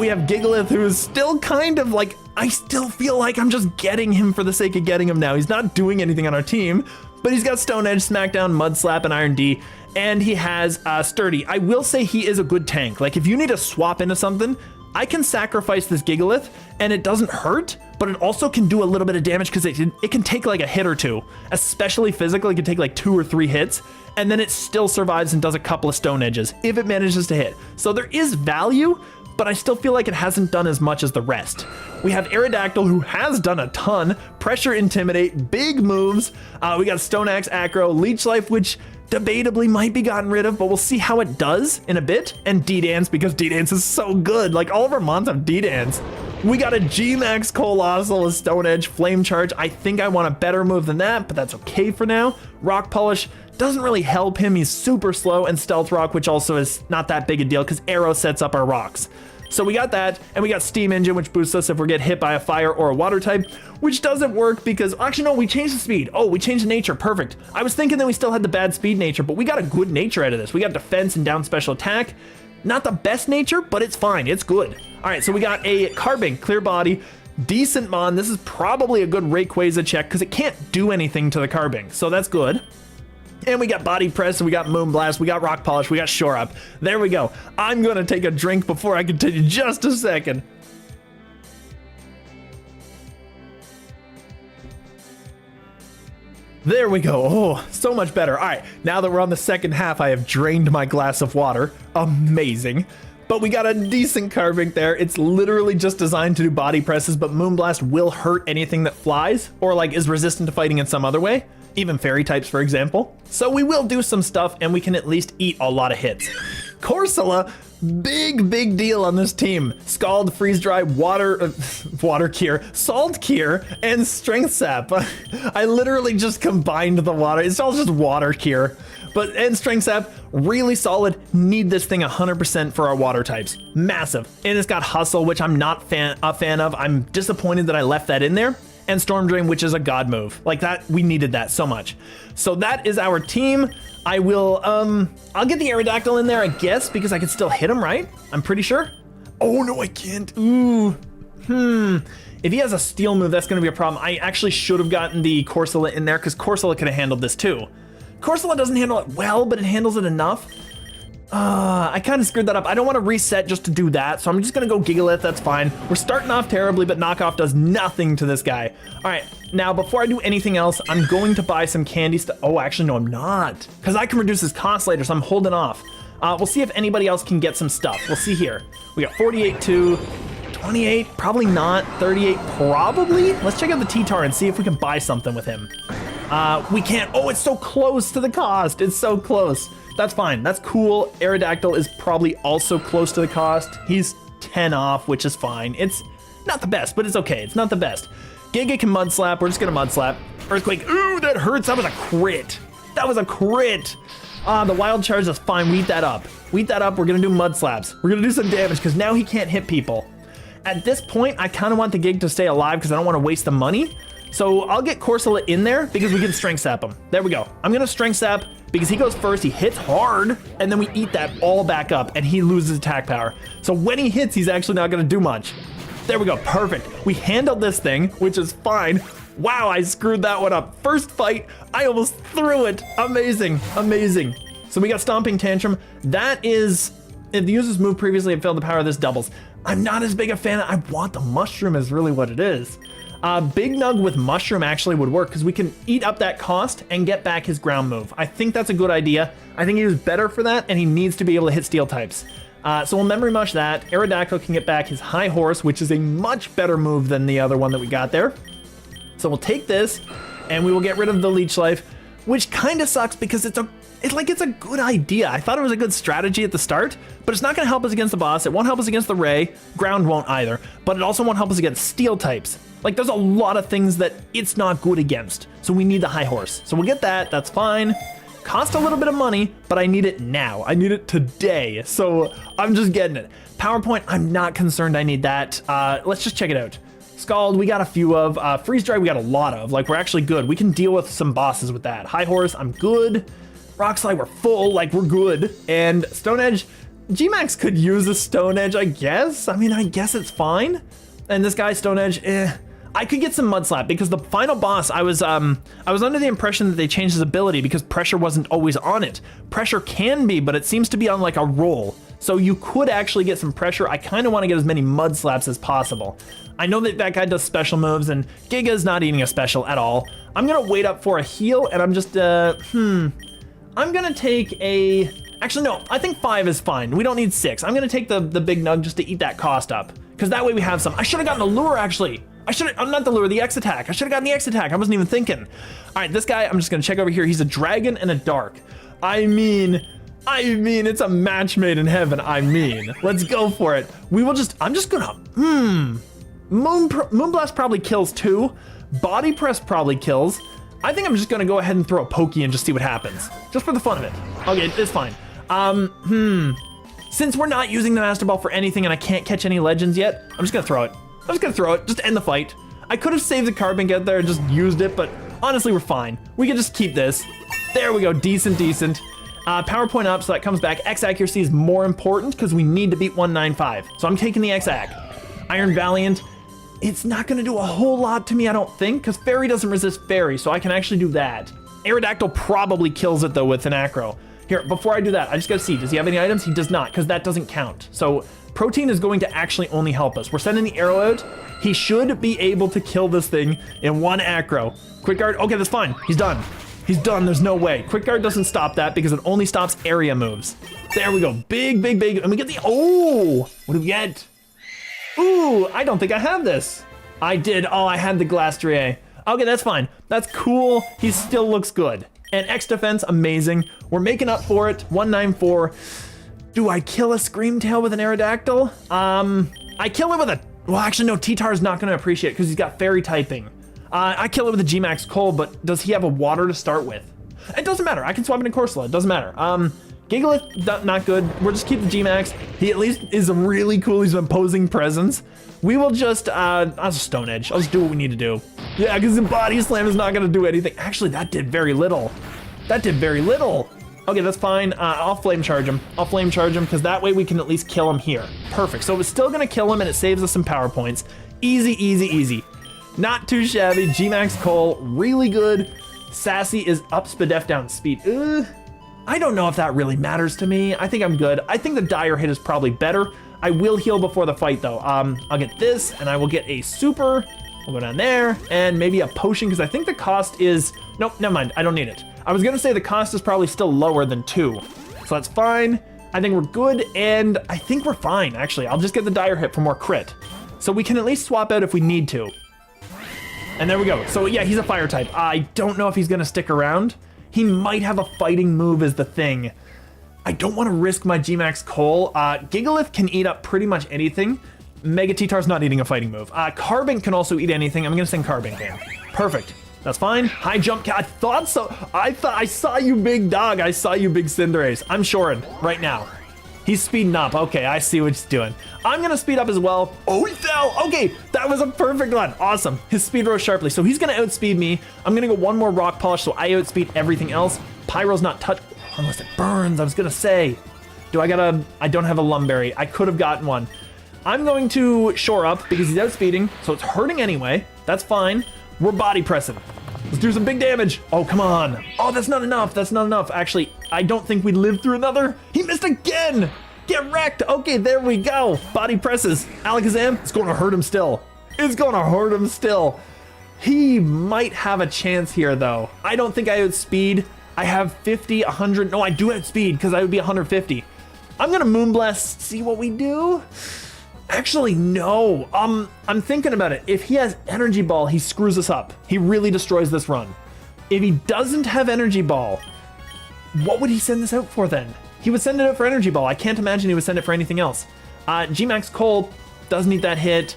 We have Gigalith, who is still kind of like, I still feel like I'm just getting him for the sake of getting him now. He's not doing anything on our team, but he's got Stone Edge, Smackdown, Mud Slap, and Iron D, and he has Sturdy. I will say he is a good tank. Like, if you need to swap into something, I can sacrifice this Gigalith, and it doesn't hurt, but it also can do a little bit of damage because it can take like a hit or two, especially physical. It can take like 2 or 3 hits, and then it still survives and does a couple of Stone Edges if it manages to hit. So there is value, but I still feel like it hasn't done as much as the rest. We have Aerodactyl, who has done a ton. Pressure, Intimidate, big moves. We got Stone Axe, Acro, Leech Life, which debatably might be gotten rid of, but we'll see how it does in a bit. And D-Dance, because D-Dance is so good. Like, all of our mons have D-Dance. We got a G-Max Colossal with Stone Edge, Flame Charge. I think I want a better move than that, but that's okay for now. Rock Polish doesn't really help him. He's super slow, and Stealth Rock, which also is not that big a deal because Arrow sets up our rocks. So we got that, and we got Steam Engine, which boosts us if we get hit by a fire or a water type, which doesn't work because, actually no, we changed the speed. Oh, we changed the nature, perfect. I was thinking that we still had the bad speed nature, but we got a good nature out of this. We got defense and down special attack. Not the best nature, but it's fine, it's good. All right, so we got a Carbink, Clear Body, decent mon. This is probably a good Rayquaza check because it can't do anything to the Carbink, so that's good. And we got Body Press, we got Moonblast, we got Rock Polish, we got Shore Up. There we go. I'm going to take a drink before I continue. Just a second. There we go. Oh, so much better. All right, now that we're on the second half, I have drained my glass of water. Amazing. But we got a decent Carbink there. It's literally just designed to do body presses, but Moonblast will hurt anything that flies or like is resistant to fighting in some other way. Even fairy types, for example. So we will do some stuff and we can at least eat a lot of hits. Corsola, big deal on this team. Scald, Freeze Dry, Water Cure, Salt Cure, and Strength Sap. I literally just combined the water. It's all just Water Cure. And Strength Sap, really solid. Need this thing 100% for our water types. Massive. And it's got Hustle, which I'm not a fan of. I'm disappointed that I left that in there. And Storm Drain, which is a god move. Like that, we needed that so much. So that is our team. I will, I'll get the Aerodactyl in there, I guess, because I can still hit him, right? I'm pretty sure. Oh, no, I can't. Ooh. If he has a Steel move, that's going to be a problem. I actually should have gotten the Corsola in there because Corsola could have handled this too. Corsola doesn't handle it well, but it handles it enough. I kind of screwed that up. I don't want to reset just to do that, so I'm just going to go Gigalith. That's fine. We're starting off terribly, but Knockoff does nothing to this guy. All right, now before I do anything else, I'm going to buy some candy stuff. Oh, actually, no, I'm not, because I can reduce his cost later, so I'm holding off. We'll see if anybody else can get some stuff. We'll see here. We got 48 to 28, probably not. 38, probably. Let's check out the T-Tar and see if we can buy something with him. We can't. Oh, it's so close to the cost. It's so close. That's fine. That's cool. Aerodactyl is probably also close to the cost. He's 10 off, which is fine. It's not the best, but it's okay. It's not the best. Giga can Mud Slap. We're just going to Mud Slap. Earthquake. Ooh, that hurts. That was a crit. That was a crit. The Wild Charge is fine. We eat that up. We eat that up. We're going to do Mud Slaps. We're going to do some damage because now he can't hit people. At this point, I kind of want the Gig to stay alive because I don't want to waste the money. So I'll get Corsola in there because we can Strength Sap him. There we go. I'm going to Strength Sap because he goes first, he hits hard, and then we eat that all back up, and he loses attack power. So when he hits, he's actually not going to do much. There we go. Perfect. We handled this thing, which is fine. Wow, I screwed that one up. First fight, I almost threw it. Amazing. Amazing. So we got Stomping Tantrum. That is, if the user's moved previously and failed the power, this doubles. I'm not as big a fan. I want the Mushroom is really what it is. Big Nug with Mushroom actually would work because we can eat up that cost and get back his ground move. I think that's a good idea. I think he was better for that, and he needs to be able to hit steel types. So we'll Memory Mush that. Aerodactyl can get back his High Horse, which is a much better move than the other one that we got there. So we'll take this, and we will get rid of the Leech Life, which kind of sucks because it's a good idea. I thought it was a good strategy at the start, but it's not going to help us against the boss. It won't help us against the Ray. Ground won't either, but it also won't help us against Steel types. Like, there's a lot of things that it's not good against, so we need the High Horse. So we'll get that. That's fine. Cost a little bit of money, but I need it now. I need it today, so I'm just getting it. PowerPoint, I'm not concerned I need that. Let's just check it out. Scald, we got a few of. Freeze Dry, we got a lot of. Like, we're actually good. We can deal with some bosses with that. High Horse, I'm good. Rock Slide, we're full. Like, we're good. And Stone Edge, G-Max could use a Stone Edge, I guess. I mean, I guess it's fine. And this guy, Stone Edge, I could get some Mud Slap because the final boss, I was under the impression that they changed his ability because pressure wasn't always on it. Pressure can be, but it seems to be on like a roll. So you could actually get some pressure. I kind of want to get as many Mud Slaps as possible. I know that that guy does special moves and Giga's not eating a special at all. I'm gonna wait up for a heal and I'm just, I'm gonna take a, actually no, I think 5 is fine. We don't need 6. I'm gonna take the Big Nug just to eat that cost up because that way we have some. I should have gotten the lure actually. I should have, not the lure, the X attack. I should have gotten the X attack. I wasn't even thinking. All right, this guy, I'm just gonna check over here. He's a dragon and a dark. I mean, it's a match made in heaven. Let's go for it. We will just, I'm just gonna, Moonblast probably kills too. Body Press probably kills. I think I'm just gonna go ahead and throw a Pokey and just see what happens. Just for the fun of it. Okay, it's fine. Since we're not using the Master Ball for anything and I can't catch any legends yet, I'm just gonna throw it. Just to end the fight. I could have saved the Carbon get there and just used it, but honestly, we're fine. We can just keep this. There we go, decent. PowerPoint up, so that comes back. X accuracy is more important because we need to beat 195. So I'm taking the X ac. Iron Valiant, it's not gonna do a whole lot to me, I don't think, because Fairy doesn't resist Fairy, so I can actually do that. Aerodactyl probably kills it though with an Acro. Here, before I do that, I just gotta see, does he have any items? He does not, because that doesn't count. So Protein is going to actually only help us. We're sending the arrow out. He should be able to kill this thing in 1 Acro. Quick Guard, okay, that's fine. He's done. There's no way. Quick Guard doesn't stop that because it only stops area moves. There we go, big. And we get the, oh, what do we get? Ooh, I don't think I have this. I did, oh, I had the Glastrier. Okay, that's fine. That's cool. He still looks good. And X defense, amazing. We're making up for it, 194. Do I kill a Screamtail with an Aerodactyl? I kill it with a, well, actually no, T-Tar's not gonna appreciate it because he's got Fairy typing. I kill it with a G-Max Coal, but does he have a water to start with? It doesn't matter, I can swap it in Corsola, it doesn't matter. Gigalith, not good. We'll just keep the G-Max. He at least is really cool, he's an imposing presence. We will just, I'll just Stone Edge. I'll just do what we need to do. Yeah, because the Body Slam is not gonna do anything. Actually, that did very little. Okay, that's fine. I'll Flame Charge him. Because that way we can at least kill him here. Perfect. So it's still gonna kill him and it saves us some power points. Easy. Not too shabby. G-Max Coal, really good. Sassy is up Spadef down speed. I don't know if that really matters to me. I think I'm good. I think the Dire Hit is probably better. I will heal before the fight though. I'll get this and I will get a super. We'll go down there and maybe a potion because I think the cost is, nope, never mind. I don't need it. I was gonna say the cost is probably still lower than 2. So that's fine. I think we're good and I think we're fine actually. I'll just get the Dire Hit for more crit. So we can at least swap out if we need to. And there we go. So yeah, he's a fire type. I don't know if he's gonna stick around. He might have a fighting move as the thing. I don't want to risk my G-Max Coal. Gigalith can eat up pretty much anything. Mega T-Tar's not eating a fighting move. Carbink can also eat anything. I'm gonna send Carbink in. Perfect. That's fine. High jump. I thought so. I saw you, big dog. I saw you, big Cinderace. I'm shoring right now. He's speeding up. Okay, I see what he's doing. I'm gonna speed up as well. Oh, he fell. Okay, that was a perfect one. Awesome. His speed rose sharply. So he's gonna outspeed me. I'm gonna go 1 more Rock Polish so I outspeed everything else. Pyro's not touched unless it burns. I was gonna say. I don't have a Lumberry. I could have gotten one. I'm going to shore up because he's outspeeding, so it's hurting anyway. That's fine. We're body pressing. Let's do some big damage. Oh, come on. Oh, that's not enough. Actually, I don't think we live through another. He missed again. Get wrecked. Okay, there we go. Body presses. Alakazam, it's going to hurt him still. He might have a chance here, though. I don't think I outspeed. I have 50, 100. No, I do outspeed because I would be 150. I'm gonna Moonblast, see what we do. Actually, no. I'm thinking about it. If he has Energy Ball, he screws us up. He really destroys this run. If he doesn't have Energy Ball, what would he send this out for then? He would send it out for Energy Ball. I can't imagine he would send it for anything else. G-Max Cole doesn't need that hit.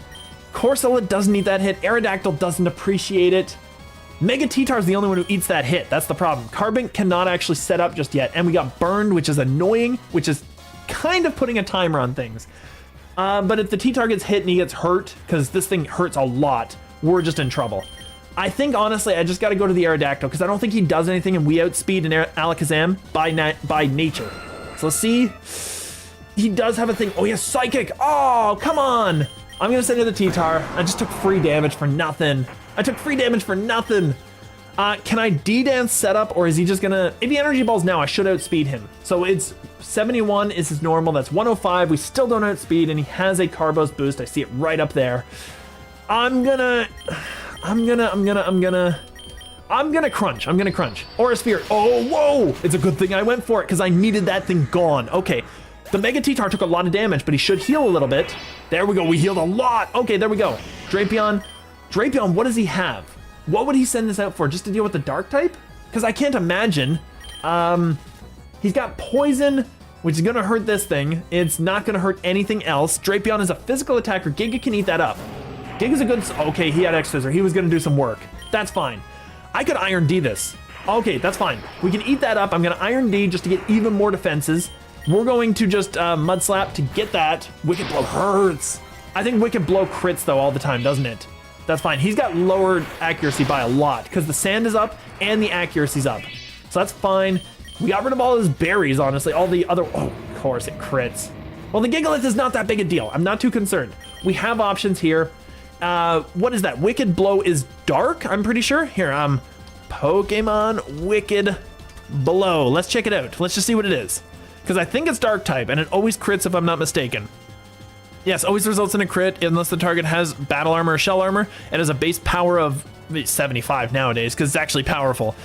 Corsola doesn't need that hit. Aerodactyl doesn't appreciate it. Mega T-Tar is the only one who eats that hit. That's the problem. Carbink cannot actually set up just yet. And we got burned, which is annoying, which is kind of putting a timer on things. But if the T-Tar gets hit and he gets hurt, because this thing hurts a lot, we're just in trouble. I think, honestly, I just got to go to the Aerodactyl, because I don't think he does anything, and we outspeed an Alakazam by nature. So let's see. He does have a thing. Oh, he has Psychic. Oh, come on. I'm going to send it to the T-Tar. I just took free damage for nothing. Can I D-Dance setup, or is he just gonna... If he Energy Balls now, I should outspeed him. So it's 71 is his normal. That's 105. We still don't outspeed, and he has a Carbos boost. I see it right up there. I'm gonna crunch. Aura Sphere. Oh, whoa! It's a good thing I went for it, because I needed that thing gone. Okay. The Mega T-Tar took a lot of damage, but he should heal a little bit. There we go. We healed a lot. Okay, there we go. Drapion, what does he have? What would he send this out for? Just to deal with the dark type? Because I can't imagine. He's got poison, which is gonna hurt this thing. It's not gonna hurt anything else. Drapion is a physical attacker. Giga can eat that up. Giga's a good... Okay, he had X-Scissor. He was gonna do some work. That's fine. I could Iron D this. Okay, that's fine. We can eat that up. I'm gonna Iron D just to get even more defenses. We're going to just Mud Slap to get that. Wicked Blow hurts. I think Wicked Blow crits though all the time, doesn't it? That's fine. He's got lowered accuracy by a lot because the sand is up and the accuracy's up. So that's fine. We got rid of all his berries, honestly. All the other... Oh, of course, it crits. Well, the Gigalith is not that big a deal. I'm not too concerned. We have options here. What is that? Wicked Blow is dark, I'm pretty sure. Here, Pokemon Wicked Blow. Let's check it out. Let's just see what it is. Because I think it's dark type, and it always crits if I'm not mistaken. Yes, always results in a crit unless the target has battle armor or shell armor. It has a base power of 75 nowadays, because it's actually powerful.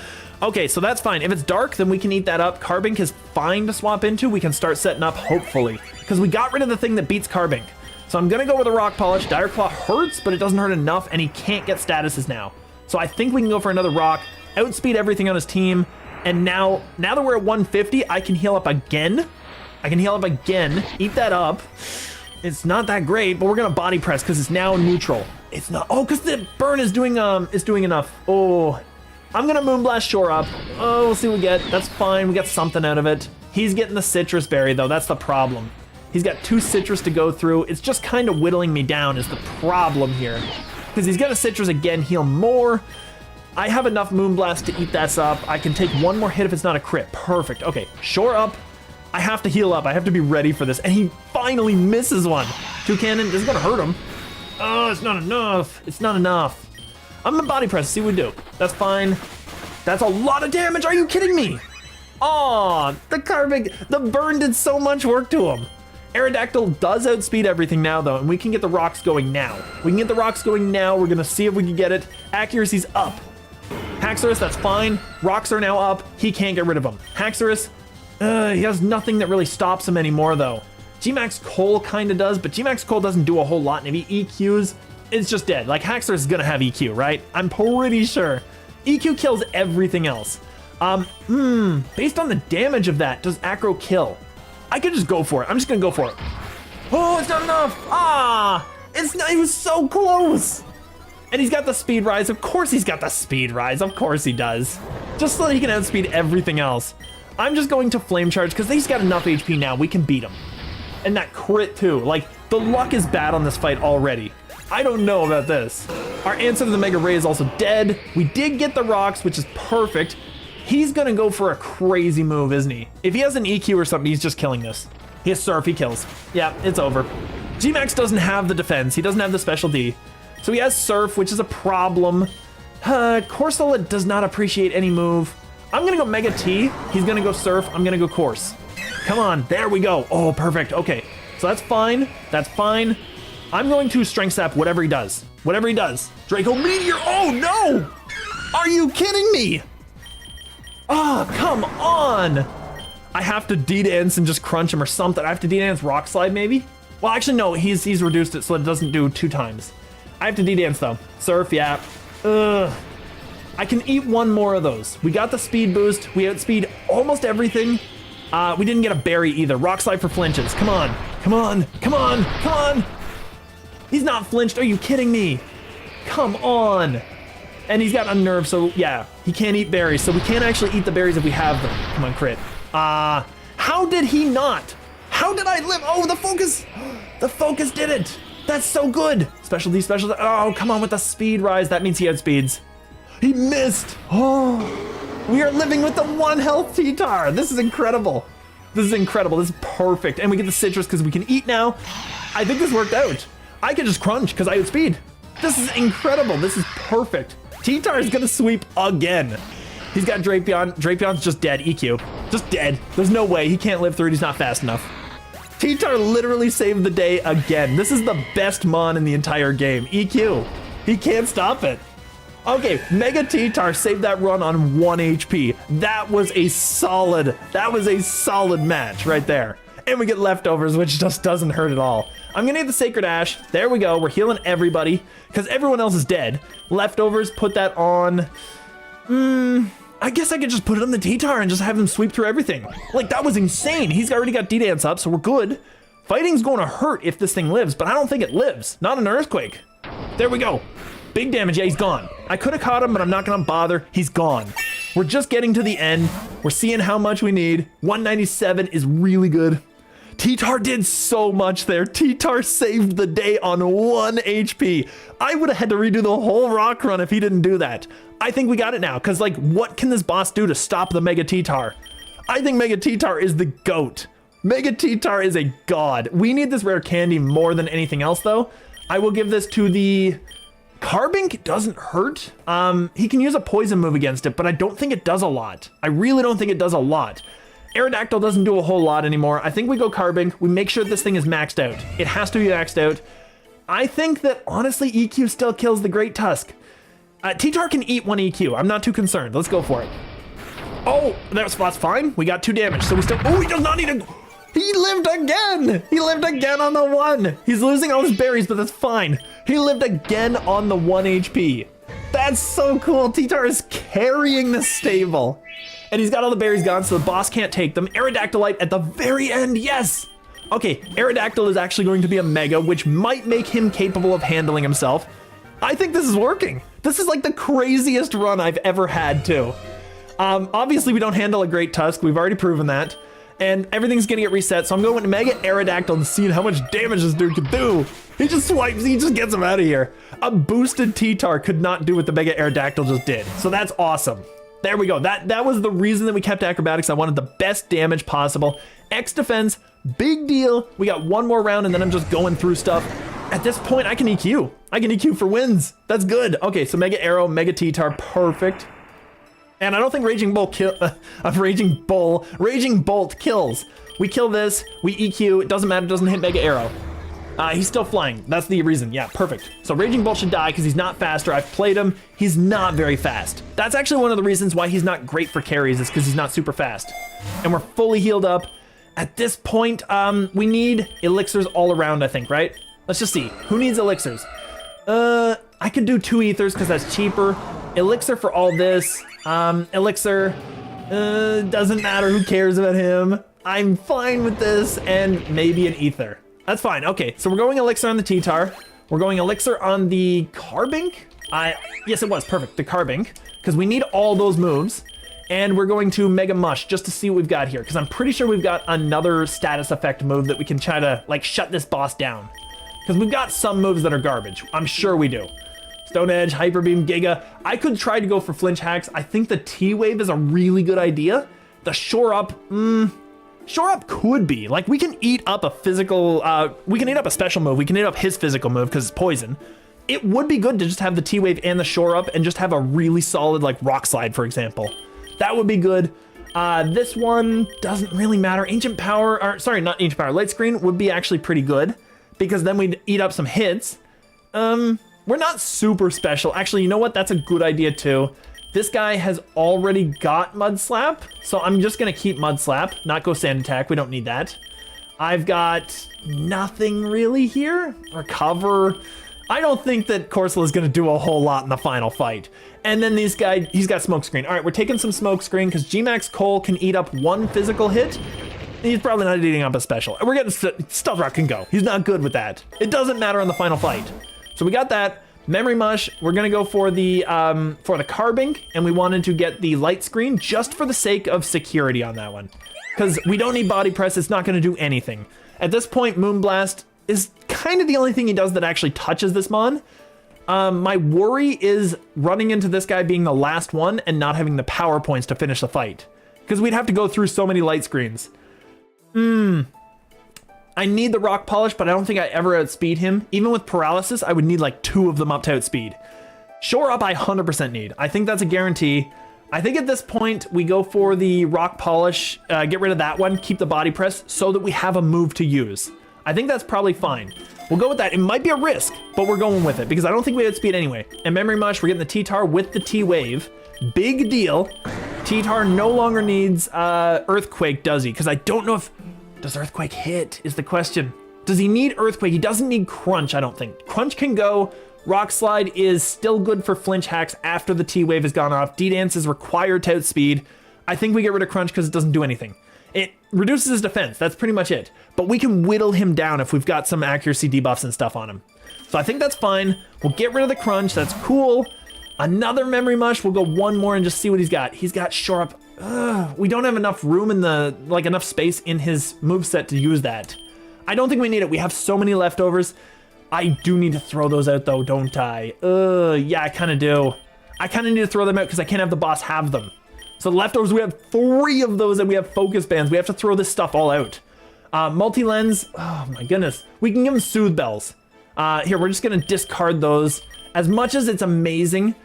Okay, so that's fine. If it's dark, then we can eat that up. Carbink is fine to swap into. We can start setting up, hopefully. Because we got rid of the thing that beats Carbink. So I'm going to go with a Rock Polish. Dire Claw hurts, but it doesn't hurt enough, and he can't get statuses now. So I think we can go for another Rock, outspeed everything on his team, and now that we're at 150, I can heal up again. Eat that up. It's not that great, but we're going to Body Press because it's now neutral. It's not... Oh, because the burn is doing enough. Oh... I'm gonna Moonblast Shore Up. Oh, we'll see what we get. That's fine, we got something out of it. He's getting the Citrus Berry though, that's the problem. He's got 2 Citrus to go through. It's just kind of whittling me down is the problem here. Because he's got a Citrus again, heal more. I have enough Moonblast to eat that up. I can take 1 more hit if it's not a crit. Perfect, okay, Shore Up. I have to heal up, I have to be ready for this. And he finally misses one. 2 Cannon, this is gonna hurt him. Oh, it's not enough. I'm gonna Body Press, see what we do. That's fine. That's a lot of damage, are you kidding me? Aw, the burn did so much work to him. Aerodactyl does outspeed everything now though, and we can get the rocks going now. We're gonna see if we can get it. Accuracy's up. Haxorus, that's fine. Rocks are now up, he can't get rid of them. Haxorus, he has nothing that really stops him anymore though. G-Max Cole kinda does, but G-Max Cole doesn't do a whole lot, and if he EQs, it's just dead. Like, Haxorus is gonna have EQ, right? I'm pretty sure. EQ kills everything else. Based on the damage of that, does Acro kill? I could just go for it. I'm just gonna go for it. Oh, it's not enough! Ah! He was so close! And he's got the Speed Rise. Of course he's got the Speed Rise. Of course he does. Just so that he can outspeed everything else. I'm just going to Flame Charge, because he's got enough HP now. We can beat him. And that crit, too. Like, the luck is bad on this fight already. I don't know about this. Our answer to the Mega Ray is also dead. We did get the rocks, which is perfect. He's gonna go for a crazy move, isn't he? If he has an EQ or something, he's just killing this. He has Surf, he kills. Yeah, it's over. G-Max doesn't have the defense. He doesn't have the special D. So he has Surf, which is a problem. Corsola does not appreciate any move. I'm gonna go Mega T. He's gonna go Surf. I'm gonna go Course. Come on, there we go. Oh, perfect, okay. So that's fine, I'm going to Strength Sap whatever he does. Draco Meteor, oh no! Are you kidding me? Oh, come on! I have to D-dance and just crunch him or something. I have to D-dance Rock Slide maybe? Well, actually, no, he's reduced it so it doesn't do 2 times. I have to D-dance though. Surf, yeah. Ugh. I can eat one more of those. We got the speed boost. We outspeed almost everything. We didn't get a berry either. Rock Slide for flinches. Come on. Come on. Come on. Come on. He's not flinched. Are you kidding me? Come on. And he's got unnerved, so yeah, he can't eat berries. So we can't actually eat the berries if we have them. Come on, crit. How did he not? How did I live? Oh, the focus. The focus did it. That's so good. Specialty. Oh, come on with the speed rise. That means he outspeeds. He missed. Oh, we are living with the 1 health T-Tar. This is incredible. This is incredible. This is perfect. And we get the citrus because we can eat now. I think this worked out. I can just crunch because I outspeed. This is incredible. This is perfect. T-Tar is going to sweep again. He's got Drapion. Drapion's just dead. EQ. Just dead. There's no way. He can't live through it. He's not fast enough. T-Tar literally saved the day again. This is the best mon in the entire game. EQ. He can't stop it. Okay, Mega T-Tar saved that run on 1 HP. That was a solid match right there. And we get leftovers, which just doesn't hurt at all. I'm gonna get the Sacred Ash. There we go. We're healing everybody because everyone else is dead. Leftovers, put that on. I guess I could just put it on the T-Tar and just have him sweep through everything. Like, that was insane. He's already got D-Dance up, so we're good. Fighting's going to hurt if this thing lives, but I don't think it lives. Not an Earthquake. There we go. Big damage. Yeah, he's gone. I could have caught him, but I'm not going to bother. He's gone. We're just getting to the end. We're seeing how much we need. 197 is really good. T-Tar did so much there. T-Tar saved the day on 1 HP. I would have had to redo the whole rock run if he didn't do that. I think we got it now, because, like, what can this boss do to stop the Mega T-Tar? I think Mega T-Tar is the GOAT. Mega T-Tar is a god. We need this rare candy more than anything else, though. I will give this to the... Carbink. It doesn't hurt. He can use a poison move against it, but I don't think it does a lot. I really don't think it does a lot. Aerodactyl doesn't do a whole lot anymore. I think we go Carbink. We make sure this thing is maxed out. It has to be maxed out. I think that, honestly, EQ still kills the Great Tusk. T-Tar can eat 1 EQ. I'm not too concerned. Let's go for it. Oh, that's fine. We got 2 damage, so we still... Oh, he does not need a... He lived again! He lived again on the 1. He's losing all his berries, but that's fine. He lived again on the 1 HP. That's so cool. T-Tar is carrying the stable. And he's got all the berries gone, so the boss can't take them. Aerodactylite at the very end, yes! Okay, Aerodactyl is actually going to be a Mega, which might make him capable of handling himself. I think this is working. This is like the craziest run I've ever had, too. Obviously, we don't handle a Great Tusk. We've already proven that. And everything's gonna get reset, so I'm going to Mega Aerodactyl and seeing how much damage this dude can do. He just swipes, he just gets him out of here. A boosted T-Tar could not do what the Mega Aerodactyl just did. So that's awesome. There we go. That was the reason that we kept acrobatics. I wanted the best damage possible. X defense, big deal. We got 1 more round and then I'm just going through stuff. At this point, I can EQ. I can EQ for wins. That's good. Okay, so Mega Arrow, Mega T-Tar, perfect. And I don't think Raging Bolt kills. We kill this, we EQ, it doesn't matter, it doesn't hit Mega Arrow. He's still flying, that's the reason, yeah, perfect. So Raging Bolt should die because he's not faster. I've played him, he's not very fast. That's actually one of the reasons why he's not great for carries is because he's not super fast. And we're fully healed up. At this point, we need elixirs all around, I think, right? Let's just see, who needs elixirs? I could do 2 ethers because that's cheaper. Elixir for all this. Elixir, doesn't matter, who cares about him? I'm fine with this, and maybe an ether. That's fine, okay, so we're going Elixir on the T-Tar. We're going Elixir on the Carbink? Yes it was, perfect, the Carbink, because we need all those moves. And we're going to Mega Mush just to see what we've got here, because I'm pretty sure we've got another status effect move that we can try to, like, shut this boss down. Because we've got some moves that are garbage, I'm sure we do. Stone Edge, Hyper Beam, Giga. I could try to go for flinch hacks. I think the T-Wave is a really good idea. The Shore Up, Shore Up could be. Like, we can eat up a physical, we can eat up a special move. We can eat up his physical move because it's poison. It would be good to just have the T-Wave and the Shore Up and just have a really solid, like, Rock Slide, for example. That would be good. This one doesn't really matter. Ancient Power, or sorry, not Ancient Power. Light Screen would be actually pretty good because then we'd eat up some hits. We're not super special. Actually, you know what? That's a good idea too. This guy has already got Mud Slap, so I'm just gonna keep Mud Slap, not go Sand Attack, we don't need that. I've got nothing really here. Recover. I don't think that Corsola is gonna do a whole lot in the final fight. And then these guys, he's got Smokescreen. All right, we're taking some Smokescreen because G-Max Cole can eat up one physical hit. He's probably not eating up a special. And we're getting Stealth Rock can go. He's not good with that. It doesn't matter in the final fight. So we got that. Memory Mush, we're gonna go for the Carbink, and we wanted to get the Light Screen just for the sake of security on that one. Because we don't need Body Press, it's not gonna do anything. At this point, Moonblast is kind of the only thing he does that actually touches this mon. My worry is running into this guy being the last one and not having the power points to finish the fight. Because we'd have to go through so many light screens. I need the Rock Polish, but I don't think I ever outspeed him. Even with Paralysis, I would need like 2 of them up to outspeed. Shore Up, I 100% need. I think that's a guarantee. I think at this point, we go for the Rock Polish, get rid of that one, keep the Body Press, so that we have a move to use. I think that's probably fine. We'll go with that. It might be a risk, but we're going with it, because I don't think we outspeed anyway. And Memory Mush, we're getting the T-Tar with the T-Wave. Big deal. T-Tar no longer needs Earthquake, does he? Because I don't know if... Does Earthquake hit, is the question. Does he need Earthquake? He doesn't need Crunch, I don't think. Crunch can go. Rock Slide is still good for flinch hacks after the T-Wave has gone off. D-Dance is required to outspeed. I think we get rid of Crunch because it doesn't do anything. It reduces his defense, that's pretty much it. But we can whittle him down if we've got some accuracy debuffs and stuff on him. So I think that's fine. We'll get rid of the Crunch, that's cool. Another Memory Mush, we'll go one more and just see what he's got. He's got Shore Up. We don't have enough room in the, like enough space in his moveset to use that. I don't think we need it. We have so many leftovers. I do need to throw those out though, don't I? Yeah, I kind of do. I kind of need to throw them out because I can't have the boss have them. So the leftovers, we have 3 of those and we have Focus Bands. We have to throw this stuff all out. Multi-Lens, oh my goodness. We can give him Soothe Bells. Here, we're just gonna discard those. As much as it's amazing,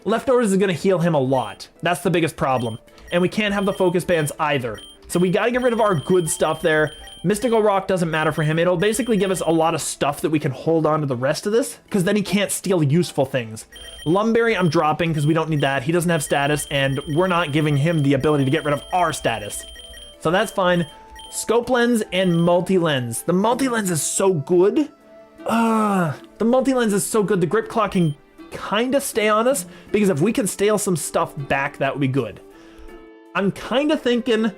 Leftovers is gonna heal him a lot. That's the biggest problem. And we can't have the Focus Bands either. So we gotta get rid of our good stuff there. Mystical Rock doesn't matter for him. It'll basically give us a lot of stuff that we can hold on to the rest of this, because then he can't steal useful things. Lumberry I'm dropping because we don't need that. He doesn't have status, and we're not giving him the ability to get rid of our status. So that's fine. Scope Lens and Multi-Lens. The Multi-Lens is so good. The Multi-Lens is so good. The Grip Claw can kind of stay on us, because if we can steal some stuff back, that would be good. I'm kind of thinking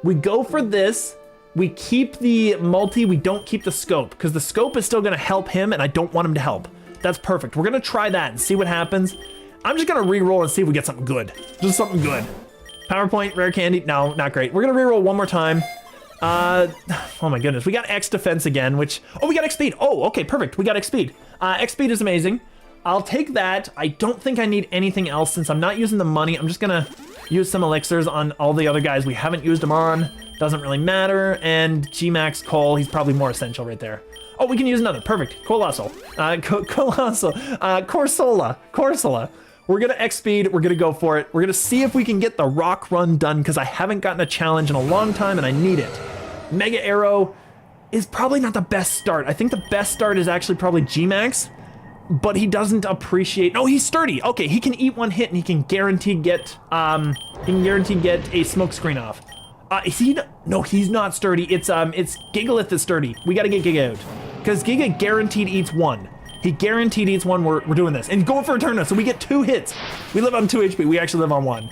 we go for this. We keep the multi, we don't keep the scope, because the scope is still going to help him, and I don't want him to help. That's perfect. We're going to try that and see what happens. I'm just going to re-roll and see if we get something good. Just something good. PowerPoint, Rare Candy, no, not great. We're going to re-roll one more time. Oh my goodness, we got X Defense again, which, oh, we got X Speed. Oh, okay, perfect, we got X Speed. X Speed is amazing. I'll take that. I don't think I need anything else since I'm not using the money. I'm just going to use some elixirs on all the other guys we haven't used them on. Doesn't really matter. And G-Max Cole, he's probably more essential right there. Oh, we can use another. Perfect. Colossal. Colossal. Corsola. We're going to X-Speed. We're going to go for it. We're going to see if we can get the rock run done because I haven't gotten a challenge in a long time and I need it. Mega Arrow is probably not the best start. I think the best start is actually probably G-Max, but he doesn't appreciate... Oh, he's sturdy. Okay, he can eat one hit and he can guarantee get a smoke screen off. Is he? No, he's not sturdy. It's Gigalith that's sturdy. We gotta get Giga out. Because Giga guaranteed eats one. He guaranteed eats one. We're doing this. And going for a turn, so we get 2 hits. We live on 2 HP. We actually live on 1.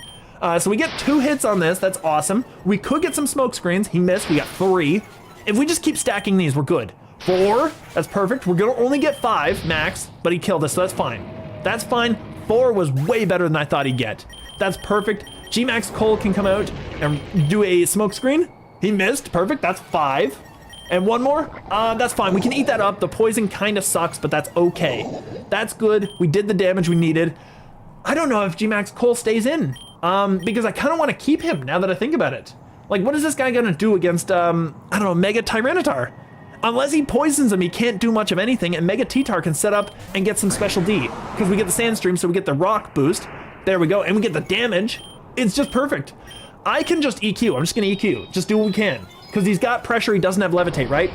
So we get 2 hits on this. That's awesome. We could get some smoke screens. He missed. We got 3. If we just keep stacking these, we're good. 4. That's perfect. We're gonna only get 5 max, but he killed us, so that's fine. That's fine. 4 was way better than I thought he'd get. That's perfect. G-Max Cole can come out and do a smoke screen. He missed. Perfect. That's 5. And 1 more. That's fine. We can eat that up. The poison kind of sucks, but that's okay. That's good. We did the damage we needed. I don't know if G-Max Cole stays in. Because I kind of want to keep him now that I think about it. Like, what is this guy going to do against, I don't know, Mega Tyranitar? Unless he poisons him, he can't do much of anything, and Mega T-Tar can set up and get some special D. Because we get the Sandstream, so we get the rock boost. There we go. And we get the damage. It's just perfect. I can just EQ. I'm just going to EQ. Just do what we can. Because he's got pressure. He doesn't have levitate, right?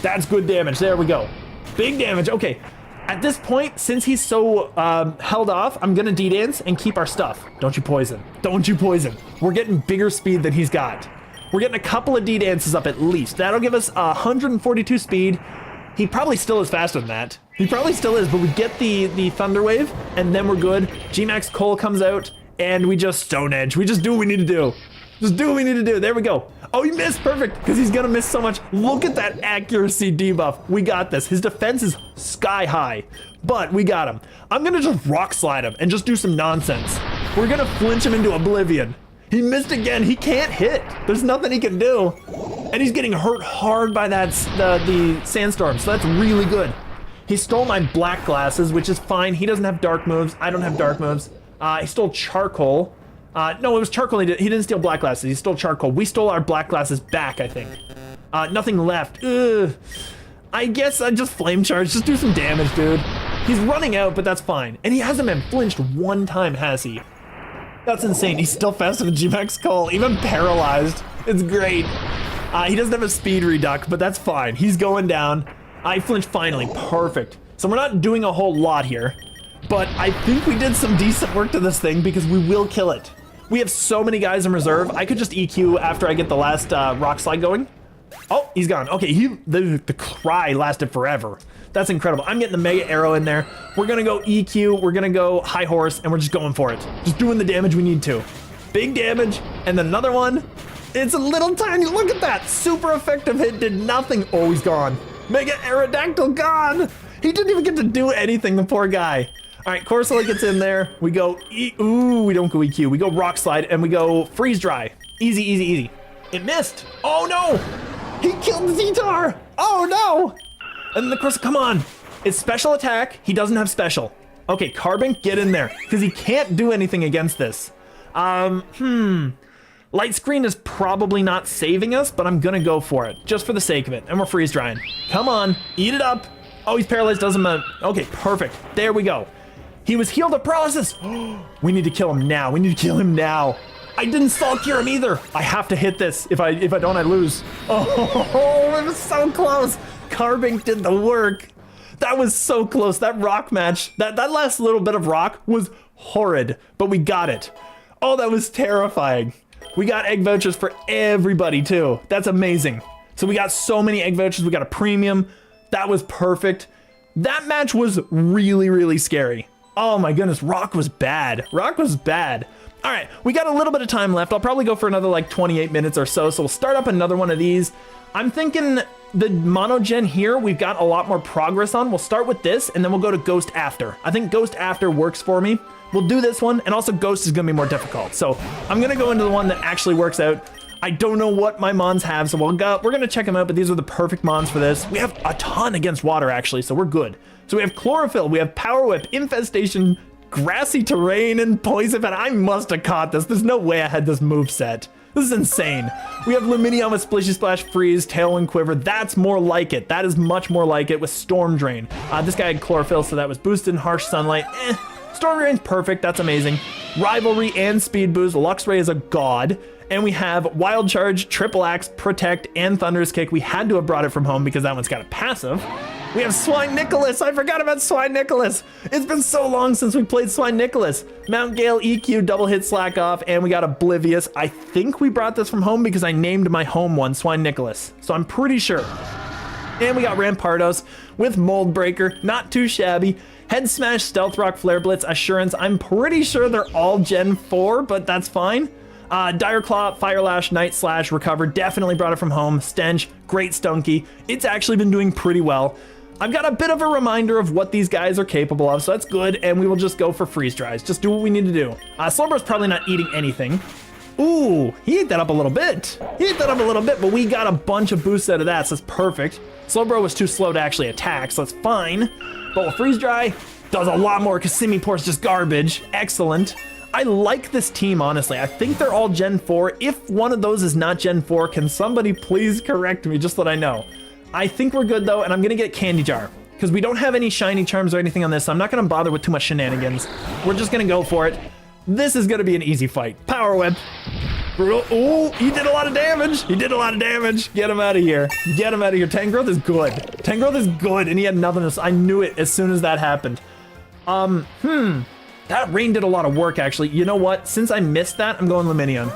That's good damage. There we go. Big damage. Okay. At this point, since he's so held off, I'm gonna D-dance and keep our stuff. Don't you poison. Don't you poison. We're getting bigger speed than he's got. We're getting a couple of D-dances up at least. That'll give us 142 speed. He probably still is faster than that. He probably still is, but we get the Thunder Wave, and then we're good. G-Max Cole comes out, and we just Stone Edge. We just do what we need to do. Just do what we need to do. There we go. Oh, he missed. Perfect, because he's gonna miss so much. Look at that accuracy debuff. We got this. His defense is sky high, but we got him. I'm gonna just rock slide him and just do some nonsense. We're gonna flinch him into oblivion. He missed again. He can't hit. There's nothing he can do. And he's getting hurt hard by that the sandstorm, so that's really good. He stole my black glasses, which is fine. He doesn't have dark moves. I don't have dark moves. He stole charcoal. No, it was charcoal. He didn't steal black glasses. He stole charcoal. We stole our black glasses back, I think. Nothing left. Ugh. I guess I just flame charge. Just do some damage, dude. He's running out, but that's fine. And he hasn't been flinched one time, has he? That's insane. He's still faster than G-Max Cole, even paralyzed. It's great. He doesn't have a speed reduct, but that's fine. He's going down. I flinched finally. Perfect. So we're not doing a whole lot here, but I think we did some decent work to this thing because we will kill it. We have so many guys in reserve. I could just EQ after I get the last rock slide going. Oh, he's gone. Okay, the cry lasted forever. That's incredible. I'm getting the Mega Arrow in there. We're gonna go EQ, we're gonna go High Horse, and we're just going for it. Just doing the damage we need to. Big damage, and then another one. It's a little tiny, look at that. Super effective hit, did nothing. Oh, he's gone. Mega Aerodactyl gone. He didn't even get to do anything, the poor guy. All right, Corsola gets in there. We go, ooh, we don't go EQ. We go Rock Slide, and we go Freeze Dry. Easy, easy, easy. It missed. Oh, no. He killed the Zetar. Oh, no. And the Corsola, come on. It's special attack. He doesn't have special. Okay, Carbink, get in there, because he can't do anything against this. Light Screen is probably not saving us, but I'm gonna go for it, just for the sake of it, and we're freeze drying. Come on, eat it up. Oh, he's paralyzed, doesn't matter. Okay, perfect, there we go. He was healed of paralysis. We need to kill him now, we need to kill him now. I didn't stall cure him either. I have to hit this, if I don't, I lose. Oh, it was so close. Carbink did the work. That was so close, that rock match, that last little bit of rock was horrid, but we got it. Oh, that was terrifying. We got egg vouchers for everybody too. That's amazing. So we got so many egg vouchers. We got a premium. That was perfect. That match was really, really scary. Oh my goodness, Rock was bad. Rock was bad. All right, we got a little bit of time left. I'll probably go for another like 28 minutes or so. So we'll start up another one of these. I'm thinking the mono gen here, we've got a lot more progress on. We'll start with this and then we'll go to Ghost after. I think Ghost after works for me. We'll do this one, and also Ghost is gonna be more difficult. So I'm gonna go into the one that actually works out. I don't know what my mons have, so we're gonna check them out, but these are the perfect mons for this. We have a ton against water, actually, so we're good. So we have Chlorophyll, we have Power Whip, Infestation, Grassy Terrain, and Poison. And I must have caught this. There's no way I had this move set. This is insane. We have Lumineon with Splishy Splash, Freeze, Tailwind Quiver. That's more like it. That is much more like it with Storm Drain. This guy had Chlorophyll, so that was boosted. Harsh Sunlight, Storm Drain's perfect, that's amazing. Rivalry and Speed Boost, Luxray is a god. And we have Wild Charge, Triple Axe, Protect, and Thunderous Kick. We had to have brought it from home because that one's got a passive. We have Swine Nicholas, I forgot about Swine Nicholas. It's been so long since we played Swine Nicholas. Mount Gale, EQ, double hit, Slack Off, and we got Oblivious. I think we brought this from home because I named my home one Swine Nicholas. So I'm pretty sure. And we got Rampardos with Mold Breaker, not too shabby. Head Smash, Stealth Rock, Flare Blitz, Assurance. I'm pretty sure they're all Gen 4, but that's fine. Dire Claw, Fire Lash, Night Slash, Recover. Definitely brought it from home. Stench, Great Stunky. It's actually been doing pretty well. I've got a bit of a reminder of what these guys are capable of, so that's good. And we will just go for Freeze Dries. Just do what we need to do. Slowbro's probably not eating anything. Ooh, he ate that up a little bit. He ate that up a little bit, but we got a bunch of boosts out of that, so that's perfect. Slowbro was too slow to actually attack, so that's fine. But with Freeze Dry, does a lot more because Simipour's just garbage. Excellent. I like this team, honestly. I think they're all Gen 4. If one of those is not Gen 4, can somebody please correct me just so that I know? I think we're good, though, and I'm going to get Candy Jar because we don't have any shiny charms or anything on this, so I'm not going to bother with too much shenanigans. We're just going to go for it. This is going to be an easy fight. Power Whip. Oh, he did a lot of damage. He did a lot of damage. Get him out of here. Get him out of here. Tangrowth is good. Tangrowth is good, and he had nothing else. I knew it as soon as that happened. That rain did a lot of work, actually. You know what? Since I missed that, I'm going Luminion.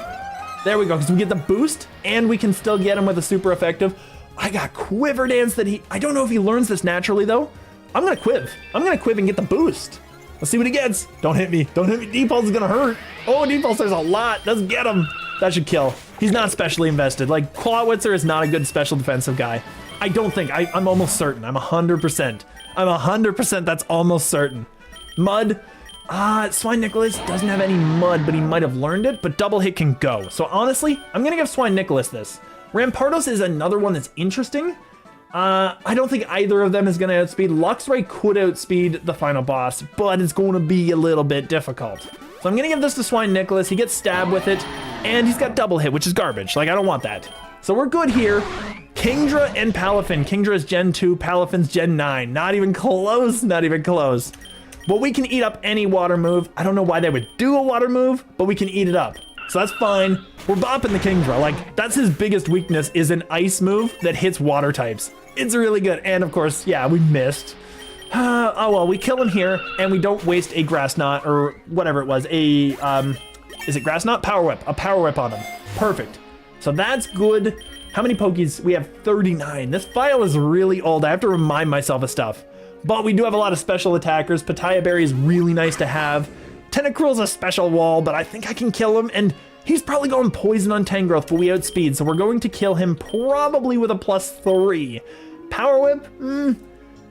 There we go, because we get the boost, and we can still get him with a super effective. I got Quiver Dance that I don't know if he learns this naturally, though. I'm going to Quiv. I'm going to Quiv and get the boost. Let's see what he gets. Don't hit me. Don't hit me. Depulse is going to hurt. Oh, Depulse does a lot. Let's get him. That should kill. He's not specially invested. Like, Clawitzer is not a good special defensive guy. I don't think. I'm almost certain. I'm 100%. I'm 100% that's almost certain. Mud. Swine Nicholas doesn't have any mud, but he might have learned it, but double hit can go. So honestly, I'm going to give Swine Nicholas this. Rampardos is another one that's interesting. I don't think either of them is going to outspeed. Luxray could outspeed the final boss, but it's going to be a little bit difficult. So I'm going to give this to Swine Nicholas. He gets stabbed with it, and he's got double hit, which is garbage. Like, I don't want that. So we're good here. Kingdra and Palafin. Kingdra is Gen 2, Palafin's Gen 9. Not even close, not even close. But we can eat up any water move. I don't know why they would do a water move, but we can eat it up. So that's fine. We're bopping the Kingdra. Like, that's his biggest weakness, is an ice move that hits water types. It's really good. And of course, yeah, we missed. Oh well, we kill him here, and we don't waste a Grass Knot, or whatever it was. Is it Grass Knot? Power Whip. A Power Whip on him. Perfect. So that's good. How many Pokies? We have 39. This file is really old. I have to remind myself of stuff. But we do have a lot of special attackers. Pataya Berry is really nice to have. Tentacruel's a special wall, but I think I can kill him. And he's probably going poison on Tangrowth, but we outspeed. So we're going to kill him probably with a +3. Power Whip?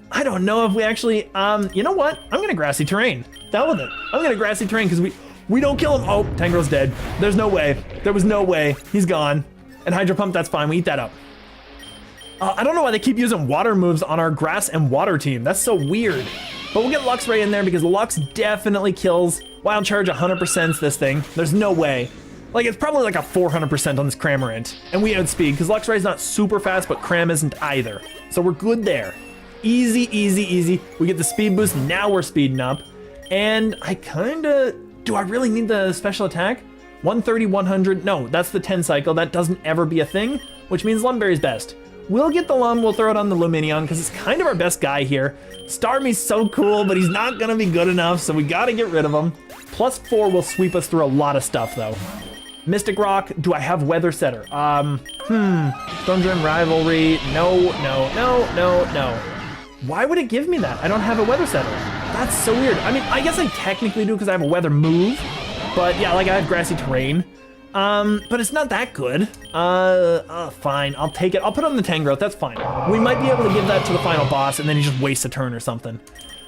I don't know if we actually, you know what? I'm going to Grassy Terrain. The hell with it. I'm going to Grassy Terrain because we don't kill him. Oh, Tangrowth's dead. There's no way. There was no way. He's gone. And Hydro Pump, that's fine. We eat that up. I don't know why they keep using water moves on our grass and water team. That's so weird. But we'll get Luxray in there because Lux definitely kills. Wild Charge 100%'s this thing. There's no way. Like, it's probably like a 400% on this Cramorant. And we outspeed because Luxray's not super fast, but Cram isn't either. So we're good there. Easy, easy, easy. We get the speed boost. Now we're speeding up. And I do I really need the special attack? 130, 100. No, that's the 10 cycle. That doesn't ever be a thing, which means Lumberry's best. We'll get the Lum, we'll throw it on the Luminion because it's kind of our best guy here. Starmie's so cool, but he's not gonna be good enough, so we gotta get rid of him. +4 will sweep us through a lot of stuff though. Mystic Rock, do I have Weather Setter? Storm Gem Rivalry, no. Why would it give me that? I don't have a Weather Setter. That's so weird. I mean, I guess I technically do because I have a Weather move, but yeah, like I have Grassy Terrain. But it's not that good. Fine, I'll take it. I'll put on the Tangrowth, that's fine. We might be able to give that to the final boss and then he just wastes a turn or something.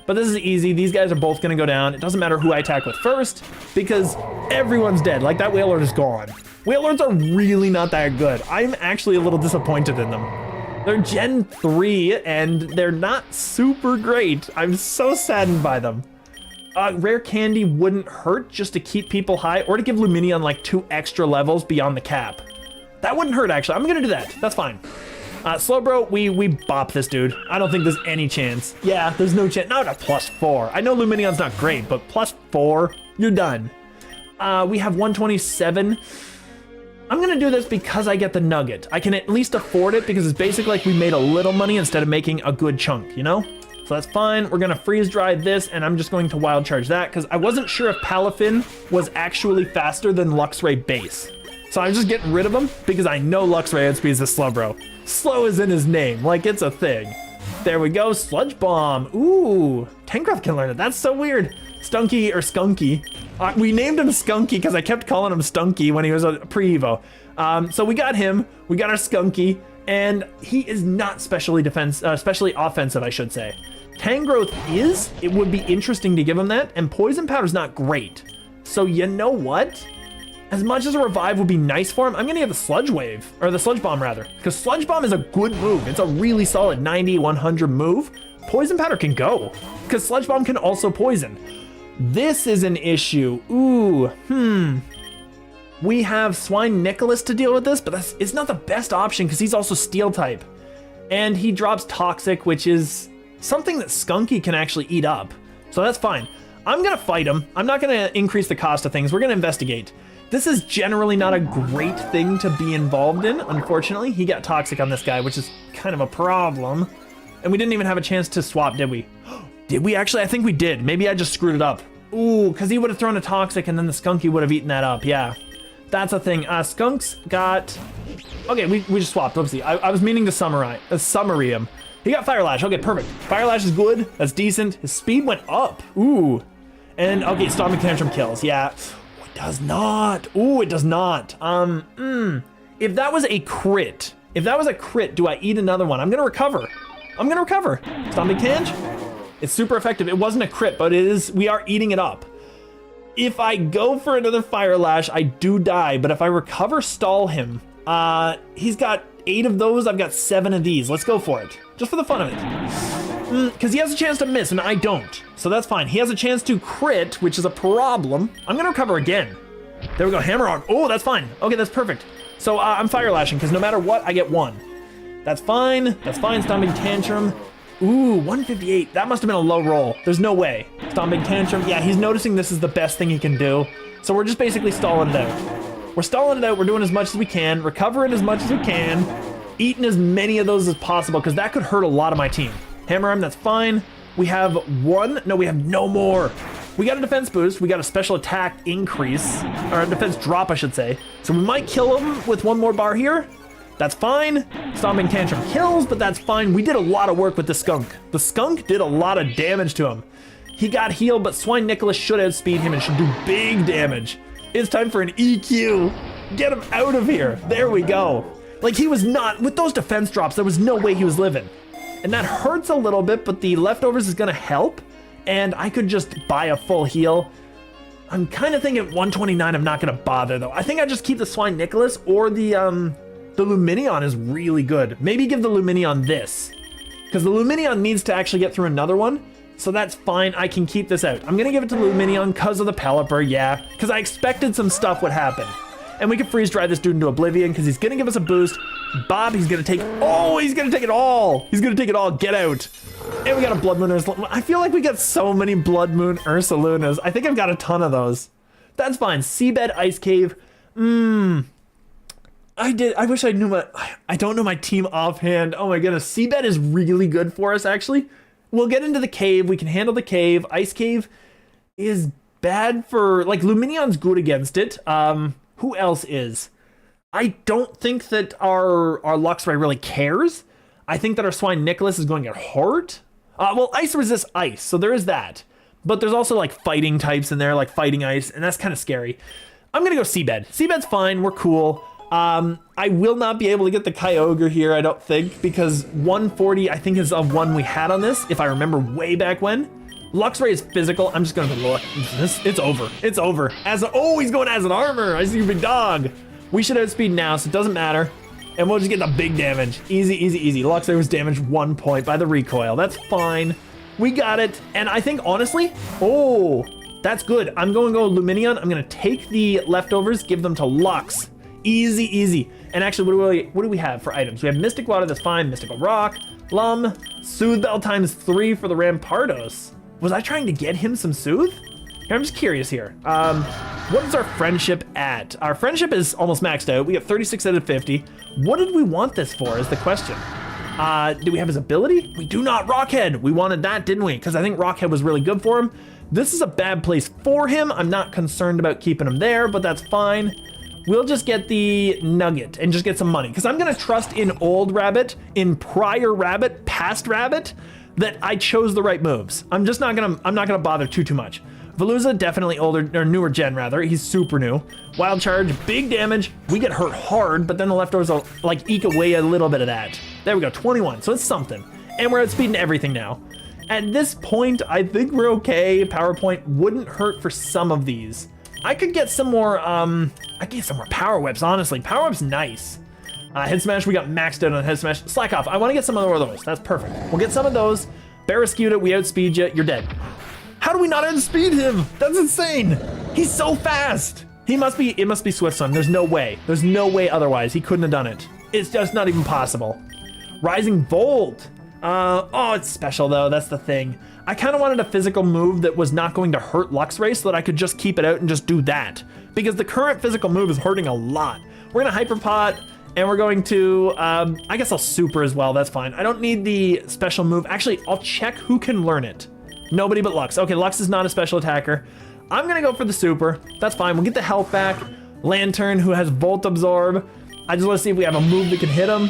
But this is easy, these guys are both gonna go down. It doesn't matter who I attack with first because everyone's dead. Like that Wailord is gone. Wailords are really not that good. I'm actually a little disappointed in them. They're Gen 3 and they're not super great. I'm so saddened by them. Rare Candy wouldn't hurt just to keep people high or to give Luminion like 2 extra levels beyond the cap. That wouldn't hurt actually. I'm gonna do that. That's fine. Slowbro, we bop this dude. I don't think there's any chance. Yeah, there's no chance. Not a +4. I know Luminion's not great, but +4, you're done. We have 127. I'm gonna do this because I get the nugget. I can at least afford it because it's basically like we made a little money instead of making a good chunk, you know? So that's fine. We're gonna freeze dry this and I'm just going to wild charge that because I wasn't sure if Palafin was actually faster than Luxray base. So I'm just getting rid of him because I know Luxray outspeeds the Slowbro. Slow is in his name, like it's a thing. There we go, Sludge Bomb. Ooh, Tangrowth can learn it. That's so weird. Stunky or Skunky. We named him Skunky because I kept calling him Stunky when he was a pre-evo. So we got him, we got our Skunky, and he is not specially offensive, I should say. Tangrowth is, it would be interesting to give him that, and Poison Powder's not great. So you know what? As much as a revive would be nice for him, I'm gonna give the Sludge Wave, or the Sludge Bomb rather, because Sludge Bomb is a good move. It's a really solid 90, 100 move. Poison Powder can go, because Sludge Bomb can also poison. This is an issue. Ooh, We have Swine Nicholas to deal with this, but it's not the best option because he's also Steel type. And he drops Toxic, which is something that Skunky can actually eat up. So that's fine. I'm gonna fight him. I'm not gonna increase the cost of things. We're gonna investigate. This is generally not a great thing to be involved in, unfortunately. He got toxic on this guy, which is kind of a problem. And we didn't even have a chance to swap, did we? Did we actually? I think we did. Maybe I just screwed it up. Ooh, because he would have thrown a toxic and then the skunky would have eaten that up, yeah. That's a thing. Skunks got... Okay, we just swapped. Oopsie. I was meaning to summary him. He got Fire Lash. Okay, perfect. Fire Lash is good. That's decent. His speed went up. Ooh. And, okay, Stomping Tantrum kills. Yeah. It does not. Ooh, it does not. If that was a crit, do I eat another one? I'm going to recover. Stomping Tantrum. It's super effective. It wasn't a crit, but it is. We are eating it up. If I go for another Fire Lash, I do die. But if I recover stall him, he's got 8 of those. I've got 7 of these. Let's go for it. Just for the fun of it. Because he has a chance to miss and I don't. So that's fine. He has a chance to crit, which is a problem. I'm going to recover again. There we go. Hammer. Oh, that's fine. Okay, that's perfect. So I'm Fire Lashing because no matter what, I get 1. That's fine. Stomping Tantrum. Ooh, 158. That must have been a low roll. There's no way. Stomping Tantrum. Yeah, he's noticing this is the best thing he can do. So we're just basically stalling it out. We're doing as much as we can, recovering as much as we can, eating as many of those as possible, because that could hurt a lot of my team. Hammer Arm, that's fine. We have 1. No, we have no more. We got a defense boost. We got a special attack increase, or a defense drop, I should say. So we might kill him with 1 more bar here. That's fine. Stomping Tantrum kills, but that's fine. We did a lot of work with the skunk. The skunk did a lot of damage to him. He got healed, but Swine Nicholas should outspeed him and should do big damage. It's time for an EQ. Get him out of here. There we go. Like, he was not, with those defense drops, there was no way he was living. And that hurts a little bit, but the leftovers is gonna help. And I could just buy a full heal. I'm kind of thinking 129, I'm not gonna bother though. I think I just keep the Swine Nicholas, or the Luminion is really good. Maybe give the Luminion this, because the Luminion needs to actually get through another one. So that's fine. I can keep this out. I'm going to give it to Luminion because of the Pelipper, yeah. Because I expected some stuff would happen. And we can freeze dry this dude into oblivion because he's going to give us a boost. Bob, he's going to take... Oh, he's going to take it all. He's going to take it all. Get out. And we got a Blood Moon Ursa. I feel like we got so many Blood Moon Ursalunas. I think I've got a ton of those. That's fine. Seabed, Ice Cave. I wish I knew I don't know my team offhand. Oh my goodness. Seabed is really good for us, actually. We'll get into the cave. We can handle the cave. Ice Cave is bad for... Like, Luminion's good against it. Who else is? I don't think that our Luxray really cares. I think that our Swine Nicholas is going to get hurt. Well, Ice resists Ice, so there is that. But there's also, like, fighting types in there, like Fighting Ice, and that's kind of scary. I'm going to go Seabed. Seabed's fine. We're cool. I will not be able to get the Kyogre here, I don't think, because 140, I think, is of one we had on this, if I remember way back when. Luxray is physical. I'm just gonna look. It's over. It's over. Oh, he's going as an armor. I see you, big dog. We should outspeed now, so it doesn't matter. And we'll just get the big damage. Easy, easy, easy. Luxray was damaged 1 point by the recoil. That's fine. We got it. And I think, honestly, oh, that's good. I'm going to go Luminion. I'm going to take the leftovers, give them to Lux. Easy, easy. And actually, what do we have for items? We have Mystic Water, that's fine. Mystical Rock, Lum, Soothe Bell ×3 for the Rampardos. Was I trying to get him some Soothe? Here, I'm just curious here. What is our friendship at? Our friendship is almost maxed out. We got 36 out of 50. What did we want this for is the question. Do we have his ability? We do not. Rockhead. We wanted that, didn't we? Because I think Rockhead was really good for him. This is a bad place for him. I'm not concerned about keeping him there, but that's fine. We'll just get the nugget and just get some money, because I'm gonna trust in old Rabbit, in prior Rabbit, past Rabbit, that I chose the right moves. I'm not gonna bother too much. Veluza, definitely older, or newer gen rather. He's super new. Wild Charge, big damage. We get hurt hard, but then the leftovers will like eke away a little bit of that. There we go, 21, so it's something. And we're outspeeding everything now. At this point, I think we're okay. PowerPoint wouldn't hurt for some of these. I could get some more, I could get some more Power Whips, honestly. Power Whip's nice. Head Smash, we got maxed out on Head Smash. Slack Off, I want to get some more of those. That's perfect. We'll get some of those. Barraskewda, we outspeed you. You're dead. How do we not outspeed him? That's insane. He's so fast. It must be Swift Swim. There's no way. There's no way otherwise. He couldn't have done it. It's just not even possible. Rising Volt. Oh, it's special though. That's the thing. I kind of wanted a physical move that was not going to hurt Luxray so that I could just keep it out and just do that. because the current physical move is hurting a lot. We're gonna Hyper Pot, and we're going to, I guess I'll Super as well, that's fine. I don't need the special move. Actually, I'll check who can learn it. Nobody but Lux. Okay, Lux is not a special attacker. I'm gonna go for the Super, that's fine. We'll get the health back. Lantern, who has Volt Absorb. I just wanna see if we have a move that can hit him.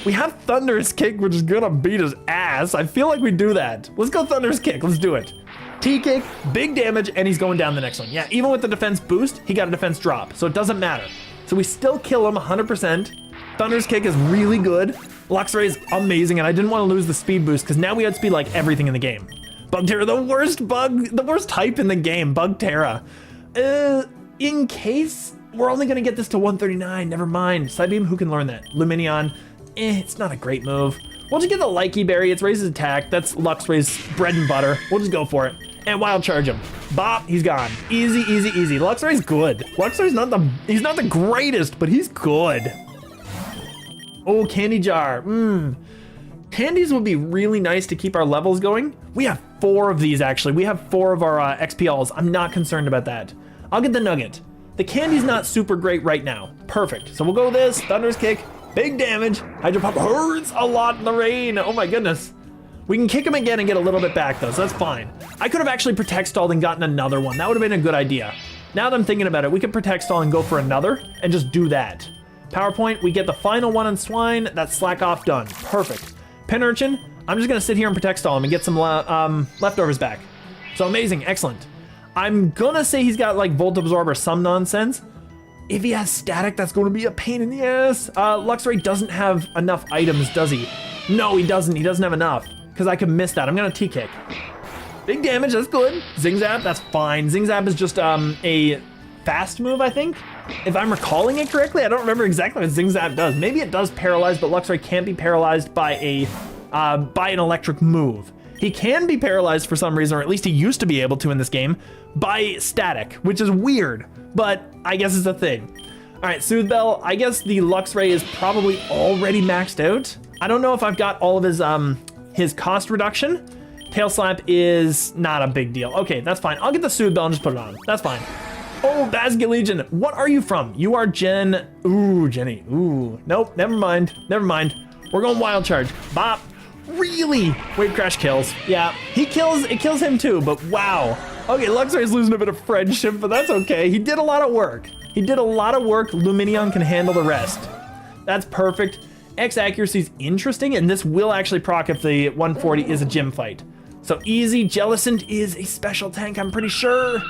We have Thunderous Kick, which is gonna beat his ass. I feel like we do that. Let's go Thunderous Kick, let's do it. T-Kick, big damage, and he's going down the next one. Yeah, even with the defense boost, he got a defense drop, so it doesn't matter. So we still kill him 100%. Thunderous Kick is really good. Luxray is amazing, and I didn't want to lose the speed boost because now we outspeed like everything in the game. Bugterra, the worst type in the game, Bugterra. In case we're only gonna get this to 139, never mind. Psybeam, who can learn that? Lumineon, it's not a great move. We'll just get the Likey Berry, it's raises attack. That's Luxray's bread and butter. We'll just go for it. And Wild Charge him. Bop, he's gone. Easy, easy, easy. Luxray's good. Luxray's he's not the greatest, but he's good. Oh, Candy Jar. Candies would be really nice to keep our levels going. We have 4 of these, actually. We have 4 of our XPLs. I'm not concerned about that. I'll get the Nugget. The candy's not super great right now. Perfect. So we'll go this, Thunderous Kick, big damage. Hydro Pump hurts a lot in the rain. Oh my goodness. We can kick him again and get a little bit back though, so that's fine. I could have actually Protect Stalled and gotten another one. That would have been a good idea. Now that I'm thinking about it, we could Protect Stall and go for another and just do that. PowerPoint, we get the final one on Swine. That's Slack Off done. Perfect. Pin Urchin, I'm just gonna sit here and Protect Stall him and get some leftovers back. So amazing, excellent. I'm gonna say he's got like Volt Absorb or some nonsense. If he has Static, that's going to be a pain in the ass. Luxray doesn't have enough items, does he? No, he doesn't. He doesn't have enough because I could miss that. I'm gonna T-Kick. Big damage, that's good. Zing Zap, that's fine. Zing Zap is just a fast move, I think. If I'm recalling it correctly, I don't remember exactly what Zing Zap does. Maybe it does paralyze, but Luxray can't be paralyzed by an electric move. He can be paralyzed for some reason, or at least he used to be able to in this game, by static, which is weird, but I guess it's a thing. All right, Soothe Bell, I guess the Luxray is probably already maxed out. I don't know if I've got all of his cost reduction. Tail Slap is not a big deal. Okay, that's fine. I'll get the Soothe Bell and just put it on. That's fine. Oh, Basket Legion, what are you from? You are Jen, ooh, Jenny, ooh. Nope, never mind, never mind. We're going Wild Charge, bop. Really? Wave Crash kills. Yeah, it kills him too, but wow. Okay, Luxray's losing a bit of friendship, but that's okay. He did a lot of work. He did a lot of work. Lumineon can handle the rest. That's perfect. X accuracy is interesting, and this will actually proc if the 140 is a gym fight. So easy. Jellicent is a special tank, I'm pretty sure.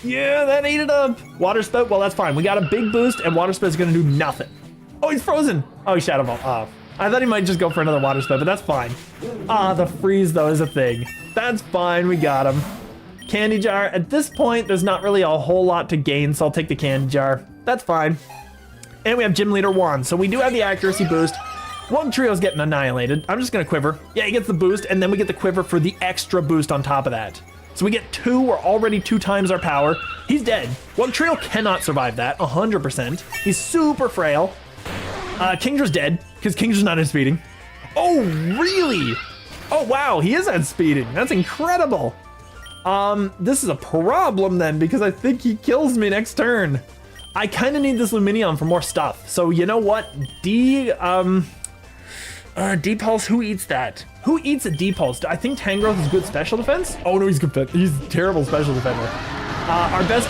Yeah, that ate it up. Water Spout, well, that's fine. We got a big boost, and Water Spout is gonna do nothing. Oh, he's frozen. Oh, he Shadow Ball off. I thought he might just go for another Water Spout, but that's fine. The freeze though is a thing. That's fine, we got him. Candy Jar, at this point, there's not really a whole lot to gain, so I'll take the Candy Jar. That's fine. And we have Gym Leader Juan, so we do have the accuracy boost. Wugtrio's getting annihilated. I'm just gonna Quiver. Yeah, he gets the boost, and then we get the Quiver for the extra boost on top of that. So we get 2, we're already 2 times our power. He's dead. Wugtrio cannot survive that, 100%. He's super frail. Kingdra's dead, because Kingdra's not outspeeding. Oh, really? Oh, wow, he is outspeeding. That's incredible. This is a problem then, because I think he kills me next turn. I kind of need this Lumineon for more stuff. So you know what? D-Pulse, who eats that? Who eats a D-Pulse? I think Tangrowth is good special defense. Oh no, he's good. He's terrible special defender. Our best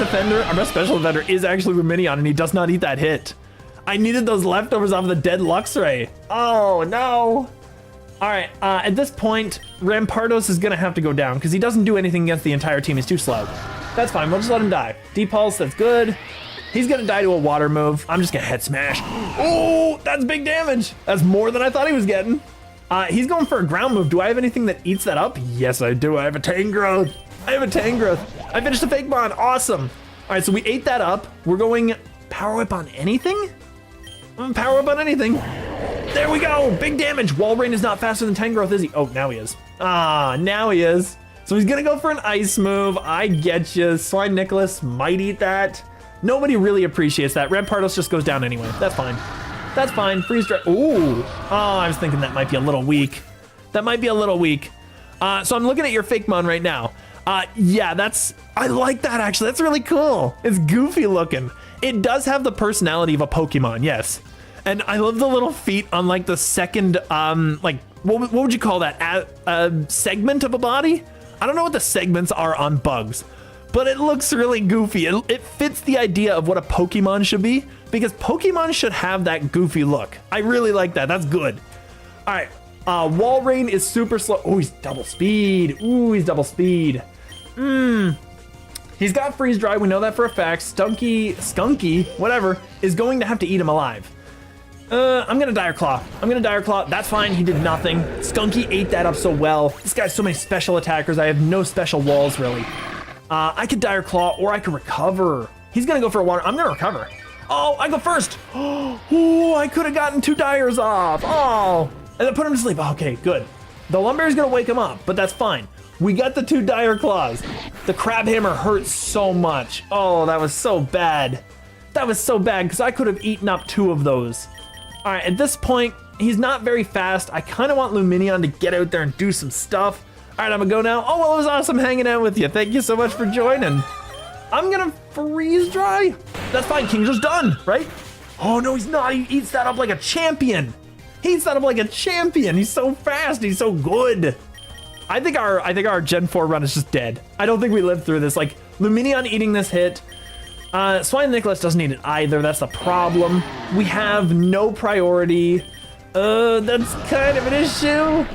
special defender is actually Lumineon, and he does not eat that hit. I needed those leftovers off of the dead Luxray. Oh no. All right, at this point, Rampardos is gonna have to go down because he doesn't do anything against the entire team. He's too slow. That's fine, we'll just let him die. D-Pulse, that's good. He's gonna die to a water move. I'm just gonna head smash. Oh, that's big damage. That's more than I thought he was getting. He's going for a ground move. Do I have anything that eats that up? Yes, I do. I have a Tangrowth. I finished a Fake Bond, awesome. All right, so we ate that up. We're going Power Whip on anything? Power Whip on anything. There we go, big damage. Walrein is not faster than Tangrowth, is he? Oh, now he is. Now he is. So he's gonna go for an ice move. I get you. Swine Nicholas might eat that. Nobody really appreciates that. Rampardos just goes down anyway. That's fine. That's fine. Freeze Dry. Ooh. Oh, I was thinking that might be a little weak. That might be a little weak. So I'm looking at your fake mon right now. Yeah, I like that actually. That's really cool. It's goofy looking. It does have the personality of a Pokemon, yes. And I love the little feet on like the second, like, what would you call that? A segment of a body? I don't know what the segments are on bugs, but it looks really goofy. It fits the idea of what a Pokemon should be, because Pokemon should have that goofy look. I really like that. That's good. All right. Walrein is super slow. Oh, he's double speed. Ooh, he's double speed. He's got freeze dry. We know that for a fact. Skunky, whatever, is going to have to eat him alive. I'm gonna Dire Claw. That's fine. He did nothing. Skunky ate that up so well. This guy's so many special attackers. I have no special walls really. I could Dire Claw or I could recover. He's gonna go for a water. I'm gonna recover. Oh, I go first. Oh, I could have gotten 2 Dires off. Oh, and then put him to sleep. Okay, good. The Lumberry's gonna wake him up, but that's fine. We got the 2 Dire Claws. The Crab Hammer hurts so much. Oh, that was so bad. That was so bad because I could have eaten up 2 of those. All right, at this point, he's not very fast. I kind of want Lumineon to get out there and do some stuff. All right, I'm gonna go now. Oh, well, it was awesome hanging out with you. Thank you so much for joining. I'm gonna freeze dry. That's fine, Kingdra's done, right? Oh no, he's not. He eats that up like a champion. He eats that up like a champion. He's so fast, he's so good. I think our Gen 4 run is just dead. I don't think we lived through this. Like, Lumineon eating this hit. Swine Nicholas doesn't need it either. That's the problem. We have no priority. That's kind of an issue.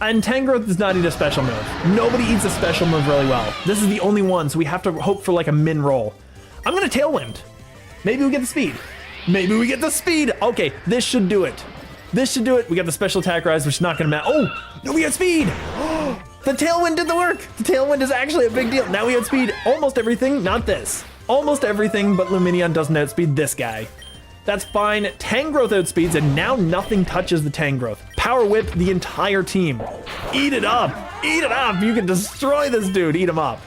And Tangrowth does not eat a special move. Nobody eats a special move really well. This is the only one, so we have to hope for like a min roll. I'm gonna Tailwind. Maybe we get the speed. Maybe we get the speed. Okay, this should do it. This should do it. We got the special attack rise, which is not gonna matter. Oh, no, we got speed. The Tailwind did the work. The Tailwind is actually a big deal. Now we have speed. Almost everything, not this. Almost everything, but Lumineon doesn't outspeed this guy. That's fine. Tangrowth outspeeds, and now nothing touches the Tangrowth. Power Whip the entire team. Eat it up. Eat it up. You can destroy this dude. Eat him up.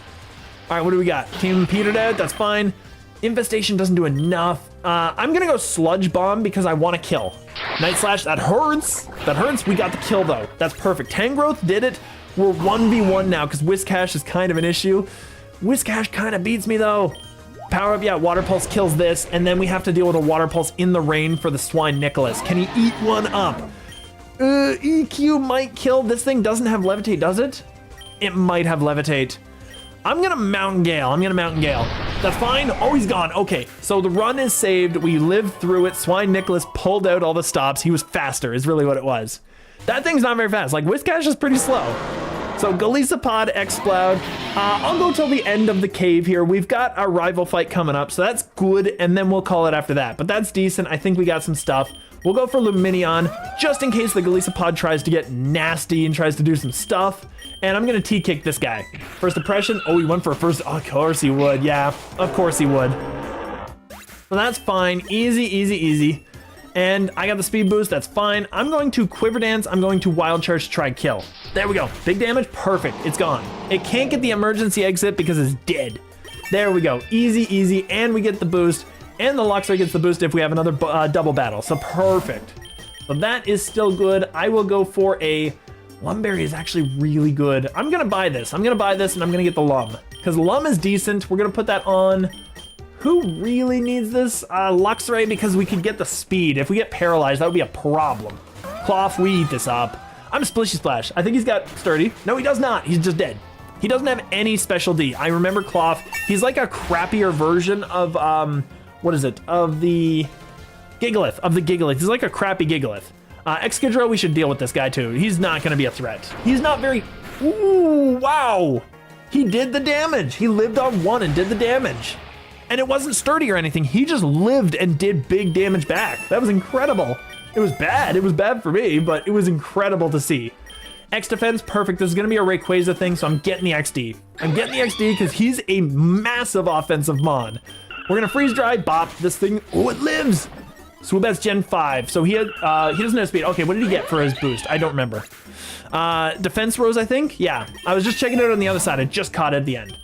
All right, what do we got? Team petered out. That's fine. Infestation doesn't do enough. I'm going to go Sludge Bomb because I want to kill. Night Slash, that hurts. That hurts. We got the kill, though. That's perfect. Tangrowth did it. We're 1v1 now because Whiscash is kind of an issue. Whiscash kind of beats me, though. Power Up, yeah, Water Pulse kills this, and then we have to deal with a Water Pulse in the rain for the Swine Nicholas. Can he eat one up? EQ might kill. This thing doesn't have Levitate, does it? It might have Levitate. I'm gonna Mountain Gale. That's fine. Oh, he's gone. Okay, so the run is saved. We lived through it. Swine Nicholas pulled out all the stops. He was faster, is really what it was. That thing's not very fast. Like, Whiscash is pretty slow. So Golisopod, Exploud. I'll go till the end of the cave here. We've got our rival fight coming up, so that's good, and then we'll call it after that. But that's decent. I think we got some stuff. We'll go for Lumineon, just in case the Golisopod tries to get nasty and tries to do some stuff. And I'm gonna T-kick this guy. First impression, oh, he went for a first, of course he would, yeah, of course he would. So that's fine, easy, easy, easy. And I got the speed boost, that's fine. I'm going to Quiver Dance, I'm going to Wild Charge to try and kill. There we go, big damage, perfect, it's gone. It can't get the emergency exit because it's dead. There we go, easy, easy, and we get the boost. And the Luxray gets the boost if we have another double battle, so perfect. So that is still good. I will go for a Lumberry is actually really good. I'm gonna buy this. And I'm gonna get the Lum. Because Lum is decent. We're gonna put that on. Who really needs this? Luxray, because we could get the speed. If we get paralyzed, that would be a problem. Cloth, we eat this up. I'm Splishy Splash. I think he's got Sturdy. No, he does not. He's just dead. He doesn't have any special D. I remember Cloth. He's like a crappier version of, what is it? Of the Gigalith. He's like a crappy Gigalith. Excadrill, we should deal with this guy too. He's not gonna be a threat. He's not very, ooh, wow. He did the damage. He lived on 1 and did the damage. And it wasn't sturdy or anything. He just lived and did big damage back. That was incredible. It was bad for me, but it was incredible to see. X defense, perfect. This is gonna be a Rayquaza thing, so I'm getting the XD. I'm getting the XD because he's a massive offensive mon. We're gonna freeze dry, bop this thing. Oh, it lives. Swoobat's Gen 5, so he doesn't have speed. Okay, what did he get for his boost? I don't remember. Defense Rose, I think? Yeah, I was just checking it out on the other side. I just caught it at the end.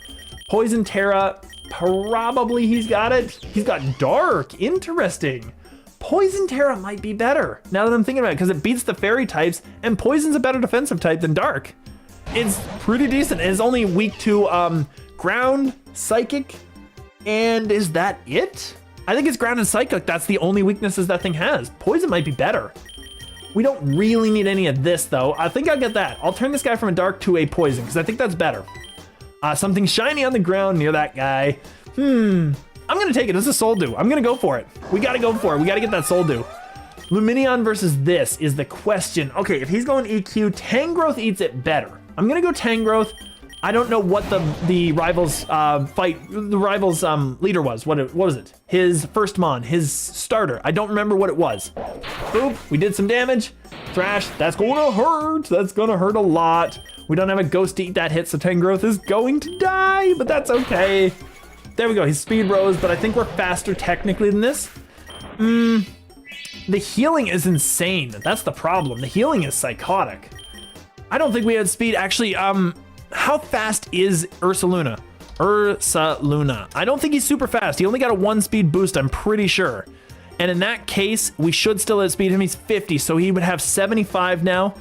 Poison Terra, probably he's got it. He's got Dark, interesting. Poison Terra might be better, now that I'm thinking about it, because it beats the fairy types, and Poison's a better defensive type than Dark. It's pretty decent. It's only weak to ground, psychic, and is that it? I think it's ground and psychic. That's the only weaknesses that thing has. Poison might be better. We don't really need any of this though. I think I'll get that. I'll turn this guy from a dark to a poison because I think that's better. Something shiny on the ground near that guy. I'm gonna take it. This is Soul Dew. I'm gonna go for it. We gotta go for it. We gotta get that Soul Dew. Luminion versus this is the question. Okay, if he's going EQ, Tangrowth eats it better. I'm gonna go Tangrowth. I don't know what the rivals leader was. What was it? His first mon, his starter. I don't remember what it was. Boop, we did some damage. Thrash, that's gonna hurt. That's gonna hurt a lot. We don't have a ghost to eat that hit, so Tangrowth is going to die, but that's okay. There we go, his speed rose, but I think we're faster technically than this. The healing is insane. That's the problem. The healing is psychotic. I don't think we had speed. Actually, how fast is Ursaluna? I don't think he's super fast. He only got a 1 speed boost, I'm pretty sure. And in that case, we should still outspeed him. He's 50, so he would have 75 now.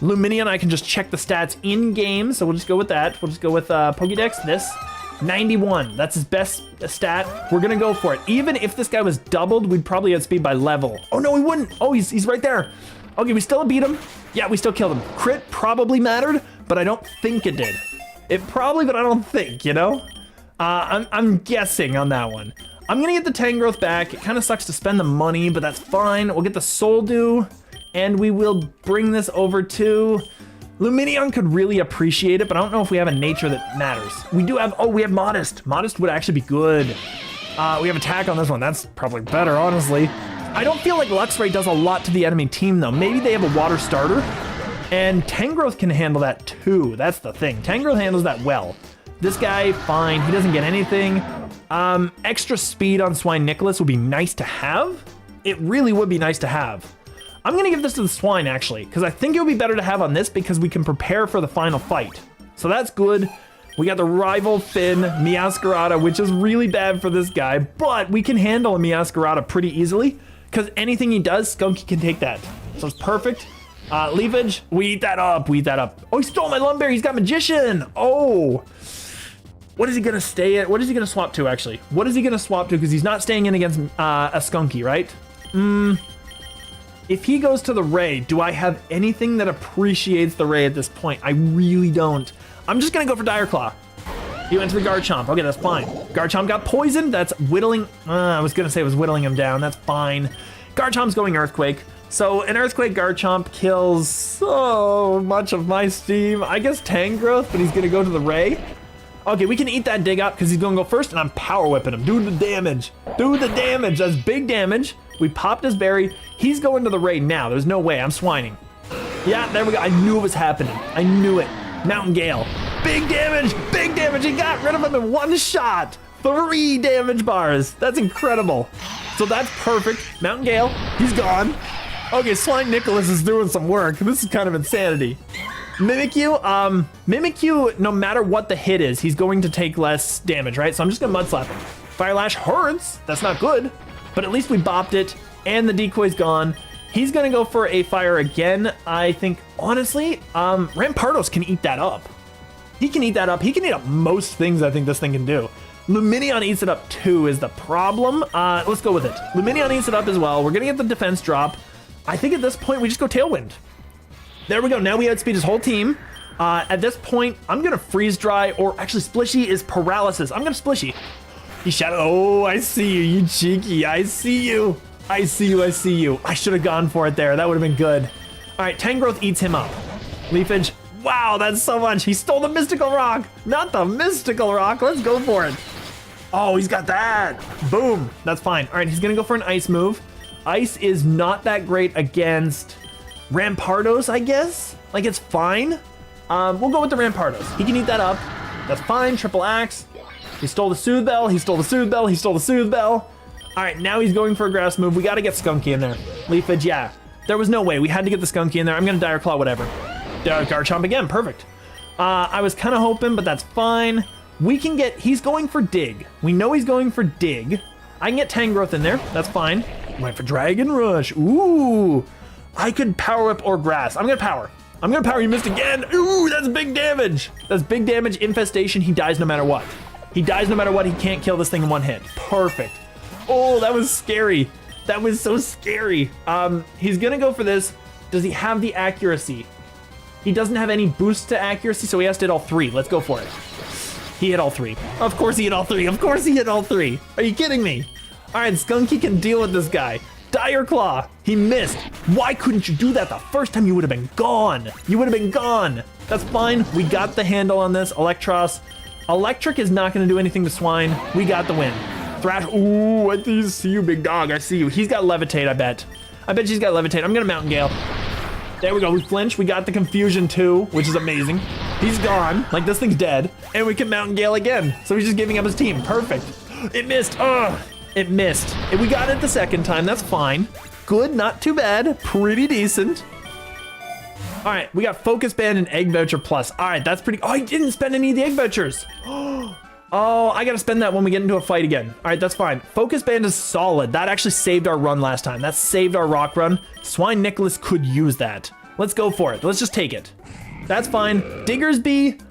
Luminion, I can just check the stats in game, so we'll just go with that. We'll just go with Pokédex, this. 91, that's his best stat. We're gonna go for it. Even if this guy was doubled, we'd probably outspeed by level. Oh no, we wouldn't. Oh, he's right there. Okay, we still beat him. Yeah, we still killed him. Crit probably mattered, but I don't think it did. It probably, but I don't think, you know? I'm guessing on that one. I'm gonna get the Tangrowth back. It kind of sucks to spend the money, but that's fine. We'll get the Soul Dew, and we will bring this over to... Luminion could really appreciate it, but I don't know if we have a nature that matters. We do have, we have Modest. Modest would actually be good. We have Attack on this one. That's probably better, honestly. I don't feel like Luxray does a lot to the enemy team, though. Maybe they have a water starter, and Tangrowth can handle that too. That's the thing. Tangrowth handles that well. This guy, fine. He doesn't get anything. Extra speed on Swine Nicholas would be nice to have. It really would be nice to have. I'm gonna give this to the Swine, actually, because I think it would be better to have on this because we can prepare for the final fight. So that's good. We got the rival Finn, Meowscarada, which is really bad for this guy, but we can handle a Meowscarada pretty easily because anything he does, Skunky can take that. So it's perfect. Leafage, we eat that up, we eat that up. Oh, he stole my Lumberry, he's got Magician. Oh, what is he gonna stay at? What is he gonna swap to, actually? What is he gonna swap to? Because he's not staying in against a Skunky, right? If he goes to the Ray, do I have anything that appreciates the Ray at this point? I really don't. I'm just gonna go for Dire Claw. He went to the Garchomp. Okay, that's fine. Garchomp got poisoned. That's whittling. I was gonna say it was whittling him down. That's fine. Garchomp's going Earthquake. So an Earthquake Garchomp kills so much of my steam. I guess Tangrowth, but he's gonna go to the Ray. Okay, we can eat that dig up because he's gonna go first, and I'm Power Whipping him. Do the damage. Do the damage. That's big damage. We popped his berry. He's going to the Ray now. There's no way. I'm swining. Yeah, there we go. I knew it was happening. I knew it. Mountain Gale. Big damage. Big damage. He got rid of him in one shot. 3 damage bars. That's incredible. So that's perfect. Mountain Gale. He's gone. Okay, Swine Nicholas is doing some work. This is kind of insanity. Mimikyu, no matter what the hit is, he's going to take less damage, right? So I'm just gonna Mud Slap him. Fire Lash hurts. That's not good. But at least we bopped it, and the decoy's gone. He's gonna go for a fire again. I think, honestly, Rampardos can eat that up. He can eat that up. He can eat up most things I think this thing can do. Luminion eats it up too is the problem. Let's go with it. Luminion eats it up as well. We're gonna get the defense drop. I think at this point we just go Tailwind. There we go. Now we outspeed his whole team. At this point, I'm gonna Freeze Dry, or actually Splishy is Paralysis. I'm gonna Splishy. He shouted, oh, I see you, you cheeky. I see you. I see you, I see you. I should have gone for it there. That would have been good. All right, Tangrowth eats him up. Leafage, wow, that's so much. He stole the Mystical Rock, not the Mystical Rock. Let's go for it. Oh, he's got that. Boom, that's fine. All right, he's gonna go for an Ice move. Ice is not that great against Rampardos, I guess. Like, it's fine. We'll go with the Rampardos. He can eat that up. That's fine, Triple Axe. He stole the Soothe Bell, he stole the Soothe Bell, he stole the Soothe Bell. All right, now he's going for a Grass move. We gotta get Skunky in there. Leafage, yeah. There was no way, we had to get the Skunky in there. I'm gonna Dire Claw, whatever. Garchomp again, perfect. I was kinda hoping, but that's fine. We can get, he's going for Dig. We know he's going for Dig. I can get Tangrowth in there, that's fine. Went for Dragon Rush, ooh. I could Power Whip or Grass. I'm gonna Power. I'm gonna power. He missed again. Ooh, that's big damage. That's big damage. Infestation. He dies no matter what. He dies no matter what. He can't kill this thing in one hit. Perfect. Oh, that was scary. That was so scary. He's gonna go for this. Does he have the accuracy? He doesn't have any boost to accuracy, so he has to hit all 3. Let's go for it. He hit all 3. Of course he hit all 3. Of course he hit all 3. Are you kidding me? All right, Skunky can deal with this guy. Dire Claw, he missed. Why couldn't you do that the first time? You would have been gone. You would have been gone. That's fine. We got the handle on this. Electros. Electric is not going to do anything to Swine. We got the win. Thrash. Ooh, I see you, big dog. I see you. He's got Levitate, I bet. I bet she's got Levitate. I'm going to Mountain Gale. There we go. We flinch. We got the Confusion too, which is amazing. He's gone. Like, this thing's dead. And we can Mountain Gale again. So he's just giving up his team. Perfect. It missed. Ugh. It missed. And we got it the second time. That's fine. Good. Not too bad. Pretty decent. All right. We got Focus Band and Egg Voucher Plus. All right. That's pretty. Oh, I didn't spend any of the Egg Vouchers. Oh, I got to spend that when we get into a fight again. All right. That's fine. Focus Band is solid. That actually saved our run last time. That saved our rock run. Swine Nicholas could use that. Let's go for it. Let's just take it. That's fine. Diggersby.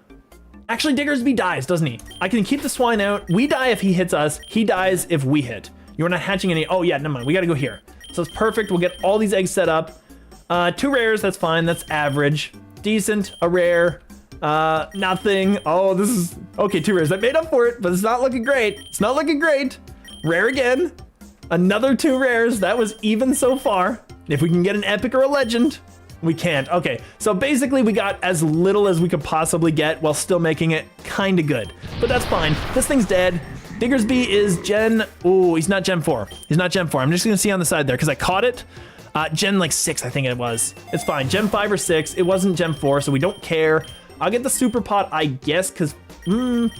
Actually, Diggersby dies, doesn't he? I can keep the Swine out. We die if he hits us. He dies if we hit. You're not hatching any. Oh, yeah, never mind. We got to go here. So it's perfect. We'll get all these eggs set up. 2 rares. That's fine. That's average. Decent. A rare. Nothing. Oh, this is... Okay, 2 rares. I made up for it, but it's not looking great. It's not looking great. Rare again. Another 2 rares. That was even so far. If we can get an epic or a legend... We can't. Okay, so basically we got as little as we could possibly get while still making it kind of good. But that's fine. This thing's dead. Diggersby is Gen... Ooh, he's not Gen 4. He's not Gen 4. I'm just going to see on the side there because I caught it. Gen like 6, I think it was. It's fine. Gen 5 or 6. It wasn't Gen 4, so we don't care. I'll get the Super Pot, I guess, because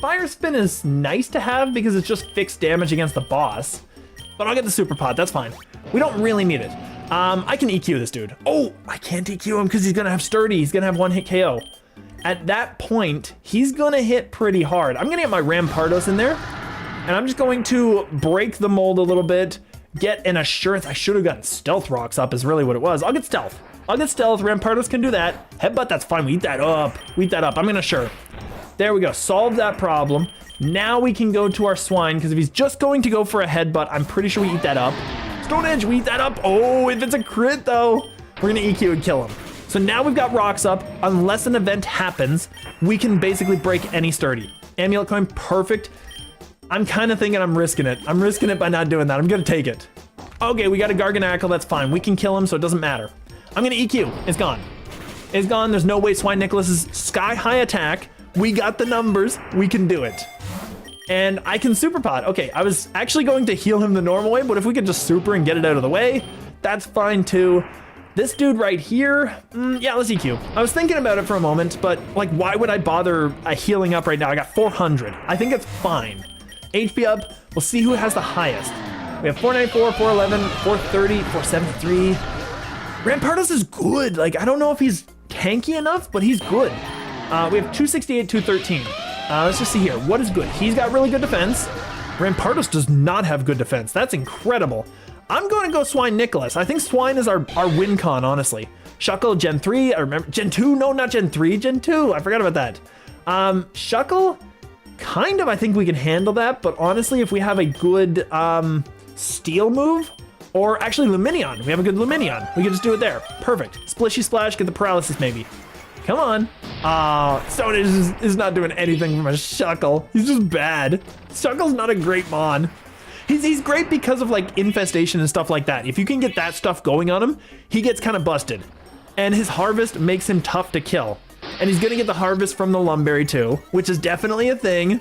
Fire Spin is nice to have because it's just fixed damage against the boss. But I'll get the Super Pot. That's fine. We don't really need it. I can EQ this dude. Oh, I can't EQ him because he's going to have Sturdy. He's going to have 1-hit KO. At that point, he's going to hit pretty hard. I'm going to get my Rampardos in there, and I'm just going to break the mold a little bit, get an Assurance. I should have gotten Stealth Rocks up is really what it was. I'll get Stealth. I'll get Stealth. Rampardos can do that. Headbutt, that's fine. We eat that up. We eat that up. I'm going to Assure. There we go. Solve that problem. Now we can go to our Swine, because if he's just going to go for a Headbutt, I'm pretty sure we eat that up. Stone Edge, we eat that up. Oh, if it's a crit though, we're gonna EQ and kill him. So now we've got rocks up. Unless an event happens, we can basically break any Sturdy. Amulet Coin, perfect. I'm kind of thinking I'm risking it. I'm risking it by not doing that. I'm gonna take it. Okay, we got a Garganackle, that's fine. We can kill him, so it doesn't matter. I'm gonna EQ, it's gone. It's gone, there's no way Swine Nicholas's sky high attack. We got the numbers, we can do it. And I can Super Pot. Okay, I was actually going to heal him the normal way, but if we could just super and get it out of the way, that's fine too. This dude right here, yeah, let's EQ. I was thinking about it for a moment, but like, why would I bother healing up right now? I got 400. I think it's fine. HP up, we'll see who has the highest. We have 494, 411, 430, 473. Rampardos is good. Like, I don't know if he's tanky enough, but he's good. We have 268, 213. Let's just see here. What is good? He's got really good defense. Rampardos does not have good defense. That's incredible. I'm going to go Swine Nicholas. I think Swine is our win con, honestly. Shuckle, Gen 3. I remember. Gen 2? No, not Gen 3. Gen 2. I forgot about that. Shuckle, kind of, I think we can handle that. But honestly, if we have a good Steel move, or actually Luminion. We have a good Luminion. We can just do it there. Perfect. Splishy Splash, get the paralysis maybe. Come on. Stone Edge is not doing anything from a Shuckle. He's just bad. Shuckle's not a great mon. He's great because of like infestation and stuff like that. If you can get that stuff going on him, he gets kind of busted. And his harvest makes him tough to kill. And he's gonna get the harvest from the Lumberry too, which is definitely a thing.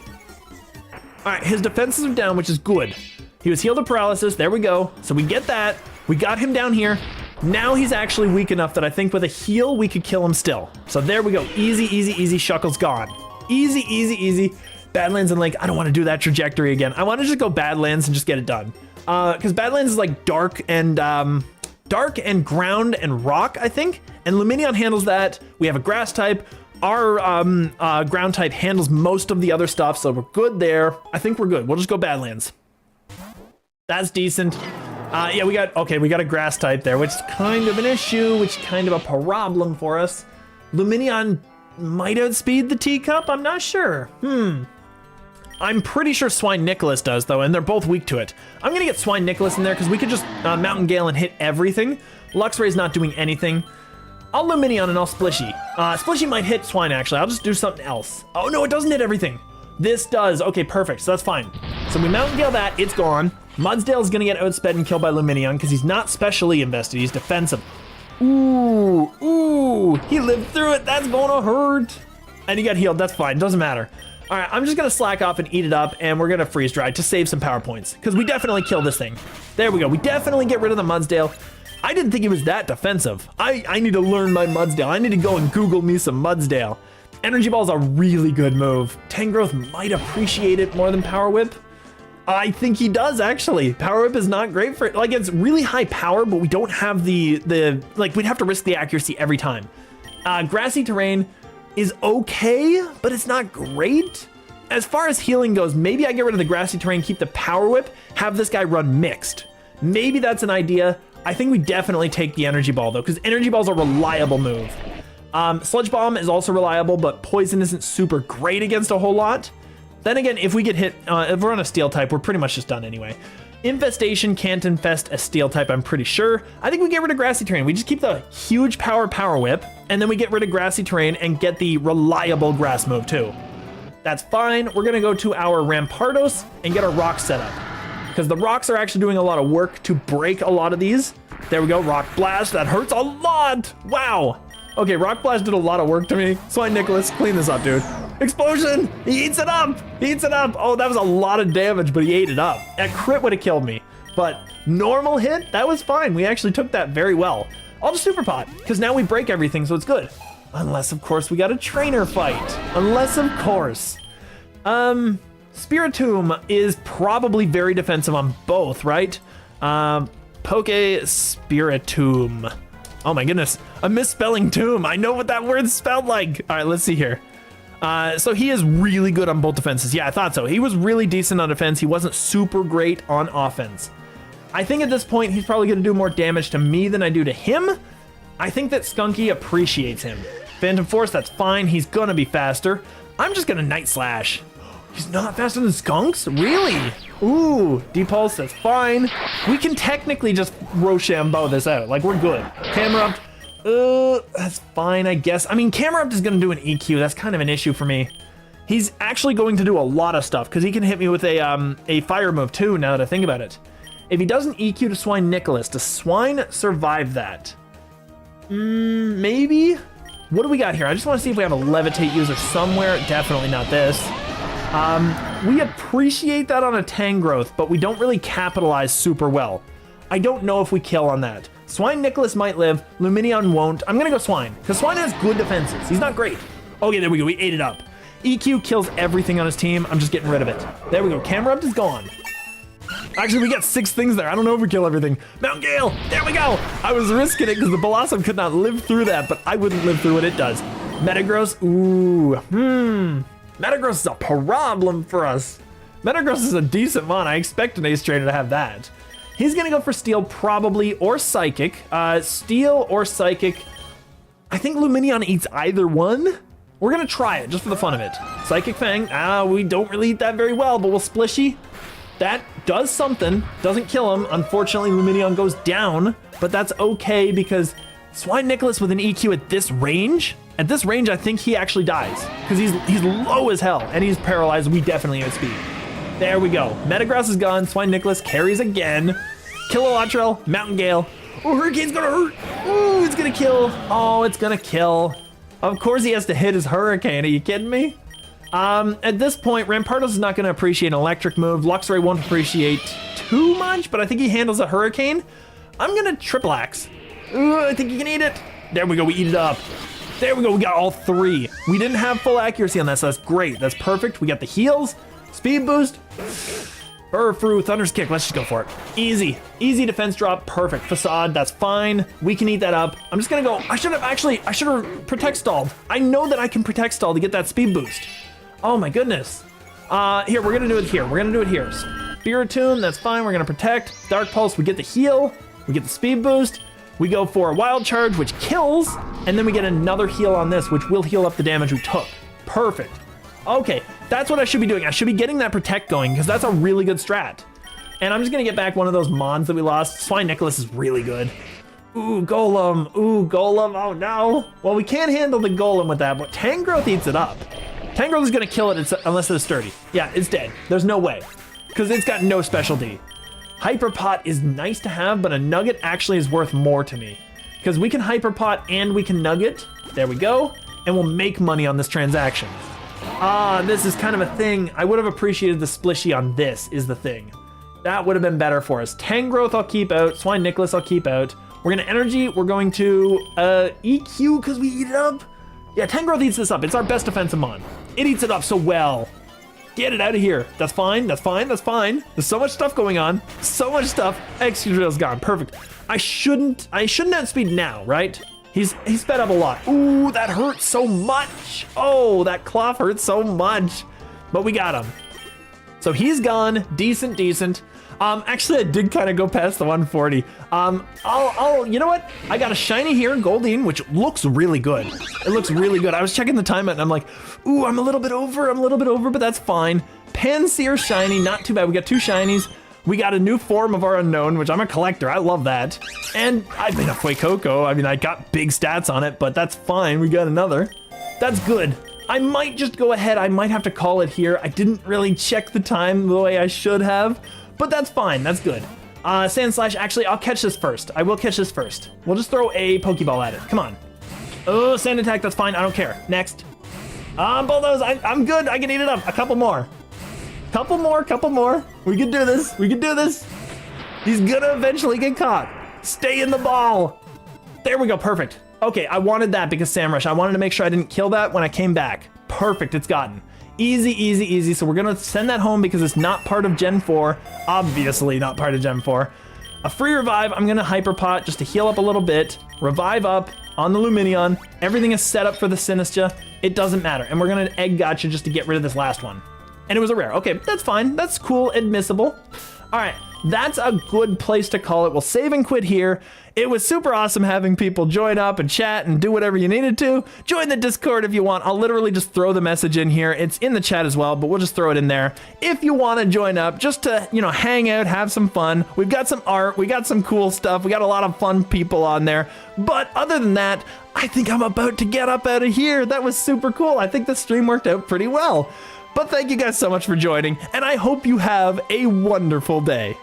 All right, his defenses are down, which is good. He was healed to paralysis, there we go. So we get that, we got him down here. Now he's actually weak enough that I think with a heal, we could kill him still. So there we go, easy, easy, easy, Shuckle's gone. Easy, easy, easy. Badlands and Lake, I don't want to do that trajectory again. I want to just go Badlands and just get it done. Because Badlands is like dark and ground and rock, I think. And Luminion handles that. We have a grass type. Our ground type handles most of the other stuff, so we're good there. I think we're good. We'll just go Badlands. That's decent. Yeah, we got a grass type there, which is kind of an issue, which is kind of a problem for us. Lumineon might outspeed the teacup. I'm not sure. I'm pretty sure Swine Nicholas does though, and they're both weak to it. I'm gonna get Swine Nicholas in there because we could just Mountain Gale and hit everything. Luxray's not doing anything. I'll Lumineon and I'll Splishy. Splishy might hit Swine actually. I'll just do something else. Oh no, it doesn't hit everything. This does. Okay, perfect. So that's fine. So we Mountain Gale that. It's gone. Mudsdale's gonna get outsped and killed by Lumineon because he's not specially invested. He's defensive. Ooh, he lived through it. That's gonna hurt. And he got healed. That's fine. Doesn't matter. All right, I'm just gonna slack off and eat it up, and we're gonna freeze dry to save some power points because we definitely kill this thing. There we go. We definitely get rid of the Mudsdale. I didn't think he was that defensive. I need to learn my Mudsdale. I need to go and Google me some Mudsdale. Energy Ball is a really good move. Tangrowth might appreciate it more than Power Whip. I think he does actually. Power Whip is not great for it. Like it's really high power, but we don't have the like we'd have to risk the accuracy every time. Grassy Terrain is okay, but it's not great. As far as healing goes, maybe I get rid of the Grassy Terrain, keep the Power Whip, have this guy run mixed. Maybe that's an idea. I think we definitely take the Energy Ball though, because Energy Ball's a reliable move. Sludge Bomb is also reliable, but Poison isn't super great against a whole lot. Then again, if we get hit, if we're on a Steel type, we're pretty much just done anyway. Infestation can't infest a Steel type, I'm pretty sure. I think we get rid of Grassy Terrain. We just keep the huge Power Whip, and then we get rid of Grassy Terrain and get the reliable Grass move too. That's fine. We're gonna go to our Rampardos and get our rocks set up, because the rocks are actually doing a lot of work to break a lot of these. There we go, Rock Blast. That hurts a lot. Wow. Okay, Rock Blast did a lot of work to me. Swine Nicholas, clean this up, dude. Explosion! He eats it up! He eats it up! Oh, that was a lot of damage, but he ate it up. A crit would have killed me, but normal hit, that was fine. We actually took that very well. I'll just Super Pot, because now we break everything, so it's good. Unless, of course, we got a trainer fight. Unless, of course. Spiritomb is probably very defensive on both, right? Poke Spiritomb. Oh my goodness, I'm misspelling tomb. I know what that word spelled like. All right, let's see here. So he is really good on both defenses. Yeah, I thought so. He was really decent on defense. He wasn't super great on offense. I think at this point, he's probably gonna do more damage to me than I do to him. I think that Skunky appreciates him. Phantom Force, that's fine. He's gonna be faster. I'm just gonna Night Slash. He's not faster than Skunks? Really? Ooh, Depulse, that's fine. We can technically just Rochambeau this out. Like, we're good. Camerupt, that's fine, I guess. I mean, Camerupt is gonna do an EQ. That's kind of an issue for me. He's actually going to do a lot of stuff because he can hit me with a fire move too, now that I think about it. If he doesn't EQ to Swine Nicholas, does Swine survive that? Maybe? What do we got here? I just want to see if we have a Levitate user somewhere. Definitely not this. We appreciate that on a Tangrowth, but we don't really capitalize super well. I don't know if we kill on that. Swine Nicholas might live, Lumineon won't. I'm gonna go Swine, because Swine has good defenses. He's not great. Okay, there we go, we ate it up. EQ kills everything on his team. I'm just getting rid of it. There we go, Camerupt is gone. Actually, we got 6 things there. I don't know if we kill everything. Mountain Gale, there we go. I was risking it because the Blossom could not live through that, but I wouldn't live through what it does. Metagross, Metagross is a problem for us. Metagross is a decent mon. I expect an Ace Trainer to have that. He's gonna go for Steel probably, or Psychic. Steel or Psychic. I think Lumineon eats either one. We're gonna try it just for the fun of it. Psychic Fang, we don't really eat that very well, but we'll Splishy. That does something, doesn't kill him. Unfortunately, Lumineon goes down, but that's okay because Swine Nicholas with an EQ at this range, I think he actually dies because he's low as hell and he's paralyzed. We definitely outspeed. There we go. Metagross is gone. Swine Nicholas carries again. Kilowattrel, Mountain Gale. Oh, Hurricane's gonna hurt. Oh, it's gonna kill. Oh, it's gonna kill. Of course he has to hit his Hurricane. Are you kidding me? At this point, Rampardos is not gonna appreciate an electric move. Luxray won't appreciate too much, but I think he handles a Hurricane. I'm gonna Triple Axe. Ooh, I think you can eat it. There we go, we eat it up. There we go, we got all 3. We didn't have full accuracy on that, so that's great. That's perfect. We got the heals, speed boost, Furfrou, Thunder's Kick. Let's just go for it. Easy defense drop, perfect. Facade, that's fine. We can eat that up. I'm just gonna go, I should have Protect Stalled. I know that I can Protect Stall to get that speed boost. Oh my goodness. Here, we're gonna do it here. Spiritomb, that's fine. We're gonna Protect. Dark Pulse, we get the heal. We get the speed boost. We go for a wild charge, which kills, and then we get another heal on this, which will heal up the damage we took. Perfect. Okay, that's what I should be doing. I should be getting that protect going because that's a really good strat. And I'm just gonna get back one of those mons that we lost. Swine Nicholas is really good. Ooh, Golem. Ooh, Golem. Oh no. Well, we can't handle the Golem with that, but Tangrowth eats it up. Tangrowth is gonna kill it unless it's sturdy. Yeah, it's dead. There's no way because it's got no specialty. Hyper Pot is nice to have, but a nugget actually is worth more to me because we can Hyper Pot and we can nugget. There we go. And we'll make money on this transaction. This is kind of a thing. I would have appreciated the splishy on this is the thing. That would have been better for us. Tangrowth I'll keep out. Swine Nicholas I'll keep out. We're gonna energy. We're going to EQ because we eat it up. Yeah, Tangrowth eats this up. It's our best defensive mon. It eats it up so well. Get it out of here. That's fine. That's fine. That's fine. There's so much stuff going on. So much stuff. Excadrill's gone. Perfect. I shouldn't outspeed now, right? He's sped up a lot. Ooh, that hurts so much. Oh, that Cloth hurts so much. But we got him. So he's gone. Decent, decent. Actually, I did kind of go past the 140. You know what? I got a shiny here, Goldeen, which looks really good. It looks really good. I was checking the time and I'm like, ooh, I'm a little bit over, but that's fine. Panseer shiny, not too bad. We got 2 shinies. We got a new form of our unknown, which I'm a collector. I love that. And I've been a Fuecoco. I mean, I got big stats on it, but that's fine. We got another. That's good. I might just go ahead. I might have to call it here. I didn't really check the time the way I should have, but that's fine. That's good. Sand Slash, actually, I'll catch this first. I will catch this first. We'll just throw a Pokeball at it. Come on. Oh, Sand Attack, that's fine. I don't care. Next. Bulldoze, I'm good. I can eat it up. A couple more. Couple more. We can do this. We can do this. He's gonna eventually get caught. Stay in the ball. There we go. Perfect. Okay, I wanted that because Samrush. I wanted to make sure I didn't kill that when I came back. Perfect. It's gotten. Easy, easy, easy. So we're gonna send that home because it's not part of Gen 4. Obviously not part of Gen 4. A free revive. I'm gonna Hyper Pot just to heal up a little bit. Revive up on the Lumineon. Everything is set up for the Sinistra. It doesn't matter. And we're gonna Egg Gotcha just to get rid of this last one. And it was a rare. Okay, that's fine. That's cool, admissible. All right, that's a good place to call it. We'll save and quit here. It was super awesome having people join up and chat and do whatever you needed to. Join the Discord if you want. I'll literally just throw the message in here. It's in the chat as well, but we'll just throw it in there. If you want to join up, just to, hang out, have some fun. We've got some art. We got some cool stuff. We got a lot of fun people on there. But other than that, I think I'm about to get up out of here. That was super cool. I think the stream worked out pretty well. But thank you guys so much for joining, and I hope you have a wonderful day.